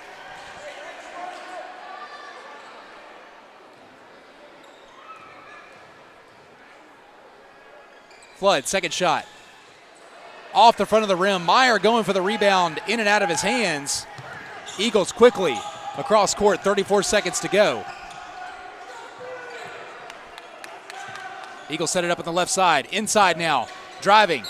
Flood, second shot. Off the front of the rim. Meyer going for the rebound, in and out of his hands. Eagles quickly across court, 34 seconds to go. Eagles set it up on the left side. Inside now. Driving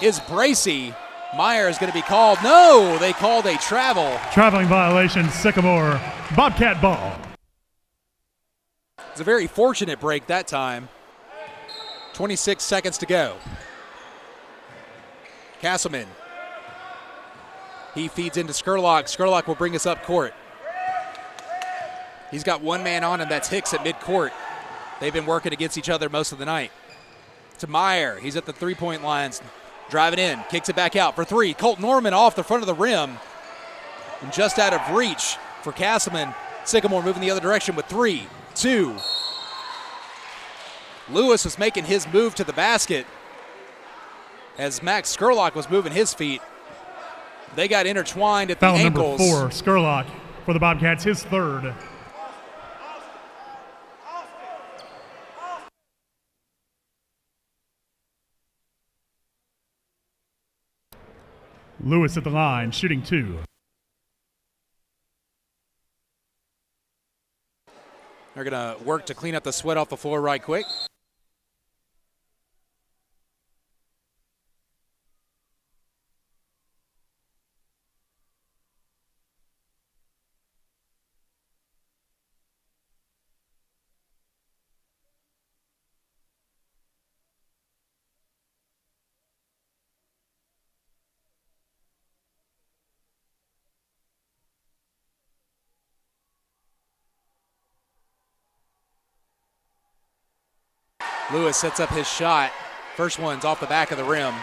is Bracy. Meyer is going to be called. No, they called a travel. Traveling violation, Sycamore. Bobcat ball. It's a very fortunate break that time. 26 seconds to go. Castleman. He feeds into Scurlock. Scurlock will bring us up court. He's got one man on him. That's Hicks at midcourt. They've been working against each other most of the night. To Meyer. He's at the three-point lines. Driving in. Kicks it back out for 3. Colt Norman off the front of the rim. And just out of reach for Castleman. Sycamore moving the other direction with 3, 2. Lewis was making his move to the basket as Max Scurlock was moving his feet. They got intertwined at the ankles. Foul number 4, Scurlock for the Bobcats, his third. Lewis at the line, shooting 2. They're going to work to clean up the sweat off the floor right quick. Lewis sets up his shot. First one's off the back of the rim.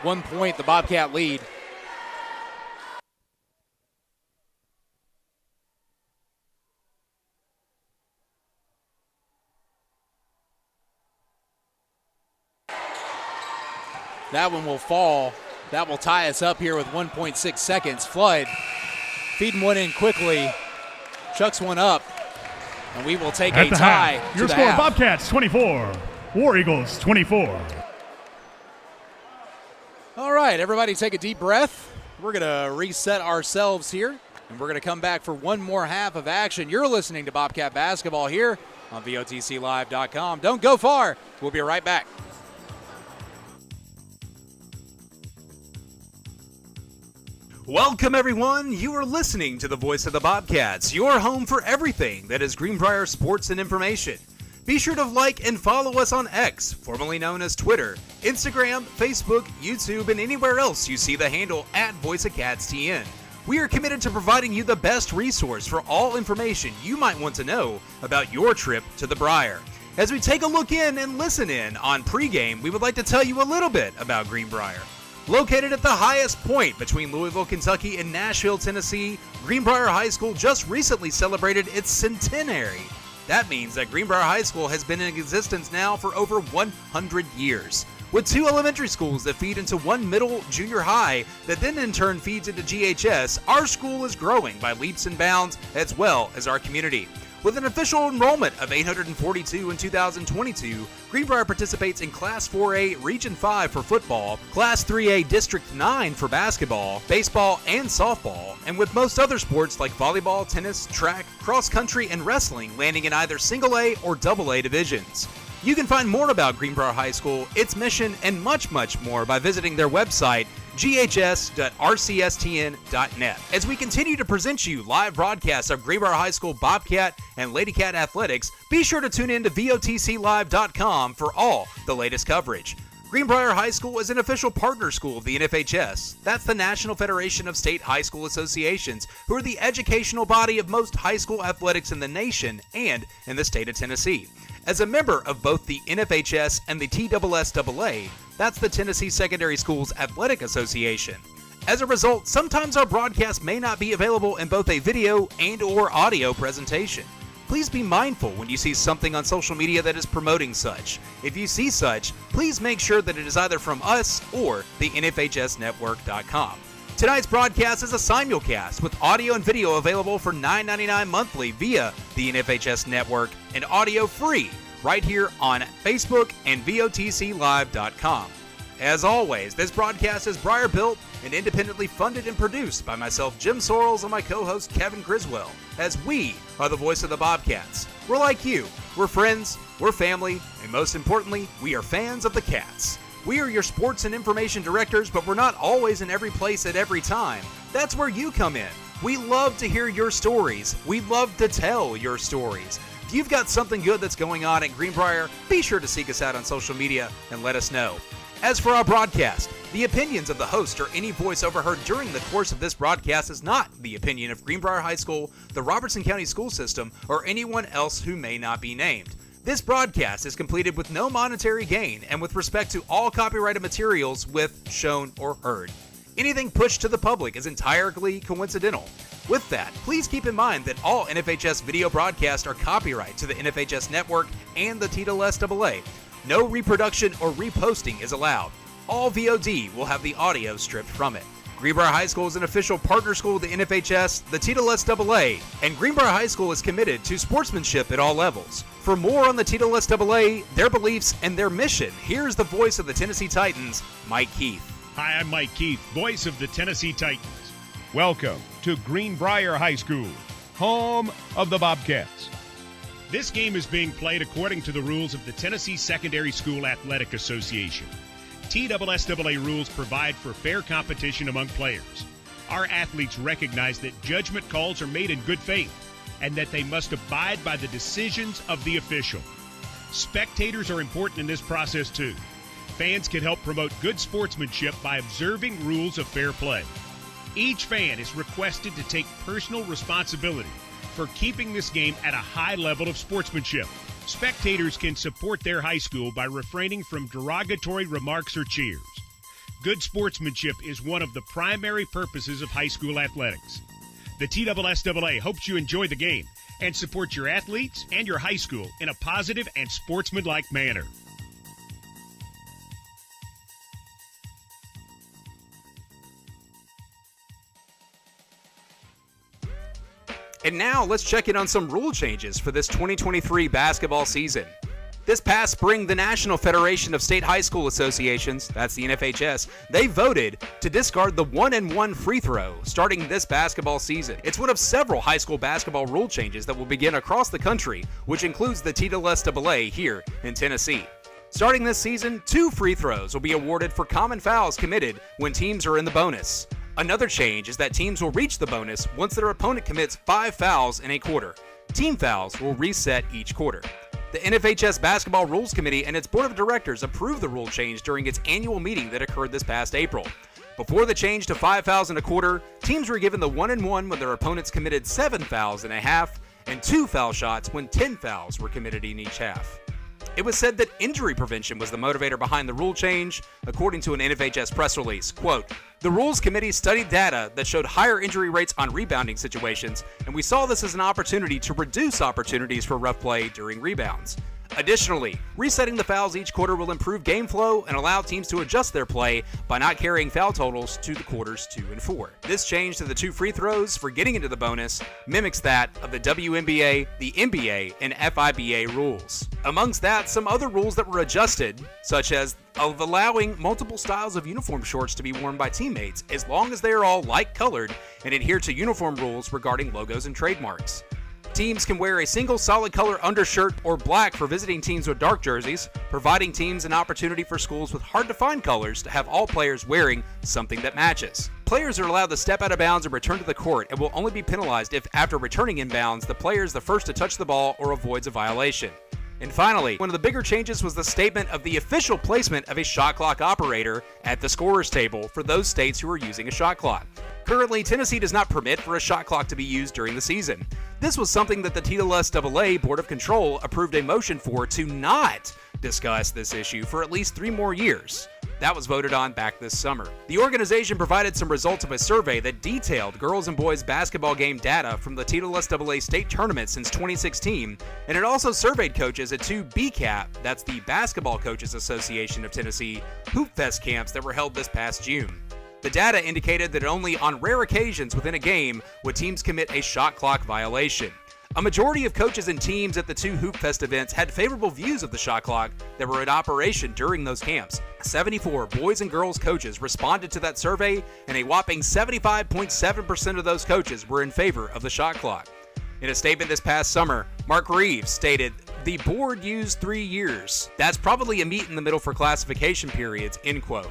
One point, the Bobcat lead. That one will fall. That will tie us up here with 1.6 seconds. Flood feeding one in quickly. Chucks one up, and we will take a tie. Your score, Bobcats 24, War Eagles 24. All right, everybody take a deep breath. We're going to reset ourselves here, and we're going to come back for one more half of action. You're listening to Bobcat Basketball here on VOTCLive.com. Don't go far. We'll be right back. Welcome, everyone. You are listening to the Voice of the Bobcats, your home for everything that is Greenbrier sports and information. Be sure to like and follow us on X, formerly known as Twitter, Instagram, Facebook, YouTube, and anywhere else you see the handle @VoiceOfCatsTN. We are committed to providing you the best resource for all information you might want to know about your trip to the Briar. As we take a look in and listen in on pregame, we would like to tell you a little bit about Greenbrier. Located at the highest point between Louisville, Kentucky and Nashville, Tennessee, Greenbrier High School just recently celebrated its centenary. That means that Greenbrier High School has been in existence now for over 100 years. With 2 elementary schools that feed into one middle junior high that then in turn feeds into GHS, our school is growing by leaps and bounds as well as our community. With an official enrollment of 842 in 2022, Greenbrier participates in Class 4A Region 5 for football, Class 3A District 9 for basketball, baseball, and softball, and with most other sports like volleyball, tennis, track, cross country, and wrestling landing in either single A or double A divisions. You can find more about Greenbrier High School, its mission, and much, much more by visiting their website, ghs.rcstn.net. As we continue to present you live broadcasts of Greenbrier High School Bobcat and Lady Cat athletics, be sure to tune in to VOTCLive.com for all the latest coverage. Greenbrier High School is an official partner school of the NFHS. That's the National Federation of State High School Associations, who are the educational body of most high school athletics in the nation and in the state of Tennessee. As a member of both the NFHS and the TSSAA, that's the Tennessee Secondary Schools Athletic Association. As a result, sometimes our broadcast may not be available in both a video and/or audio presentation. Please be mindful when you see something on social media that is promoting such. If you see such, please make sure that it is either from us or the NFHSnetwork.com. Tonight's broadcast is a simulcast with audio and video available for $9.99 monthly via the NFHS Network and audio free right here on Facebook and VOTCLive.com. As always, this broadcast is Briar built and independently funded and produced by myself, Jim Sorrells, and my co-host, Kevin Criswell, as we are the voice of the Bobcats. We're like you. We're friends, we're family, and most importantly, we are fans of the Cats. We are your sports and information directors, but we're not always in every place at every time. That's where you come in. We love to hear your stories. We love to tell your stories. If you've got something good that's going on at Greenbrier, be sure to seek us out on social media and let us know. As for our broadcast, the opinions of the host or any voice overheard during the course of this broadcast is not the opinion of Greenbrier High School, the Robertson County School System, or anyone else who may not be named. This broadcast is completed with no monetary gain and with respect to all copyrighted materials with shown or heard. Anything pushed to the public is entirely coincidental. With that, please keep in mind that all NFHS video broadcasts are copyright to the NFHS Network and the TSSAA. No reproduction or reposting is allowed. All VOD will have the audio stripped from it. Greenbrier High School is an official partner school of the NFHS, the TSSAA, and Greenbrier High School is committed to sportsmanship at all levels. For more on the TLSAA, their beliefs, and their mission, here's the voice of the Tennessee Titans, Mike Keith. Hi, I'm Mike Keith, voice of the Tennessee Titans. Welcome to Greenbrier High School, home of the Bobcats. This game is being played according to the rules of the Tennessee Secondary School Athletic Association. TSSAA rules provide for fair competition among players. Our athletes recognize that judgment calls are made in good faith and that they must abide by the decisions of the official. Spectators are important in this process too. Fans can help promote good sportsmanship by observing rules of fair play. Each fan is requested to take personal responsibility for keeping this game at a high level of sportsmanship. Spectators can support their high school by refraining from derogatory remarks or cheers. Good sportsmanship is one of the primary purposes of high school athletics. The TSSAA hopes you enjoy the game and support your athletes and your high school in a positive and sportsmanlike manner. And now let's check in on some rule changes for this 2023 basketball season. This past spring, the National Federation of State High School Associations, that's the NFHS, they voted to discard the 1-and-1 free throw starting this basketball season. It's one of several high school basketball rule changes that will begin across the country, which includes the TSSAA here in Tennessee. Starting this season, 2 free throws will be awarded for common fouls committed when teams are in the bonus. Another change is that teams will reach the bonus once their opponent commits 5 fouls in a quarter. Team fouls will reset each quarter. The NFHS Basketball Rules Committee and its Board of Directors approved the rule change during its annual meeting that occurred this past April. Before the change to 5 fouls in a quarter, teams were given the 1-and-1 when their opponents committed 7 fouls in a half, and 2 foul shots when 10 fouls were committed in each half. It was said that injury prevention was the motivator behind the rule change, according to an NFHS press release. Quote, "The Rules Committee studied data that showed higher injury rates on rebounding situations, and we saw this as an opportunity to reduce opportunities for rough play during rebounds. Additionally, resetting the fouls each quarter will improve game flow and allow teams to adjust their play by not carrying foul totals to the quarters 2 and 4. This change to the 2 free throws for getting into the bonus mimics that of the WNBA, the NBA, and FIBA rules. Amongst that, some other rules that were adjusted, such as of allowing multiple styles of uniform shorts to be worn by teammates as long as they are all like-colored and adhere to uniform rules regarding logos and trademarks. Teams can wear a single solid color undershirt or black for visiting teams with dark jerseys, providing teams an opportunity for schools with hard-to-find colors to have all players wearing something that matches. Players are allowed to step out of bounds and return to the court and will only be penalized if, after returning inbounds, the player is the first to touch the ball or avoids a violation. And finally, one of the bigger changes was the statement of the official placement of a shot clock operator at the scorer's table for those states who are using a shot clock. Currently, Tennessee does not permit for a shot clock to be used during the season. This was something that the TSSAA Board of Control approved a motion for to not discuss this issue for at least 3 more years. That was voted on back this summer. The organization provided some results of a survey that detailed girls and boys basketball game data from the TSSAA state tournament since 2016, and it also surveyed coaches at 2 BCAP, that's the Basketball Coaches Association of Tennessee, Hoop Fest camps that were held this past June. The data indicated that only on rare occasions within a game would teams commit a shot clock violation. A majority of coaches and teams at the 2 Hoop Fest events had favorable views of the shot clock that were in operation during those camps. 74 boys and girls coaches responded to that survey, and a whopping 75.7% of those coaches were in favor of the shot clock. In a statement this past summer, Mark Reeves stated, "The board used 3 years. That's probably a meet in the middle for classification periods," end quote.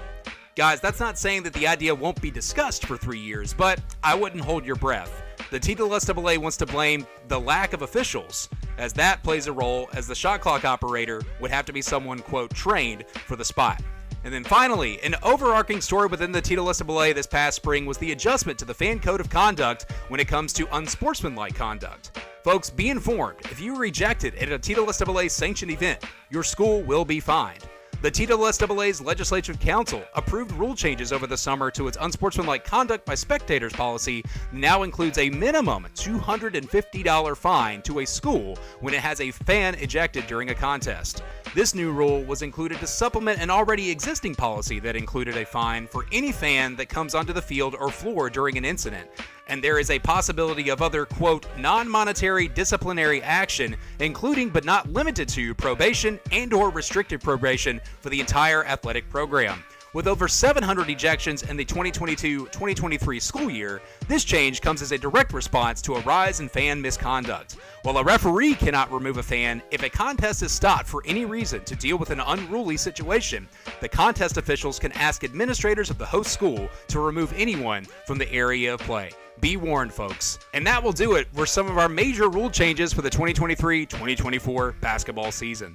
Guys, that's not saying that the idea won't be discussed for 3 years, but I wouldn't hold your breath. The TSSAA wants to blame the lack of officials, as that plays a role, as the shot clock operator would have to be someone, quote, trained for the spot. And then finally, an overarching story within the TSSAA this past spring was the adjustment to the fan code of conduct when it comes to unsportsmanlike conduct. Folks, be informed, if you are rejected at a TSSAA sanctioned event, your school will be fined. The TSSAA's Legislative Council approved rule changes over the summer to its unsportsmanlike conduct by spectators policy now includes a minimum $250 fine to a school when it has a fan ejected during a contest. This new rule was included to supplement an already existing policy that included a fine for any fan that comes onto the field or floor during an incident. And there is a possibility of other, quote, non-monetary disciplinary action, including but not limited to probation and/or restricted probation for the entire athletic program. With over 700 ejections in the 2022-2023 school year, this change comes as a direct response to a rise in fan misconduct. While a referee cannot remove a fan, if a contest is stopped for any reason to deal with an unruly situation, the contest officials can ask administrators of the host school to remove anyone from the area of play. Be warned, folks. And that will do it for some of our major rule changes for the 2023-2024 basketball season.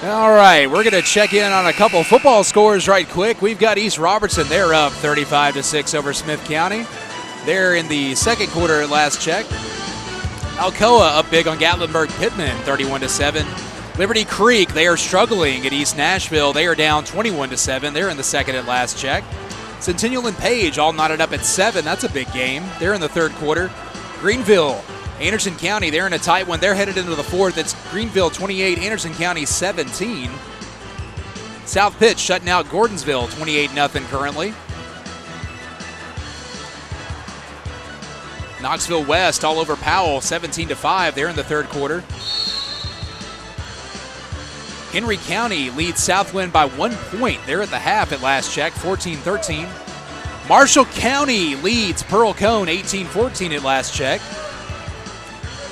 All right, we're going to check in on a couple football scores right quick. We've got East Robertson. They're up 35-6 over Smith County. They're in the second quarter at last check. Alcoa up big on Gatlinburg Pittman, 31-7. Liberty Creek, they are struggling at East Nashville. They are down 21-7. They're in the second at last check. Centennial and Page all knotted up at 7. That's a big game. They're in the third quarter. Greenville, Anderson County, they're in a tight one. They're headed into the fourth. It's Greenville 28, Anderson County 17. South Pitt shutting out Gordonsville 28-0 currently. Knoxville West all over Powell 17-5. They're in the third quarter. Henry County leads Southwind by 1 point. They're at the half at last check, 14-13. Marshall County leads Pearl Cone 18-14 at last check.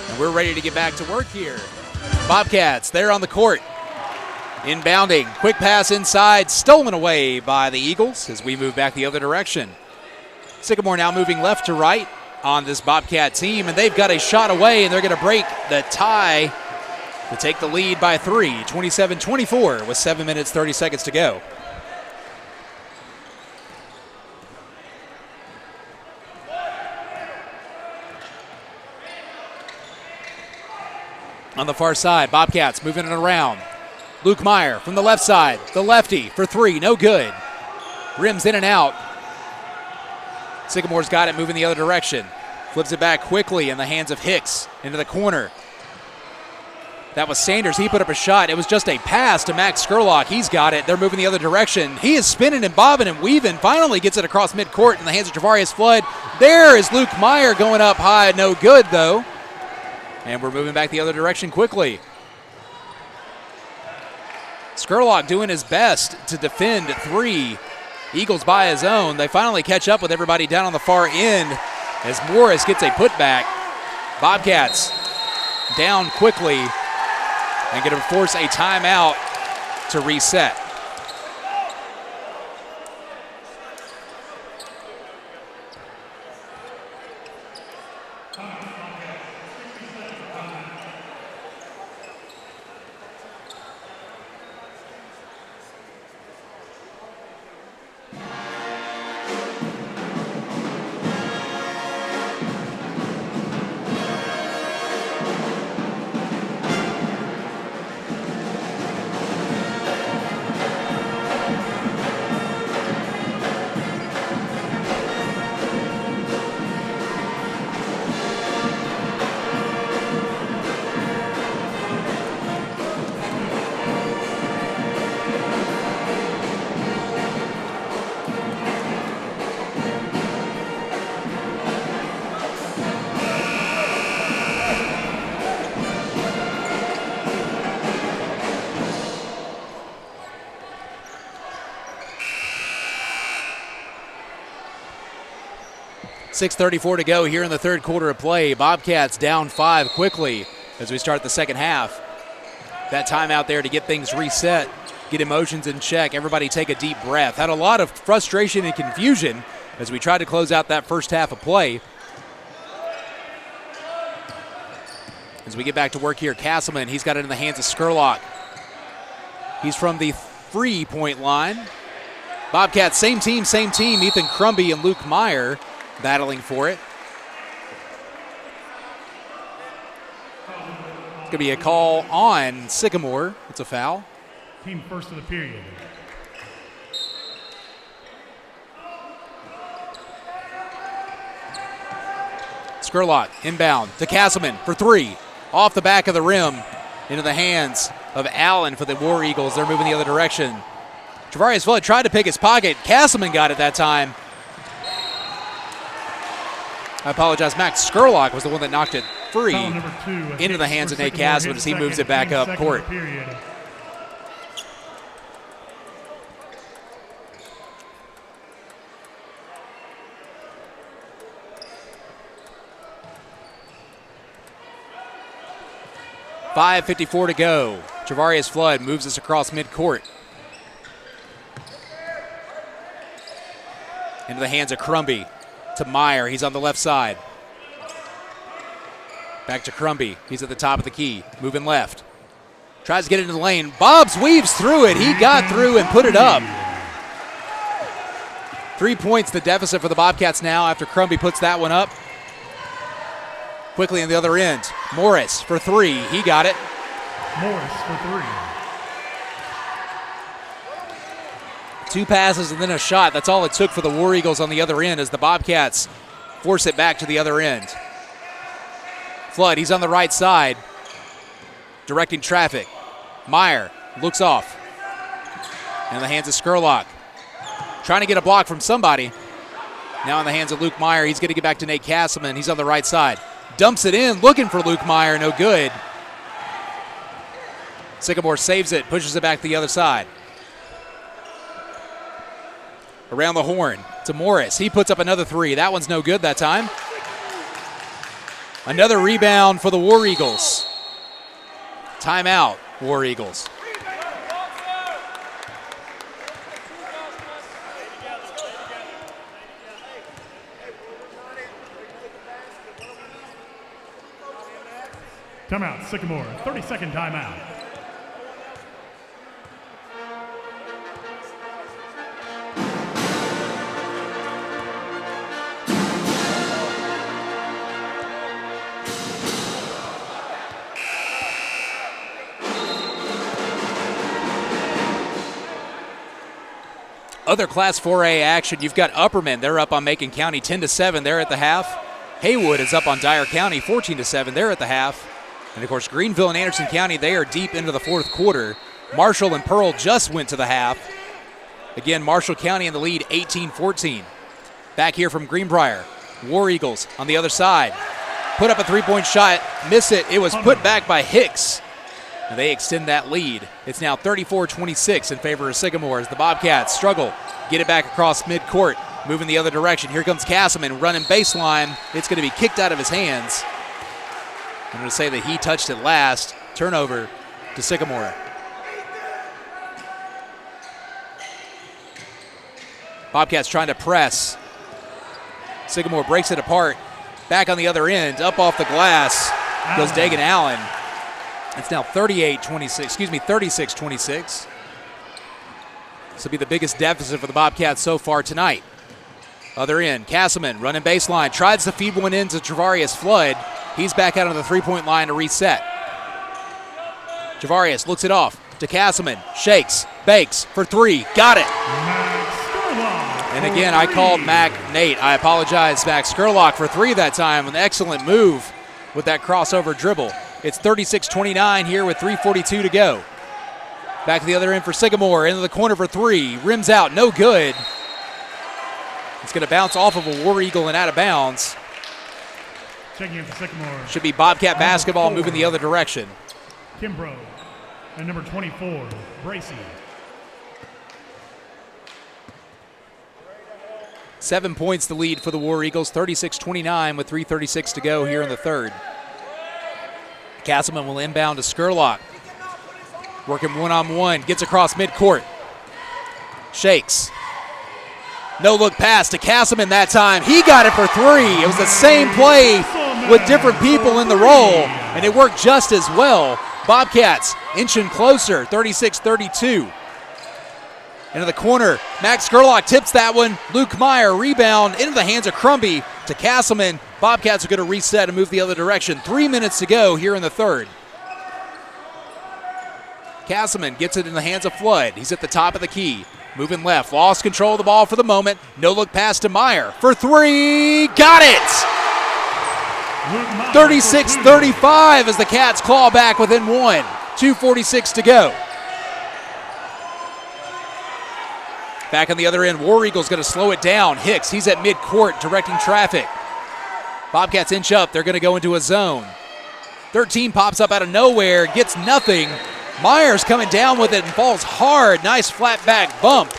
And we're ready to get back to work here. Bobcats, they're on the court. Inbounding, quick pass inside, stolen away by the Eagles as we move back the other direction. Sycamore now moving left to right on this Bobcat team, and they've got a shot away, and they're going to break the tie to take the lead by 3, 27-24 with 7 minutes, 30 seconds to go. On the far side, Bobcats moving it around. Luke Meyer from the left side, the lefty for 3, no good. Rims in and out. Sycamore's got it moving the other direction. Flips it back quickly in the hands of Hicks into the corner. That was Sanders. He put up a shot. It was just a pass to Max Skurlock. He's got it. They're moving the other direction. He is spinning and bobbing and weaving. Finally gets it across midcourt in the hands of Javarius Flood. There is Luke Meyer going up high. No good, though. And we're moving back the other direction quickly. Skurlock doing his best to defend 3. Eagles by his own. They finally catch up with everybody down on the far end as Morris gets a putback. Bobcats down quickly and going to force a timeout to reset. .6:34 to go here in the third quarter of play. Bobcats down 5 quickly as we start the second half. That timeout there to get things reset, get emotions in check. Everybody take a deep breath. Had a lot of frustration and confusion as we tried to close out that first half of play. As we get back to work here, Castleman, he's got it in the hands of Skurlock. He's from the 3-point line. Bobcats, same team. Ethan Crumby and Luke Meyer battling for it. It's going to be a call on Sycamore. It's a foul. Team first of the period. Skurlock inbound to Castleman for three. Off the back of the rim into the hands of Allen for the War Eagles. They're moving the other direction. Javarius Flood tried to pick his pocket. Castleman got it that time. I apologize. Max Skurlock was the one that knocked it free into the hands of Nate Castleman as he moves it back up court. .5:54 to go. Javarius Flood moves us across midcourt. Into the hands of Crumby to Meyer. He's on the left side. Back to Crumby. He's at the top of the key. Moving left. Tries to get into the lane. Bobbs weaves through it. He got through and put it up. 3 points the deficit for the Bobcats now after Crumby puts that one up. Quickly on the other end. Morris for three. He got it. Morris for three. 2 passes and then a shot. That's all it took for the War Eagles on the other end as the Bobcats force it back to the other end. Flood, he's on the right side, directing traffic. Meyer looks off. In the hands of Skurlock. Trying to get a block from somebody. Now in the hands of Luke Meyer. He's going to get back to Nate Castleman. He's on the right side. Dumps it in, looking for Luke Meyer. No good. Sycamore saves it, pushes it back to the other side. Around the horn to Morris. He puts up another three. That one's no good that time. Another rebound for the War Eagles. Timeout, War Eagles. Timeout, Sycamore. 30-second timeout. Other Class 4A action, you've got Upperman. They're up on Macon County 10-7. They're at the half. Haywood is up on Dyer County 14-7. They're at the half. And, of course, Greenville and Anderson County, they are deep into the fourth quarter. Marshall and Pearl just went to the half. Again, Marshall County in the lead, 18-14. Back here from Greenbrier. War Eagles on the other side. Put up a three-point shot, miss it. It was put back by Hicks. And they extend that lead. It's now 34-26 in favor of Sycamore as the Bobcats struggle. Get it back across midcourt, moving the other direction. Here comes Castleman running baseline. It's going to be kicked out of his hands. I'm going to say that he touched it last. Turnover to Sycamore. Bobcats trying to press. Sycamore breaks it apart. Back on the other end, up off the glass goes Dagan Allen. It's now 36-26. This will be the biggest deficit for the Bobcats so far tonight. Other end, Castleman running baseline. Tries to feed one in to Javarius Flood. He's back out on the three-point line to reset. Javarius looks it off to Castleman. Shakes, bakes for three. Got it. And again, I called Mac Nate. I apologize, Max Skurlock, for three that time. An excellent move with that crossover dribble. It's 36-29 here with 3:42 to go. Back to the other end for Sycamore. Into the corner for three. Rims out, no good. It's going to bounce off of a War Eagle and out of bounds. Checking in for Sycamore. Should be Bobcat basketball moving the other direction. Kimbrough and number 24, Bracy. 7 points the lead for the War Eagles, 36-29 with 3:36 to go here in the third. Castleman will inbound to Skurlock. Working one-on-one, gets across midcourt. Shakes. No look pass to Castleman that time. He got it for three. It was the same play with different people in the role, and it worked just as well. Bobcats inching closer, 36-32. Into the corner, Max Skurlock tips that one. Luke Meyer rebound into the hands of Crumby to Castleman. Bobcats are going to reset and move the other direction. 3 minutes to go here in the third. Castleman gets it in the hands of Flood. He's at the top of the key. Moving left, lost control of the ball for the moment. No look pass to Meyer for three. Got it! 36-35 as the Cats claw back within one. 2:46 to go. Back on the other end, War Eagles going to slow it down. Hicks, he's at midcourt directing traffic. Bobcats inch up. They're going to go into a zone. 13 pops up out of nowhere, gets nothing. Myers coming down with it and falls hard. Nice flat back bump.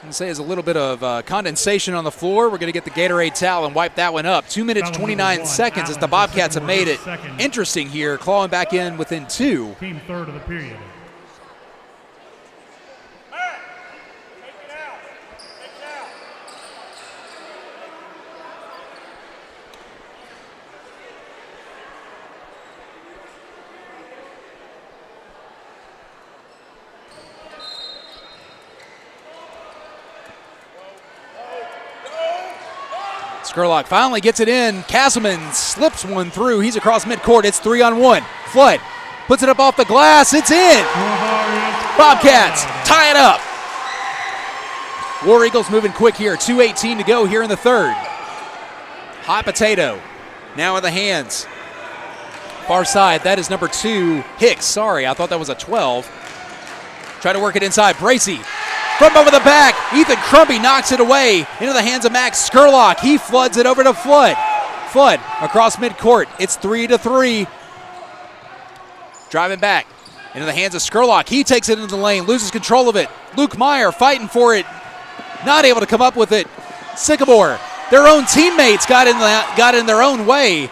I'd say there's a little bit of condensation on the floor. We're going to get the Gatorade towel and wipe that one up. 2 minutes, 29 seconds as the Bobcats have made it interesting here, clawing back in within two. Team third of the period. Skurlock finally gets it in. Castleman slips one through. He's across midcourt. It's 3-on-1. Flood puts it up off the glass. It's in. Bobcats tie it up. War Eagles moving quick here. 2:18 to go here in the third. Hot potato now in the hands. Far side, that is number 2, Hicks. Sorry, I thought that was a 12. Try to work it inside. Bracey from over the back. Ethan Crumbie knocks it away into the hands of Max Skurlock. He floods it over to Flood. Flood across midcourt. It's 3-3. Driving back into the hands of Skurlock. He takes it into the lane, loses control of it. Luke Meyer fighting for it. Not able to come up with it. Sycamore, their own teammates got in their own way.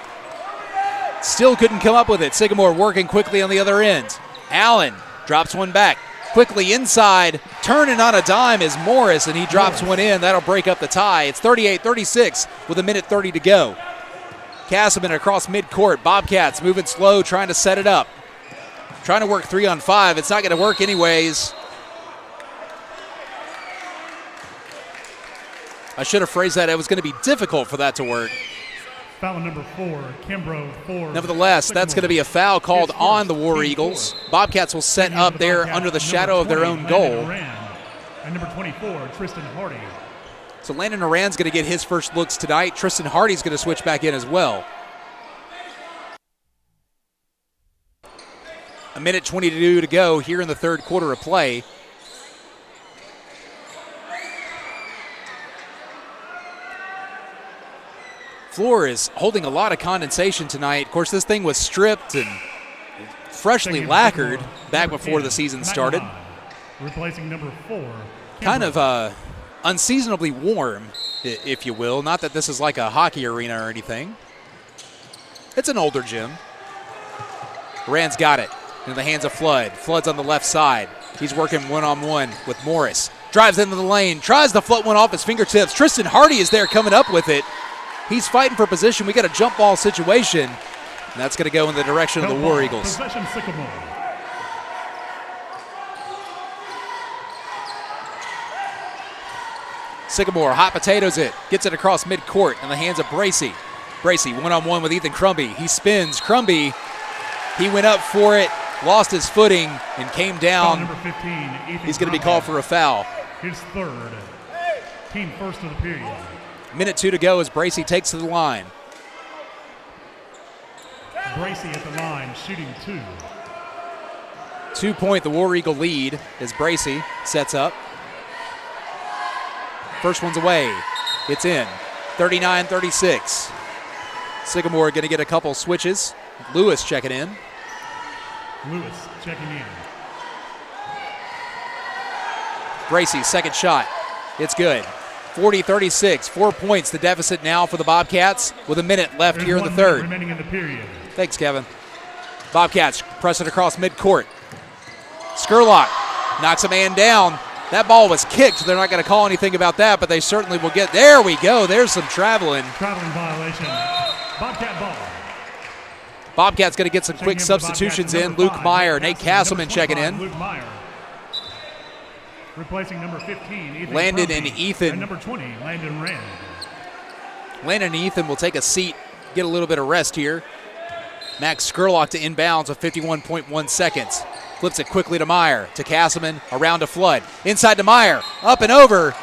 Still couldn't come up with it. Sycamore working quickly on the other end. Allen drops one back. Quickly inside, turning on a dime is Morris, and he drops one in. That'll break up the tie. It's 38-36 with 1:30 to go. Castleman across midcourt. Bobcats moving slow, trying to set it up. Trying to work 3-on-5. It's not going to work anyways. I should have phrased that. It was going to be difficult for that to work. Foul number 4, Kimbrough 4. Nevertheless, that's going to be a foul called on the War Eagles. Bobcats will set up there under the shadow of their own goal. And number 24, Tristan Hardy. So Landon Moran's going to get his first looks tonight. Tristan Hardy's going to switch back in as well. 1:22 to go here in the third quarter of play. Floor is holding a lot of condensation tonight. Of course, this thing was stripped and freshly lacquered back before the season started. Replacing number 4. Kind of unseasonably warm, if you will. Not that this is like a hockey arena or anything. It's an older gym. Rand's got it in the hands of Flood. Flood's on the left side. He's working one-on-one with Morris. Drives into the lane, tries to float one off his fingertips. Tristan Hardy is there coming up with it. He's fighting for position. We got a jump ball situation. And that's going to go in the direction of the War Eagles. Possession, Sycamore. Sycamore hot potatoes it. Gets it across midcourt in the hands of Bracey. Bracey one-on-one with Ethan Crumbie. He spins. Crumbie, he went up for it, lost his footing, and came down. Number 15, Ethan He's going to be called for a foul. His third. Team first of the period. 1:02 to go as Bracey takes to the line. Bracey at the line, shooting 2. 2-point the War Eagle lead as Bracey sets up. First one's away. It's in. 39-36. Sycamore going to get a couple switches. Lewis checking in. Lewis checking in. Bracey, second shot. It's good. 40-36, 4 points the deficit now for the Bobcats with a minute left here in the third. Remaining in the period. Thanks, Kevin. Bobcats press it across midcourt. Skurlock knocks a man down. That ball was kicked. They're not going to call anything about that, but they certainly will get. There we go. There's some traveling. Traveling violation. Bobcat ball. Bobcats going to get some quick substitutions in. Luke Meyer, Nate Castleman checking in. Luke Meyer. Replacing number 15, Ethan Landon Crumbie. and Ethan. And number 20, Landon Rand. Landon and Ethan will take a seat, get a little bit of rest here. Max Skurlock to inbounds with 51.1 seconds. Flips it quickly to Meyer, to Castleman, around to Flood. Inside to Meyer, up and over.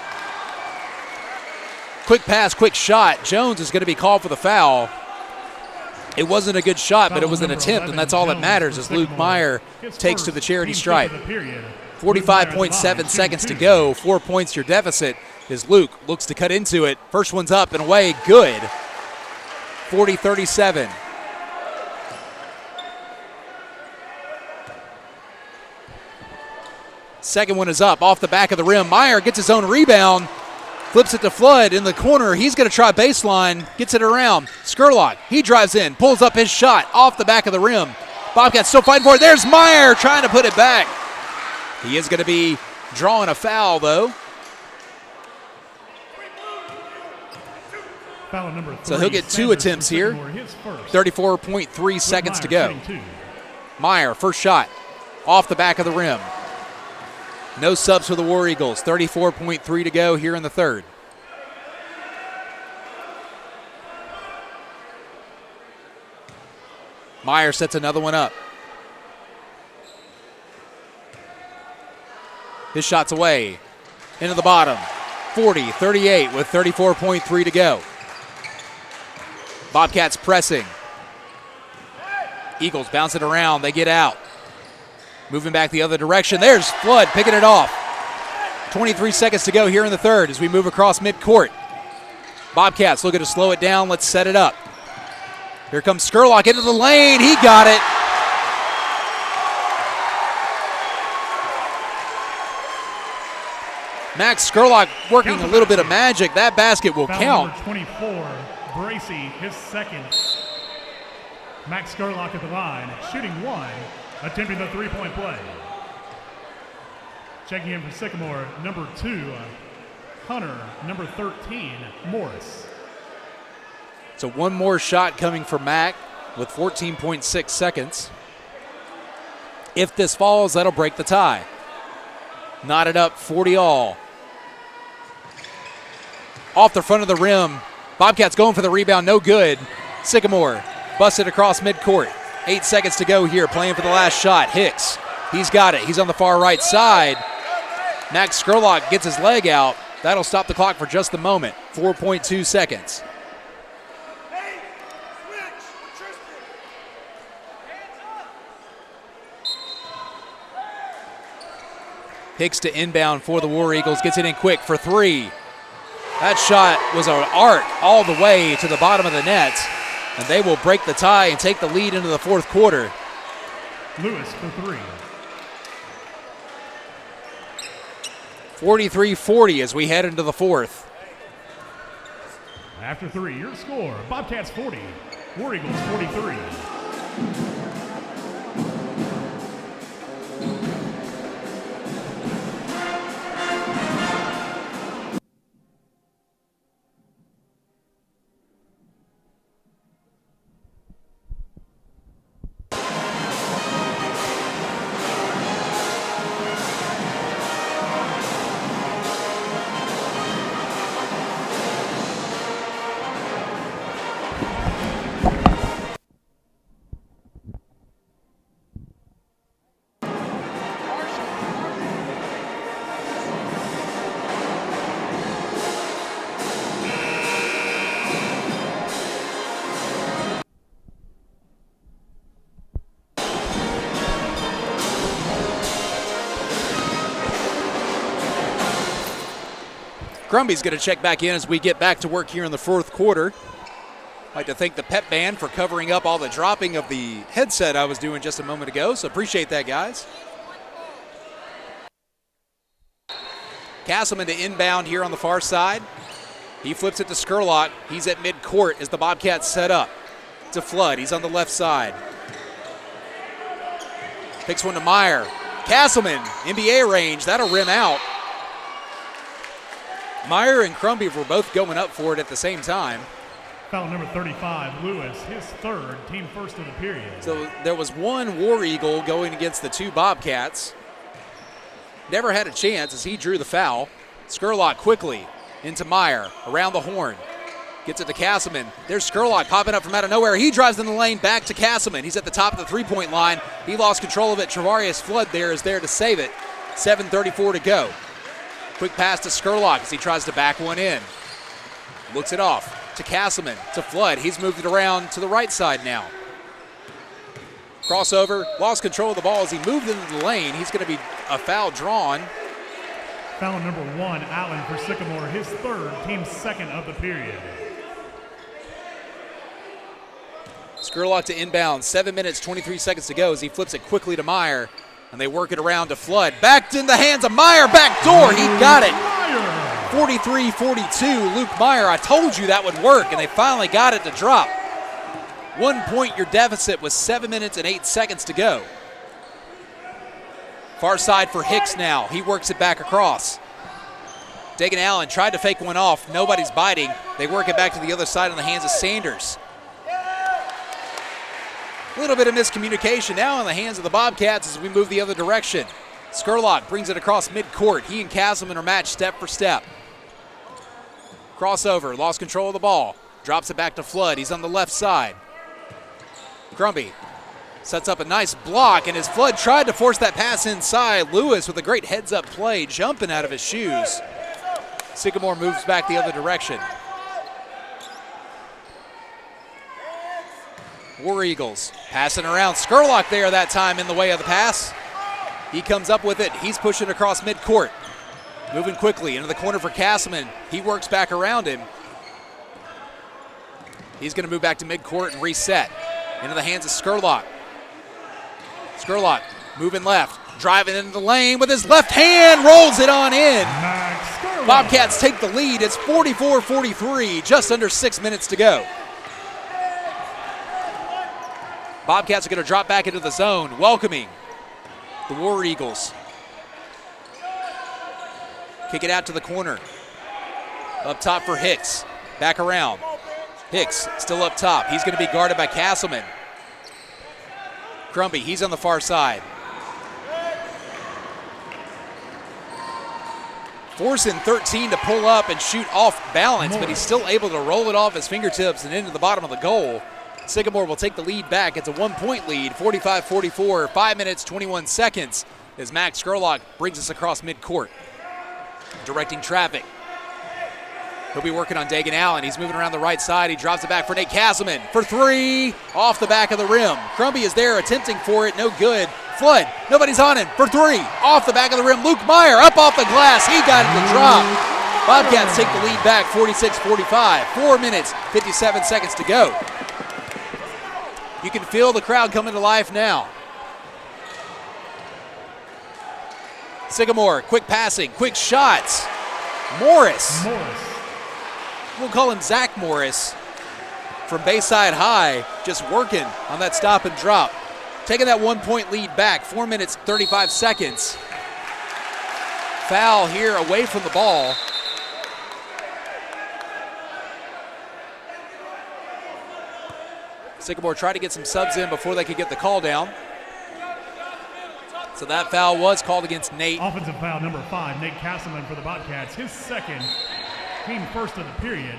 Quick pass, quick shot. Jones is going to be called for the foul. It wasn't a good shot, but it was an attempt, and that's all that matters as Luke Meyer takes to the charity stripe. 45.7 seconds to go. 4 points your deficit as Luke looks to cut into it. First one's up and away, good. 40-37. Second one is up, off the back of the rim. Meyer gets his own rebound, flips it to Flood in the corner. He's going to try baseline, gets it around. Skurlock, he drives in, pulls up his shot off the back of the rim. Bobcats still fighting for it. There's Meyer trying to put it back. He is going to be drawing a foul, though. Foul number 3, so he'll get 2 attempts here. 34.3 seconds to go. Meyer, first shot, off the back of the rim. No subs for the War Eagles. 34.3 to go here in the third. Meyer sets another one up. His shot's away. Into the bottom. 40-38 with 34.3 to go. Bobcats pressing. Eagles bounce it around. They get out. Moving back the other direction. There's Flood picking it off. 23 seconds to go here in the third as we move across midcourt. Bobcats looking to slow it down. Let's set it up. Here comes Skurlock into the lane. He got it. Max Skurlock working a little bit of magic. That basket will count. Number 24, Bracy, his second. Max Skurlock at the line, shooting 1, attempting the three-point play. Checking in for Sycamore, number 2, Hunter, number 13, Morris. So one more shot coming for Mac with 14.6 seconds. If this falls, that'll break the tie. Knotted up 40-all. Off the front of the rim. Bobcats going for the rebound, no good. Sycamore busted across midcourt. 8 seconds to go here, playing for the last shot. Hicks, he's got it. He's on the far right side. Max Skurlock gets his leg out. That'll stop the clock for just a moment. 4.2 seconds. Hicks to inbound for the War Eagles. Gets it in quick for 3. That shot was an arc all the way to the bottom of the net. And they will break the tie and take the lead into the fourth quarter. Lewis for 3. 43-40 as we head into the fourth. After 3, your score, Bobcats 40, War Eagles 43. Crumby's going to check back in as we get back to work here in the fourth quarter. I'd like to thank the pep band for covering up all the dropping of the headset I was doing just a moment ago, so appreciate that, guys. Castleman to inbound here on the far side. He flips it to Skurlock. He's at midcourt as the Bobcats set up. To Flood. He's on the left side. Picks one to Meyer. Castleman, NBA range. That'll rim out. Meyer and Crumby were both going up for it at the same time. Foul number 35, Lewis, his third, team first of the period. So there was one War Eagle going against the 2 Bobcats. Never had a chance as he drew the foul. Skurlock quickly into Meyer, around the horn. Gets it to Castleman. There's Skurlock popping up from out of nowhere. He drives in the lane back to Castleman. He's at the top of the three-point line. He lost control of it. Travarius Flood is there to save it. 7:34 to go. Quick pass to Skurlock as he tries to back one in. Looks it off to Castleman, to Flood. He's moved it around to the right side now. Crossover, lost control of the ball as he moved into the lane. He's going to be a foul drawn. Foul number 1, Allen for Sycamore, his third, team second of the period. Skurlock to inbound, 7 minutes, 23 seconds to go as he flips it quickly to Meyer, and they work it around to Flood. Backed in the hands of Meyer, back door, he got it. 43-42, Luke Meyer. I told you that would work, and they finally got it to drop. 1 point your deficit with 7 minutes and 8 seconds to go. Far side for Hicks now. He works it back across. Dagan Allen tried to fake one off. Nobody's biting. They work it back to the other side in the hands of Sanders. A little bit of miscommunication now in the hands of the Bobcats as we move the other direction. Skurlock brings it across midcourt. He and Castleman are matched step for step. Crossover, lost control of the ball. Drops it back to Flood. He's on the left side. Grumby sets up a nice block, and as Flood tried to force that pass inside, Lewis with a great heads-up play, jumping out of his shoes. Sycamore moves back the other direction. War Eagles passing around. Skurlock there that time in the way of the pass. He comes up with it. He's pushing across midcourt. Moving quickly into the corner for Castleman. He works back around him. He's going to move back to midcourt and reset. Into the hands of Skurlock. Skurlock moving left. Driving into the lane with his left hand. Rolls it on in. Bobcats take the lead. It's 44-43. Just under 6 minutes to go. Bobcats are going to drop back into the zone, welcoming the War Eagles. Kick it out to the corner. Up top for Hicks. Back around. Hicks still up top. He's going to be guarded by Castleman. Crumby, he's on the far side. Forcing 13 to pull up and shoot off balance, but he's still able to roll it off his fingertips and into the bottom of the goal. Sycamore will take the lead back. It's a 1 point lead, 45-44, 5 minutes, 21 seconds as Max Skurlock brings us across midcourt. Directing traffic. He'll be working on Dagan Allen. He's moving around the right side. He drops it back for Nate Castleman for three, off the back of the rim. Crumby is there attempting for it, no good. Flood, nobody's on him for three, off the back of the rim. Luke Meyer up off the glass. He got it to drop. Bobcats take the lead back, 46-45. 4 minutes, 57 seconds to go. You can feel the crowd coming to life now. Sycamore, quick passing, quick shots. Morris. We'll call him Zach Morris from Bayside High, just working on that stop and drop. Taking that 1 point lead back, 4 minutes, 35 seconds. Foul here away from the ball. Sycamore tried to get some subs in before they could get the call down. So that foul was called against Nate. Offensive foul number 5, Nate Castleman for the Bobcats. His second, team first of the period.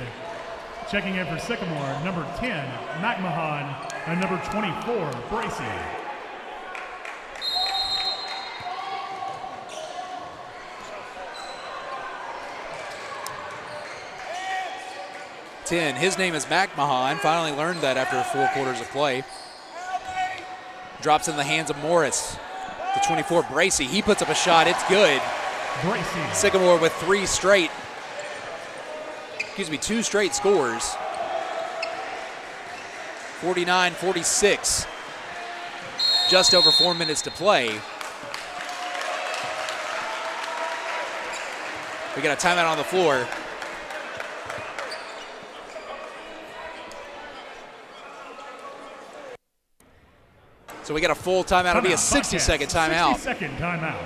Checking in for Sycamore, number 10, McMahon, and number 24, Bracy. His name is McMahon. Finally learned that after 4 quarters of play. Drops in the hands of Morris. The 24, Bracy. He puts up a shot. It's good. Bracy. Sycamore with 2 straight scores. 49-46. Just over 4 minutes to play. We got a timeout on the floor. So we got a full timeout. It'll be a 60-second timeout. 60-second timeout.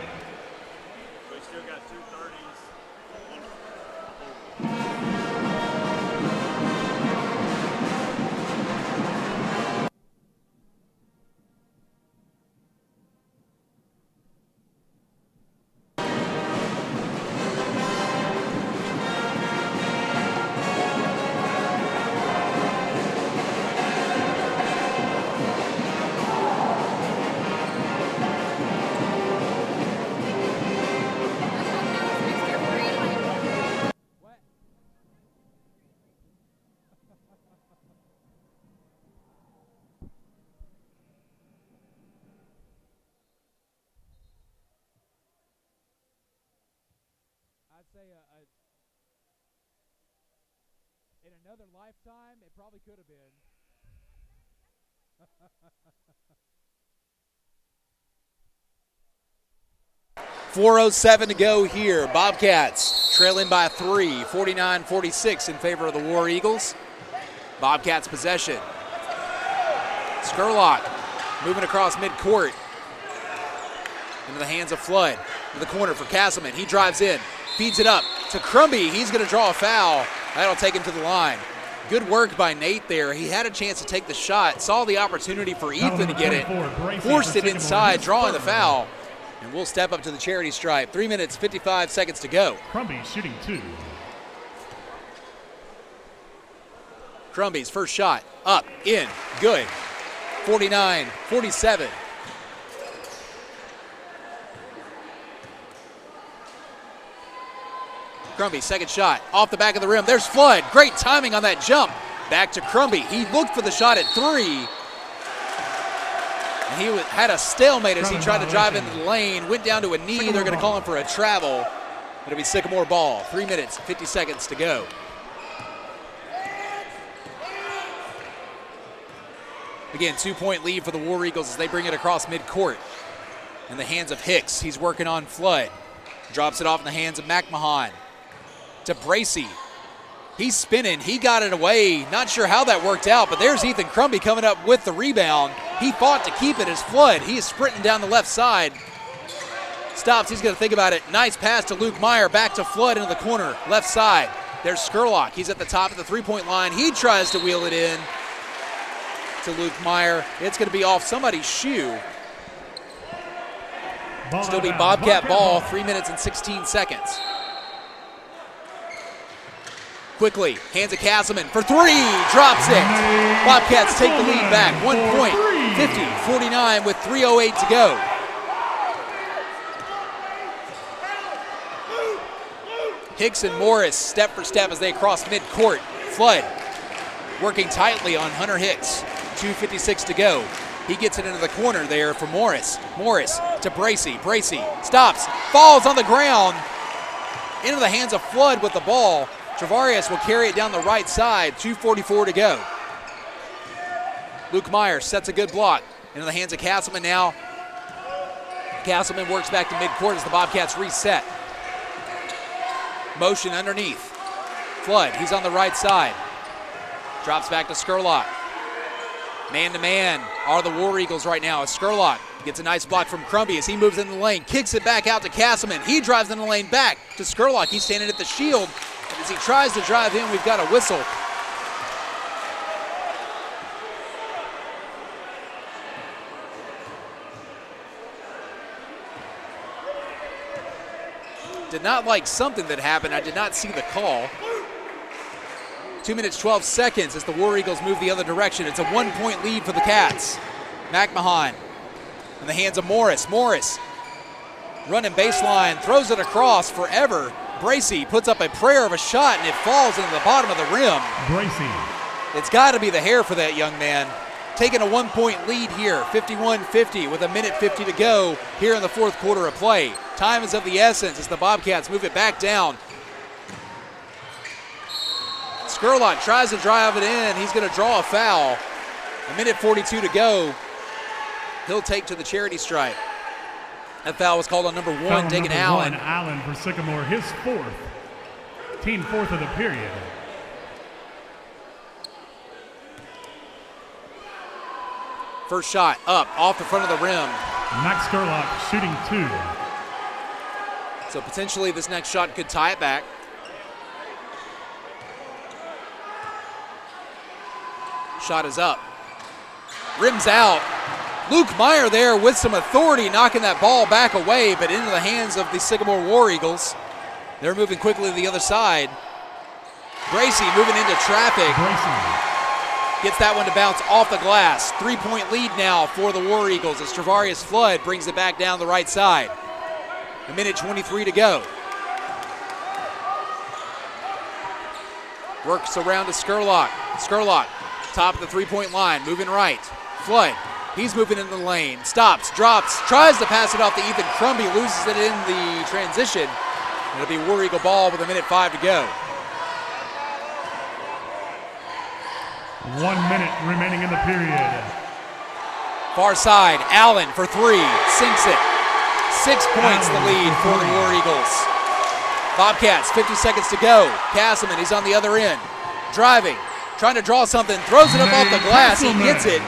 say in another lifetime, it probably could have been. 4:07 to go here. Bobcats trailing by 3, 49-46 in favor of the War Eagles. Bobcats possession. Skurlock moving across midcourt into the hands of Flood. To the corner for Castleman. He drives in, feeds it up to Crumby. He's going to draw a foul. That'll take him to the line. Good work by Nate there. He had a chance to take the shot, saw the opportunity for Ethan to get it, forced it inside, drawing the foul. And we'll step up to the charity stripe. 3 minutes, 55 seconds to go. Crumby shooting 2. Crumby's first shot, up, in, good. 49-47. Crumby, second shot, off the back of the rim. There's Flood. Great timing on that jump. Back to Crumby. He looked for the shot at 3. And he had a stalemate as he tried to drive into the lane. Went down to a knee. They're going to call him for a travel. It'll be Sycamore ball. 3 minutes, 50 seconds to go. Again, 2-point lead for the War Eagles as they bring it across midcourt. In the hands of Hicks. He's working on Flood. Drops it off in the hands of McMahon. To Bracey. He's spinning. He got it away. Not sure how that worked out, but there's Ethan Crumby coming up with the rebound. He fought to keep it as Flood. He is sprinting down the left side. Stops. He's going to think about it. Nice pass to Luke Meyer. Back to Flood into the corner. Left side. There's Skurlock. He's at the top of the three-point line. He tries to wheel it in to Luke Meyer. It's going to be off somebody's shoe. Still be Bobcat ball. 3 minutes and 16 seconds. Quickly, hands of Castleman for 3, drops it. Bobcats take the lead back, 1 point, 50-49 with 3:08 to go. Hicks and Morris step for step as they cross midcourt. Flood working tightly on Hunter Hicks, 2:56 to go. He gets it into the corner there for Morris. Morris to Bracey. Bracey stops, falls on the ground, into the hands of Flood with the ball. Travarius will carry it down the right side, 2:44 to go. Luke Meyer sets a good block into the hands of Castleman now. Castleman works back to midcourt as the Bobcats reset. Motion underneath. Flood, he's on the right side. Drops back to Skurlock. Man-to-man are the War Eagles right now as Skurlock gets a nice block from Crumby as he moves in the lane, kicks it back out to Castleman. He drives in the lane back to Skurlock. He's standing at the shield. As he tries to drive in, we've got a whistle. Did not like something that happened. I did not see the call. 2 minutes, 12 seconds as the War Eagles move the other direction. It's a 1-point lead for the Cats. McMahon in the hands of Morris. Morris running baseline, throws it across forever. Bracey puts up a prayer of a shot, and it falls into the bottom of the rim. Bracey. It's got to be the hair for that young man. Taking a 1-point lead here, 51-50 with 1:50 to go here in the fourth quarter of play. Time is of the essence as the Bobcats move it back down. Skurlock tries to drive it in. He's going to draw a foul. 1:42 to go. He'll take to the charity stripe. That foul was called on number 1, Dagan Allen. Allen for Sycamore, his 4th. Team 4th of the period. First shot up off the front of the rim. Max Skurlock shooting 2. So potentially this next shot could tie it back. Shot is up. Rims out. Luke Meyer there with some authority, knocking that ball back away, but into the hands of the Sycamore War Eagles. They're moving quickly to the other side. Bracey moving into traffic. Gets that one to bounce off the glass. 3-point lead now for the War Eagles as Travarius Flood brings it back down the right side. 1:23 to go. Works around to Skurlock. Skurlock, top of the three-point line, moving right. Flood. He's moving in the lane, stops, drops, tries to pass it off to Ethan Crumby, loses it in the transition. It'll be War Eagle ball with 1:05 to go. 1 minute remaining in the period. Far side, Allen for three, sinks it. 6 points the lead for the War Eagles. Bobcats, 50 seconds to go. Castleman, he's on the other end. Driving, trying to draw something, throws it up off the glass, he gets it.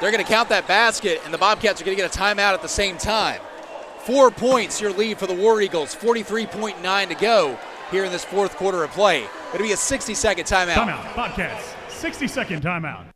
They're going to count that basket, and the Bobcats are going to get a timeout at the same time. 4 points, your lead for the War Eagles. 43.9 to go here in this fourth quarter of play. It'll be a 60-second timeout. Timeout, Bobcats, 60-second timeout.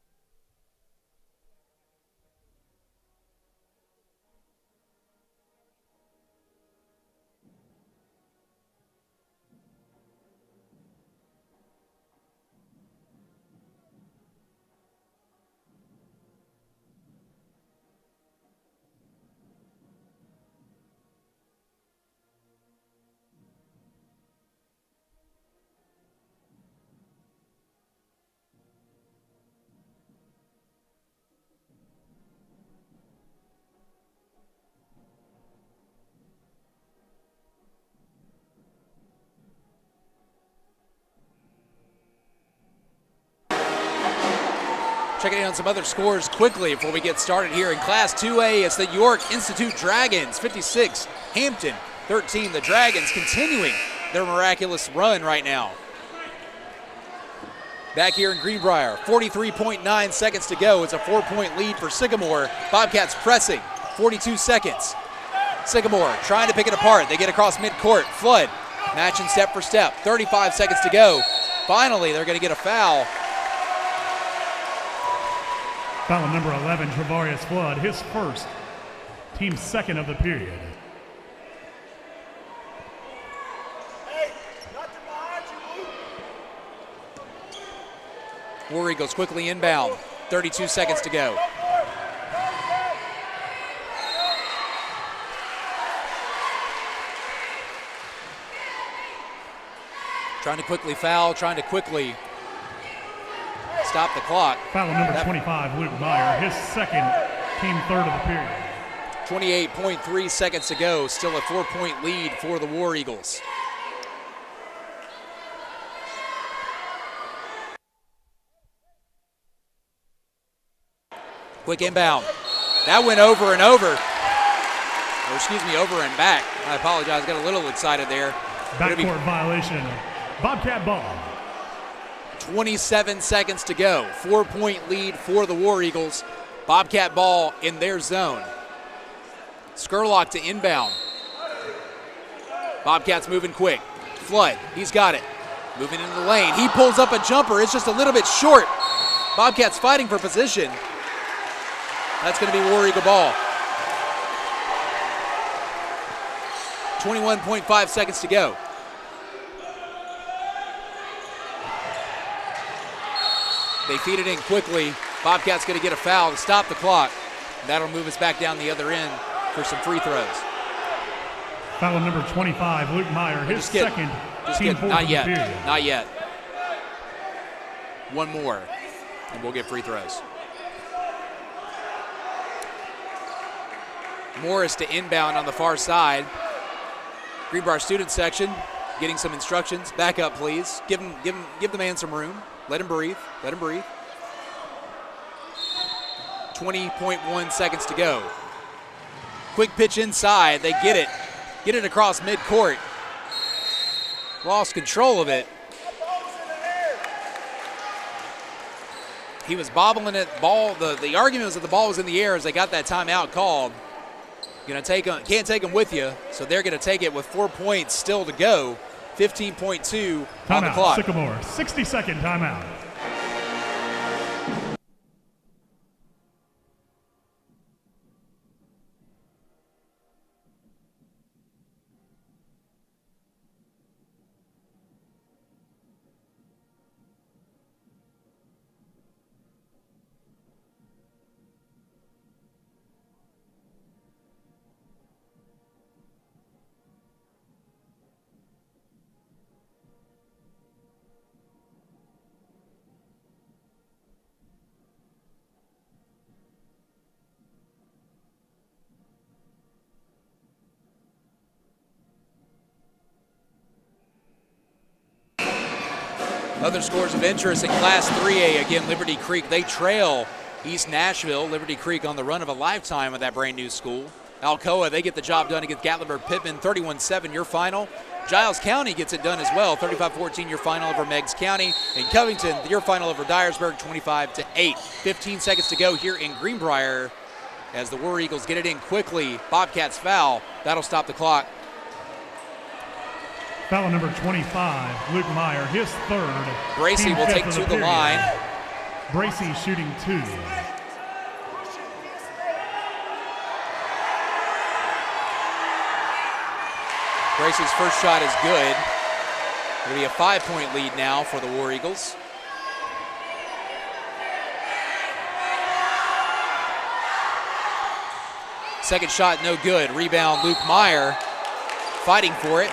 Checking in on some other scores quickly before we get started here in Class 2A. It's the York Institute Dragons, 56. Hampton, 13. The Dragons continuing their miraculous run right now. Back here in Greenbrier, 43.9 seconds to go. It's a 4-point lead for Sycamore. Bobcats pressing, 42 seconds. Sycamore trying to pick it apart. They get across midcourt. Flood matching step for step. 35 seconds to go. Finally, they're going to get a foul. Foul on number 11, Travarius Flood, his first, team second of the period. War Eagles quickly inbound. 32 seconds to go. Trying to quickly foul, trying to quickly stop the clock. Foul on number 25, Luke Meyer, his second, team third of the period. 28.3 seconds to go. Still a 4-point lead for the War Eagles. Quick inbound. That went over and over. Or excuse me, over and back. I apologize, got a little excited there. Backcourt violation. Bobcat ball. 27 seconds to go. 4-point lead for the War Eagles. Bobcat ball in their zone. Skurlock to inbound. Bobcats moving quick. Flood, he's got it. Moving into the lane. He pulls up a jumper. It's just a little bit short. Bobcats fighting for position. That's going to be War Eagle ball. 21.5 seconds to go. They feed it in quickly. Bobcats going to get a foul to stop the clock. That'll move us back down the other end for some free throws. Foul on number 25, Luke Meyer, his second. Not yet. Not yet. One more, and we'll get free throws. Morris to inbound on the far side. Greenbrier student section getting some instructions. Back up, please. Give the man some room. Let him breathe. Let him breathe. 20.1 seconds to go. Quick pitch inside. They get it. Get it across midcourt. Lost control of it. He was bobbling it. Ball. The argument was that the ball was in the air as they got that timeout called. Can't take them with you, so they're going to take it with 4 points still to go. 15.2 on the clock. Sycamore, 60-second timeout. Other scores of interest in Class 3A, again, Liberty Creek, they trail East Nashville. Liberty Creek on the run of a lifetime with that brand new school. Alcoa, they get the job done against Gatlinburg-Pittman, 31-7 your final. Giles County gets it done as well, 35-14 your final over Meigs County. And Covington, your final over Dyersburg, 25-8. 15 seconds to go here in Greenbrier as the War Eagles get it in quickly. Bobcats foul, that'll stop the clock. Foul number 25, Luke Meyer, his third. Bracy will take to the line. Bracy shooting 2. Bracy's first shot is good. It'll be a 5-point lead now for the War Eagles. Second shot, no good. Rebound, Luke Meyer fighting for it.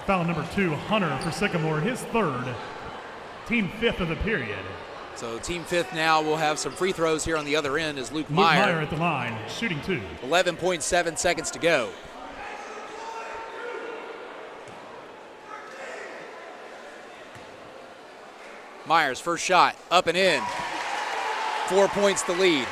Foul number 2, Hunter for Sycamore, his third. Team 5th of the period. So team 5th now will have some free throws here on the other end as Luke Meyer at the line, shooting 2. 11.7 seconds to go. Myers, first shot, up and in. 4 points the lead.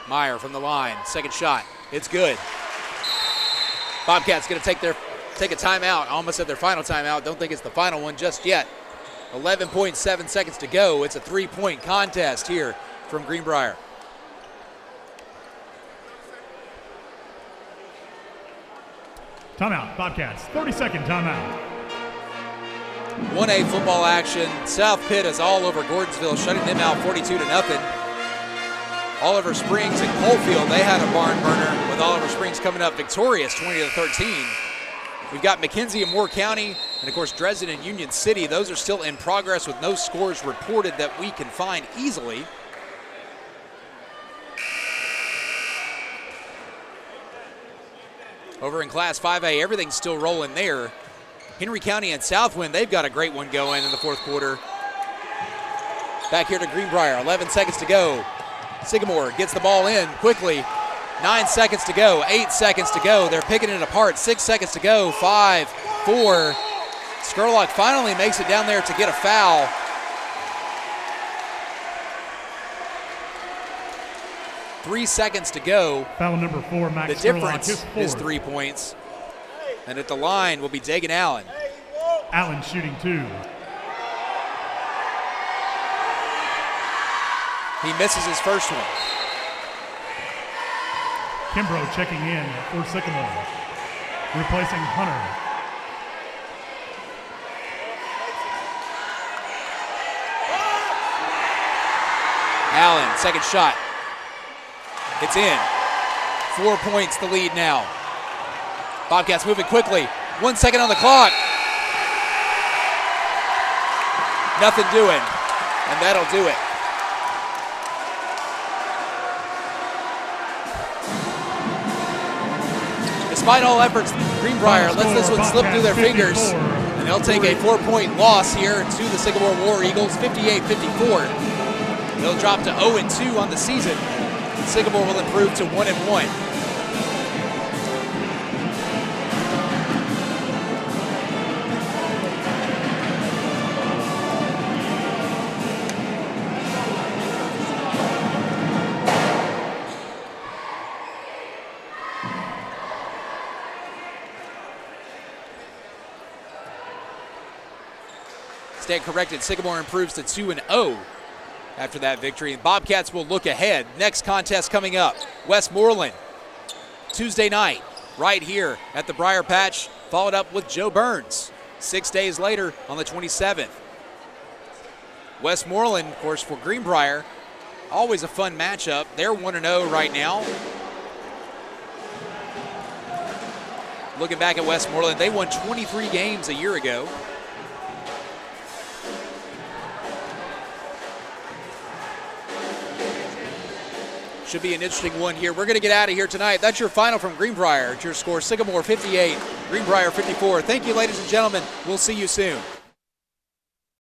Meyer from the line, second shot, it's good. Bobcats gonna take a timeout, almost at their final timeout. Don't think it's the final one just yet. 11.7 seconds to go. It's a 3-point contest here from Greenbrier. Timeout, Bobcats, 30-second timeout. 1A football action. South Pitt is all over Gordonsville, shutting them out 42-0. Oliver Springs and Coalfield, they had a barn burner with Oliver Springs coming up victorious 20-13. We've got McKenzie and Moore County, and of course Dresden and Union City. Those are still in progress with no scores reported that we can find easily. Over in Class 5A, everything's still rolling there. Henry County and Southwind, they've got a great one going in the fourth quarter. Back here to Greenbrier, 11 seconds to go. Sycamore gets the ball in quickly. 9 seconds to go, 8 seconds to go. They're picking it apart, 6 seconds to go, 5, 4. Skurlock finally makes it down there to get a foul. Three seconds to go. Foul number 4, Max The difference is 3 points. And at the line will be Dagan Allen. Allen shooting 2. He misses his first one. Kimbrough checking in for Sycamore, replacing Hunter. Allen, second shot. It's in. 4 points the lead now. Bobcats moving quickly. 1 second on the clock. Nothing doing, and that'll do it. Despite all efforts, Greenbrier lets this one slip through their fingers, and they'll take a 4-point loss here to the Sycamore War Eagles, 58-54. They'll drop to 0-2 on the season. Sycamore will improve to 1-1. Stand corrected, Sycamore improves to 2-0 after that victory. Bobcats will look ahead. Next contest coming up, Westmoreland, Tuesday night, right here at the Briar Patch, followed up with Joe Burns 6 days later on the 27th. Westmoreland, of course, for Greenbrier, always a fun matchup. They're 1-0 right now. Looking back at Westmoreland, they won 23 games a year ago. Should be an interesting one here. We're going to get out of here tonight. That's your final from Greenbrier. It's your score, Sycamore 58, Greenbrier 54. Thank you, ladies and gentlemen. We'll see you soon.